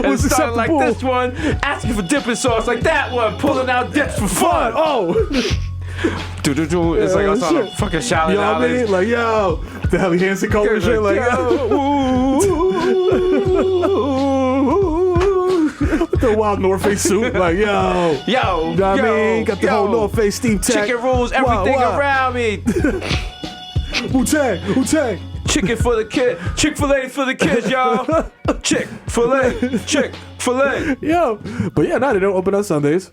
And started like acceptable. this one, asking for dipping sauce like that one, pulling out dips for fun. Oh, Do-do-do. It's like us on a shit. fucking shouting you know what I mean? Like, yo, the Helly Hansen coat and shit. Like, the wild North Face suit. Like, yo. Yo, You know what I mean? Got the whole North Face Steve Tech. Chicken rules everything around me. Wu-Tang, Wu-Tang. Chicken for the kid. Chick-fil-A for the kids, y'all. Chick-fil-A. Chick-fil-A. Yo. But yeah, they don't open on Sundays.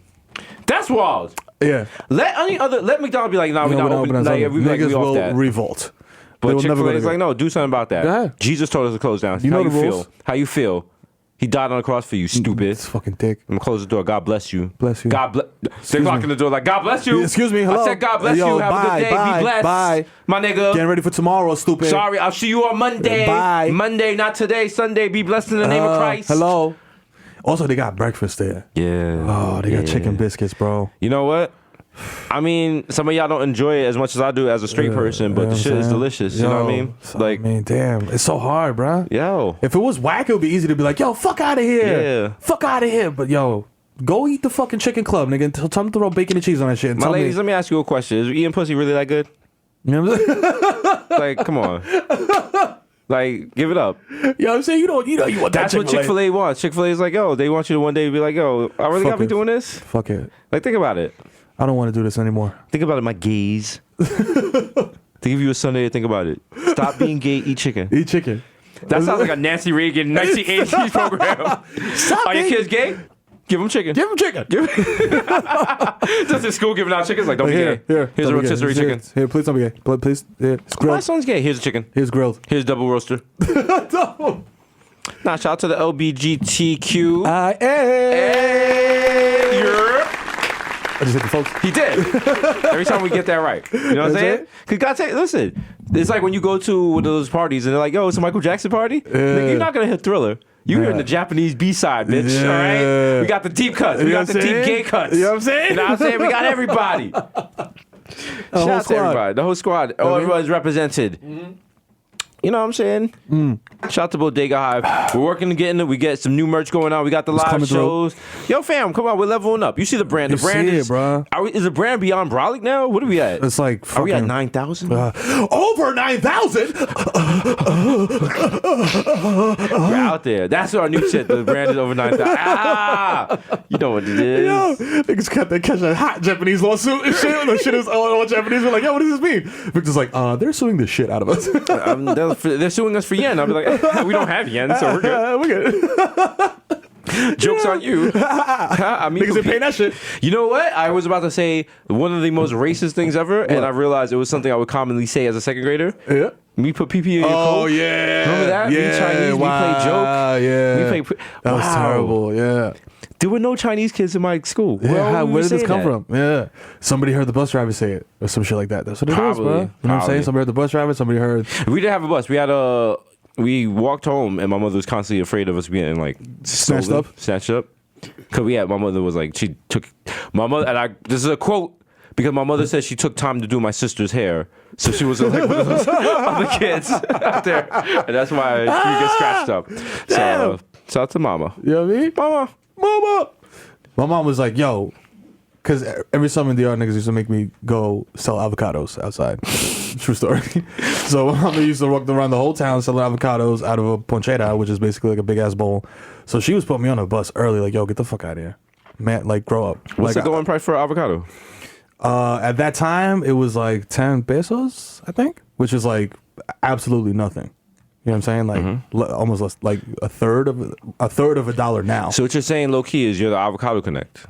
That's wild. Yeah. Let McDonald's be like, nah, You we're know, not open. on Nah, yeah, Sundays. we like, Niggas we off will that. revolt. They But will never go Chick-fil-A is to like, no, do something about that. Go ahead. Jesus told us to close down. You know How the you rules. feel? How you feel? He died on the cross for you, stupid. It's fucking dick. I'm gonna close the door. God bless you. Bless you. God bless. They're me. knocking the door like, God bless you. Excuse me, hello. I said, God bless Yo, you. Have a bye, good day. bye, Be blessed. bye. My nigga. Getting ready for tomorrow, stupid. Sorry, I'll see you on Monday. Bye. Monday, not today. Sunday. Be blessed in the name of Christ. Hello. Also, they got breakfast there. Yeah. Oh, they got chicken biscuits, bro. You know what? I mean, some of y'all don't enjoy it as much as I do as a straight person, but You know the what shit I'm is saying? delicious. You know what I mean? So, Like, damn, it's so hard, bro. yo. If it was whack, it would be easy to be like, yo, fuck out of here. Yeah. Fuck out of here. But yo, go eat the fucking chicken club, nigga. And tell them to throw bacon and cheese on that shit. And My tell ladies, me, let me ask you a question. Is eating pussy really that good? you know what I'm saying? Like, come on. Like, give it up. You know what I'm saying? You want that That's what Chick-fil-A wants. Chick-fil-A is like, yo, they want you to one day be like, yo, I really Fuck gotta be it. doing this? Fuck it. Like, think about it. I don't want to do this anymore. Think about it, my gays. To give you a Sunday to think about it. Stop being gay, eat chicken. Eat chicken. That sounds like a Nancy Reagan 1980s program. Stop Are your it. kids gay? Give them chicken. Give him chicken. Just in school giving out chickens. Like, don't be gay. Here's a don't be gay. rotisserie chicken. Here, please don't be gay. Please. Here, it's My grilled. son's gay. Here's a chicken. Here's grilled. Here's double roaster. Nah, shout out to the LBGTQ. Hey. Europe. I just hit the folks. He did. Every time we get that right. You know what I'm That's saying? it? Because God say, listen, it's like when you go to one of those parties and they're like, yo, it's a Michael Jackson party. Nigga, you're not going to hit Thriller. You hearing the Japanese B-side, bitch. Yeah. All right? We got the deep cuts. We You know got what the I'm deep saying? gay cuts. You know what I'm saying? You know what I'm saying? We got everybody. Shout out to squad. everybody. The whole squad. Oh, everybody's represented. You know what I'm saying? Shout out to Bodega Hive. We're working to get in it. We get some new merch going on. We got the live coming through. shows. Yo, fam, come on. We're leveling up. You see the brand. The You brand see is, it, bro. Is the brand beyond Brolic now? What are we at? It's like Are we at fucking 9,000? over 9,000. We're out there. That's our new shit. The brand is over 9,000. Ah! You know what it is. Yo, niggas catch a hot Japanese lawsuit and shit. The shit is all Japanese. We're like, yo, what does this mean? Victor's like, they're suing the shit out of us. They're suing us for yen. I'll be like, we don't have yen, so we're good. We're good. Joke's on you. I mean, Niggas ain't paying that shit. You know what? I was about to say one of the most racist things ever, and I realized it was something I would commonly say as a second grader. Yeah. Me put PP in your Oh, coat. yeah. Remember that? Yeah. We Chinese, we play joke. Yeah. We play. That was Wow. terrible. Yeah. There were no Chinese kids in my school. Where did this come from? from? Yeah. Somebody heard the bus driver say it or some shit like that. That's what it is, Probably. bro. You know what I'm Probably. saying? Somebody heard the bus driver. Somebody heard. We didn't have a bus. We walked home, and my mother was constantly afraid of us getting like Snatched stolen, up? Snatched up. Cause my mother was like, this is a quote, because my mother said she took time to do my sister's hair So she was like one of those other kids out there, and that's why you get scratched up. So shout out to Mama. You know what I mean? Mama. My mom was like, yo, because every summer the yard niggas used to make me go sell avocados outside. True story. So my mom used to walk around the whole town selling avocados out of a ponchera, which is basically like a big ass bowl. So she was putting me on a bus early, like, yo, get the fuck out of here. Man, like, grow up. What's like, the going price for avocado? At that time, it was like 10 pesos, I think, which is like absolutely nothing. You know what I'm saying? Like almost less, like a third of $1 now. So what you're saying, low key, is you're the avocado connect.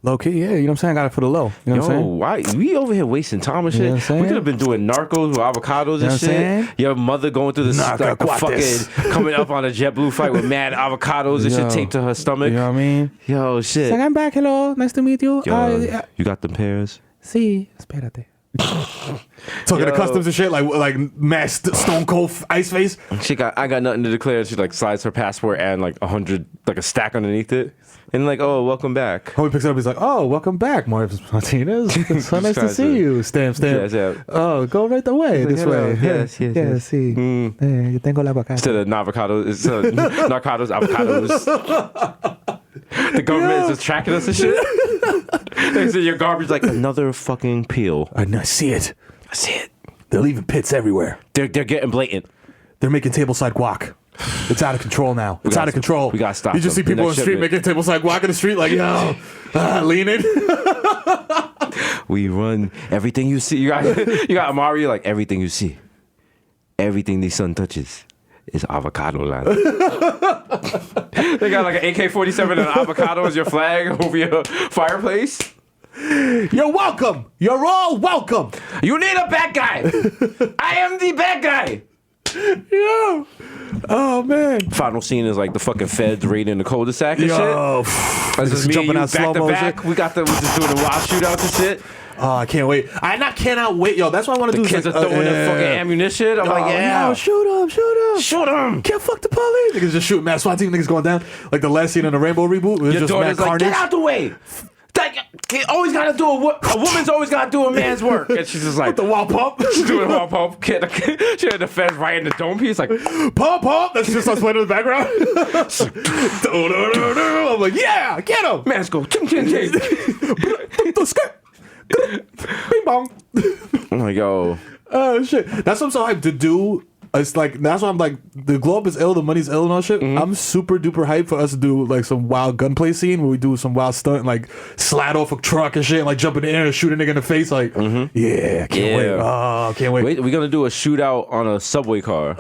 Low key, yeah. You know what I'm saying? I got it for the low. You know what I'm saying? Why we over here wasting time and shit? You know what I'm saying? We could have been doing narcos with avocados and what I'm shit. saying? Your mother going through this like, Narcacuates. fucking coming up on a JetBlue flight with mad avocados and shit taped to her stomach. You know what I mean? Yo, shit. Like, I'm back. Hello. Nice to meet you. Yo, you got the pears? Sí. Espérate. Talking to customs and shit, like masked Stone Cold Ice Face. I got nothing to declare. She like slides her passport and like 100, like a stack underneath it, and like, oh, welcome back. Homie picks it up. He's like, oh, welcome back, Marcus Martinez. It's so nice to see you. Stamp. Yes. Oh, go right the way. This way. Yes. Sí. Yo tengo la avocado. Instead of narcados, avocados. The government is just tracking us and shit. They say your garbage like another fucking peel. I see it. I see it. They're leaving pits everywhere. They're getting blatant. They're making tableside guac. It's out of control now. It's out of control. We gotta stop You just them. see people on Next the street shipment. making tableside guac in the street, like, yo, leaning. We run everything you see. You got Amari like everything you see, everything the sun touches is avocado land. They got like an AK-47 and an avocado as your flag over your fireplace. You're welcome. You're all welcome. You need a bad guy. I am the bad guy. Yo. Oh, man. Final scene is like the fucking feds raiding the cul-de-sac and Yo. shit. That's just me and you back to slow-mo back. shit. We just doing the wild shootouts and shit. Oh, I can't wait. cannot wait. Yo, that's what I want to do. The kids are throwing their fucking ammunition. I'm like, yeah. Yo, shoot him. Shoot him. Can't fuck the police. Niggas just shooting. Mad SWAT team niggas going down. Like the last scene in the Rainbow reboot. It was Your just daughter's mad like, carnage. get out the way. You always gotta do a woman's always gotta do a man's work. And she's just like the wall pump. She's doing a wall pump. She had the feds right in the dome piece. Like pump. That's just us playing in the background. I'm like, yeah, get him. man's go ting ting ting. Bing bong. I'm like, yo. Oh shit. That's what I'm so hyped to do. It's like, that's why I'm like, the globe is ill, the money's ill and all shit. I'm super duper hyped for us to do like some wild gunplay scene where we do some wild stunt and like slide off a truck and shit and like jump in the air and shoot a nigga in the face. Like, yeah, can't wait. Oh, can't wait. We're gonna do a shootout on a subway car.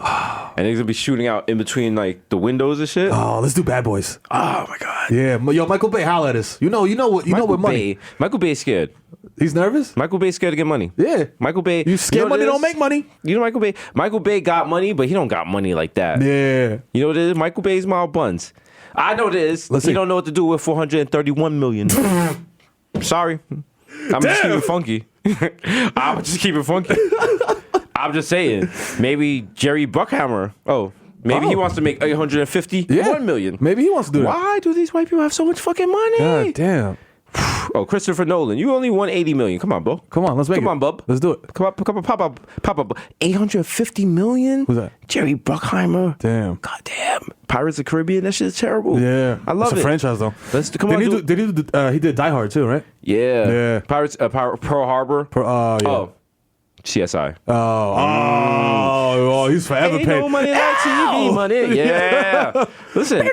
And they're gonna be shooting out in between like the windows and shit. Oh, let's do Bad Boys. Oh my god. Yeah, yo, Michael Bay, holla at us. You know what money. Michael Bay's scared. He's nervous? Michael Bay's scared to get money. Yeah. Michael Bay. You scared money don't make money. You know Michael Bay? Michael Bay got money, but he don't got money like that. Yeah. You know what it is? Michael Bay's mild buns. I know this. Let's He see. don't know what to do with 431 million. Sorry. I'm just keeping it funky. I'm just keeping it funky. I'm just saying. Maybe Jerry Bruckheimer. Maybe he wants to make 851 million. Maybe he wants to do that. Why do these white people have so much fucking money? God damn. Oh, Christopher Nolan, you only won 80 million. Come on, bro. Come on, let's make it. Come on, bub. Let's do it. Come on, pop up. 850 million? Who's that? Jerry Bruckheimer. Damn. God damn. Pirates of the Caribbean, that shit is terrible. Yeah. I love it's it. a franchise though. Come on, he did Die Hard too, right? Yeah. Yeah. Pirates, Pearl Harbor. Yeah. Oh, CSI. Oh, he's forever Ain't paid. no money like TV money. Yeah. Listen,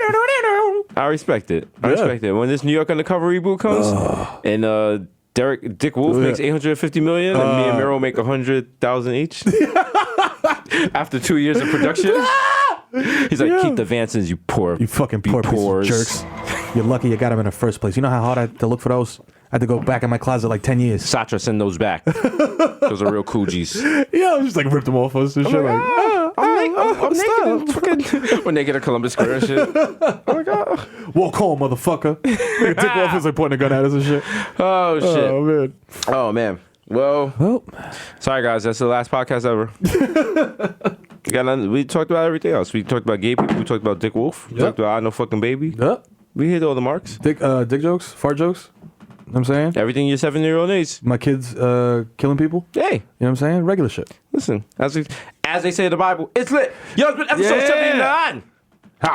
I respect it. I respect it. When this New York Undercover reboot comes, and Dick Wolf makes 850 million, and me and Miro make 100,000 each. After 2 years of production, he's like, keep the Vansons, you fucking poor piece of jerks. You're lucky you got him in the first place. You know how hard I had to look for those? I had to go back in my closet like 10 years. Satra, send those back. Those are real coogies. Yeah, I just like ripped them off us and shit. I'm naked. Fucking, we're naked at Columbus Square and shit. Oh my god. Walk home, motherfucker. Dick Wolf is like pointing a gun at us and shit. Oh shit. Oh man. Oh man. Well, sorry guys, that's the last podcast ever. We talked about everything else. We talked about gay people. We talked about Dick Wolf. We talked about I Know Fucking Baby. Yep. We hit all the marks. Dick jokes, fart jokes. know what I'm saying? Everything your 7-year-old needs. My kids killing people. Hey, You know what I'm saying? Regular shit. listen, as they say in the Bible, it's lit. Yo, it's been episode 79.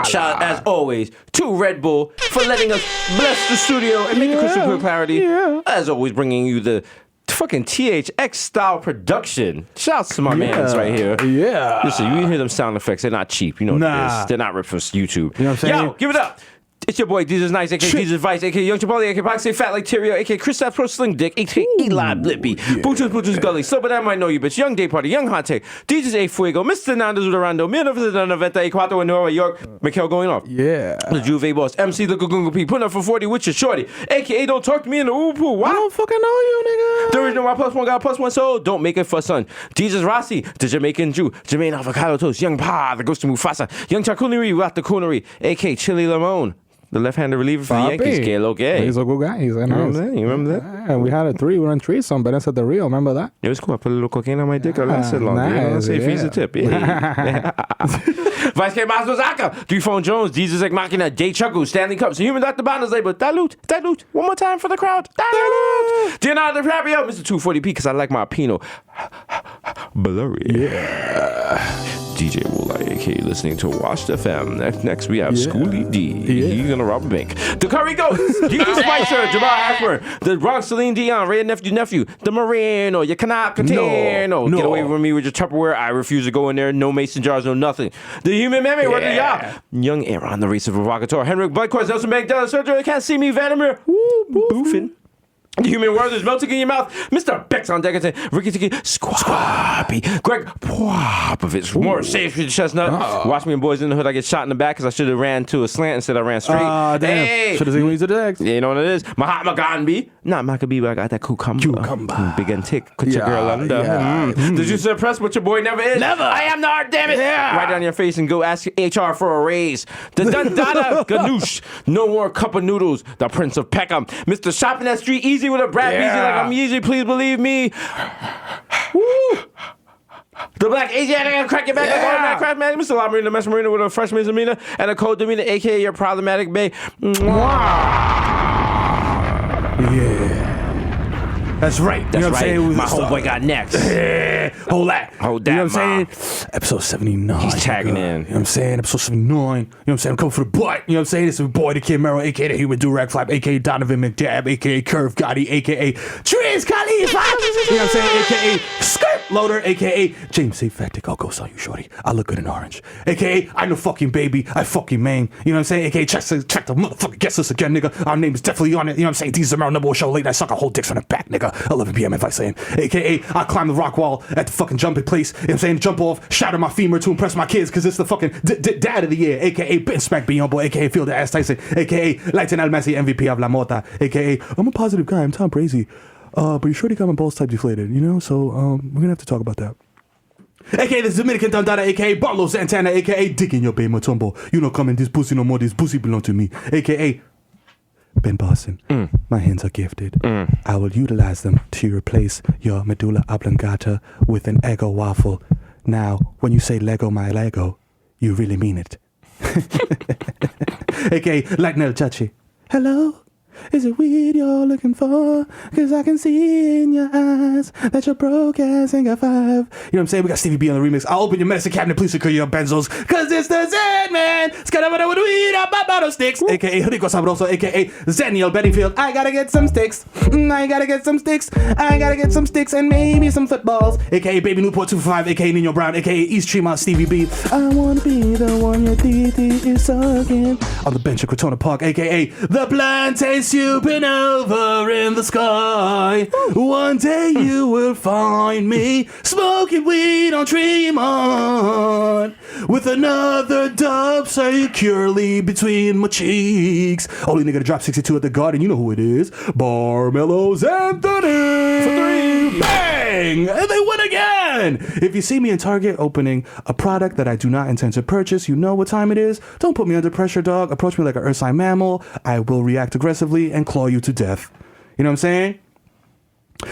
Shout out, as always, to Red Bull for letting us bless the studio and make the crystal clear clarity. Yeah. As always, bringing you the fucking THX style production. Shouts to my mans right here. Yeah. Listen, you hear them sound effects. They're not cheap. You know what it Nah. is. They're not ripped from YouTube. You know what I'm saying? Yo, give it up. It's your boy, Jesus Nice, a.k.a. Jesus Vice, a.k.a. Young Chipotle, a.k.a. Boxy Fat Like Tyrio, a.k.a. Chris Pro Sling Dick, a.k.a. Eli Blippy, Boochers Gully, Sober That Might Know You Bitch, Young Day Party, Young Hot Take, DJs A Fuego, Mr. Nando Durando, Minerva de Noventa, Ecuador, and Nueva York, Mikhail going off. Yeah. The Juve Boss, MC the Gugungu P, putting up for 40 with your shorty, a.k.a. Don't Talk to Me in the Ooh-Poo. I don't fucking know you, nigga. The original Y plus one got plus one soul. Don't make it for son. Jesus Rossi, the Jamaican Jew. Jermaine Avocado Toast. Young Pa, the Ghost of Mufasa. Young Charcuterie, Rat the Coonery. A.K. Chili Limon. The left-handed reliever for the Yankees. Que lo que. He's a good guy. He's a Remember nice. that? You remember that? Yeah, we had a 3-run threesome, but that's at the Rio. Remember that? It was cool. I put a little cocaine on my dick. I lasted longer. You know what I'm nice, saying? yeah. Fees a tip. Yeah. Vice K. Masco Zaka. 3-Phone Jones. Jesus Ek Machina. Jay Chuckle. Stanley Cups. Human Dr. Bonner's label. Dilute. Dilute. One more time for the crowd. Dilute. Leonardo DiCaprio. Mr. 240p because I like my Pinot blurry. Yeah. DJ Woolite, a.k.a. listening to Washed FM. Next we have Schoolie D. He's gonna rob a bank. The Curry Ghost, Jesus Spicer, Jamal Ashburn, the Bronx Celine Dion, Ray Nephew, the Marino, you cannot contain. No. Get away from me with your Tupperware. I refuse to go in there. No mason jars, no nothing. The Human Memory, what do y'all? Young Aaron, the race of provocateur. Henrik Bloodcourse, Nelson Magdala, Surgery, can't see me, Vandermeer. Woo, boofing. The Human World is melting in your mouth. Mr. Bex on Deckerton, Ricky Tiki, Squappy, Greg Popovich, more safe with Chestnut. Watch me and Boys in the Hood. I get shot in the back because I should have ran to a slant instead I ran straight. Damn. Hey, Should have seen me to the next. yeah, you know what it is? Mahatma Gandhi. Not Maccabee, but I got that cucumber. Big and tick. Put your girl under. yeah. Did you suppress what your boy never is? Never. I am not, damn it. Yeah. Right down your face and go ask HR for a raise. The Dundada Ganoush. No more cup of noodles. The Prince of Peckham. Mr. Shopping that street easy with a brat beezy like I'm easy. Please believe me. Woo. The Black Asiatic and crack your back like automatic crack man. Mr. La Marina, Mess Marina with a fresh misdemeanor and a cold demeanor, aka your problematic bae. Yeah. That's right. That's you know right. What I'm saying? My homeboy got next. Hold that. Hold You know that, what I'm saying? Episode 79. He's tagging nigga. in. You know what I'm saying? Episode 79. You know what I'm saying? I'm coming for the butt. You know what I'm saying? It's your boy, the Kid Mero, a.k.a. the Human Durag Flap, a.k.a. Donovan McDab, a.k.a. Curve Gotti, a.k.a. Triz Khalifa. You know what I'm saying? A.k.a. Skirt Loader, a.k.a. James A. Factic. I'll go saw you, shorty. I look good in orange. A.k.a. I know fucking baby. I fucking man. You know what I'm saying? A.k.a. check the motherfucking guest list again, nigga. Our name is definitely on it. You know what I'm saying? These are my number one show late night. Suck a whole dicks from the back, nigga. 11 p.m. if I saying. A.k.a. I climb the rock wall at the fucking jumping place. You know what I'm saying? Jump off, shatter my femur to impress my kids because it's the fucking dad of the year. A.k.a. Ben Smack Beyond Boy. A.k.a. Feel the Ass Tyson. A.k.a. Lighten Messi MVP of La Mota. A.k.a. I'm a positive guy. I'm Tom Brady. But you're sure to got my balls type deflated, you know? So we're gonna have to talk about that. A.k.a. the Dominican Dondada, a.k.a. Barlow Santana, a.k.a. Dick in your bay Matumbo. You know coming this pussy no more, this pussy belong to me. A.k.a. Ben Boston. My hands are gifted. I will utilize them to replace your medulla oblongata with an Eggo waffle. Now, when you say Lego my Lego, you really mean it. A.k.a. Lagnell Chachi. Hello? Is it weed you're looking for? Cause I can see in your eyes that you're broke ass ain't got 5. You know what I'm saying? We got Stevie B on the remix. I'll open your medicine cabinet, please secure your benzos. Cause it's the Zen Man. Scalabada with weed up my bottle sticks. A.k.a. Rico Sabroso, a.k.a. Zeniel Bedingfield. I gotta get some sticks. I gotta get some sticks. I gotta get some sticks and maybe some footballs. A.k.a. Baby Newport 245, a.k.a. Nino Brown, a.k.a. East Tremont Stevie B. I wanna be the one your DD is sucking. On the bench at Crotona Park, a.k.a. The Plantain Supernova in the sky. One day you will find me smoking weed on Tremont with another dub securely between my cheeks. Only nigga to drop 62 at the Garden, you know who it is. Barmelos Anthony for 3. Bang! And they win again! If you see me in Target opening a product that I do not intend to purchase, you know what time it is. Don't put me under pressure, dog. Approach me like an ursine mammal. I will react aggressively and claw you to death. You know what I'm saying?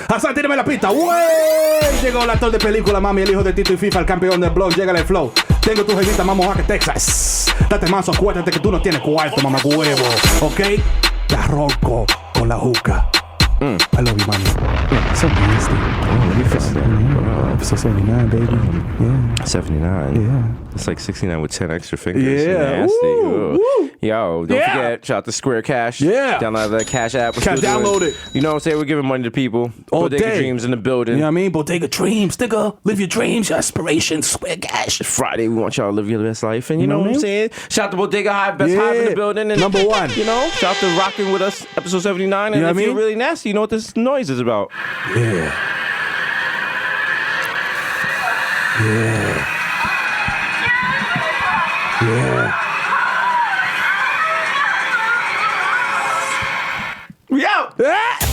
Hassan, tírame la pista. ¡Wey! Llegó el actor de película, mami, el hijo de Tito y FIFA, el campeón del blog. Llega el flow. Tengo tu jevita, vamos a Texas. Date manso, acuérdate que tú no tienes cuarto, mamá huevo. ¿Ok? Te arranco con la juca. I love you, mommy. So nasty. Oh, let me fix that. Episode 79, baby. Yeah. 79. Yeah. It's like 69 with 10 extra fingers. Yeah. Nasty. Woo, Ugh. woo. Yo, don't Yeah. forget, shout out to Square Cash. Yeah. Download that Cash app. We're Can still download doing- it. You know what I'm saying? We're giving money to people. All Bodega day. Dreams in the building. You know what I mean? Bodega dreams, nigga. Live your dreams, your aspirations, Square Cash. Friday, we want y'all to live your best life. And you know know what what I'm I saying? Shout out to Bodega Hive, best hive in the Yeah. building. And Number one. You know, shout out to rocking with us, episode 79. And You know if what I you're mean? really nasty, you know what this noise is about. Yeah. Yeah. Yeah. We out! Ah!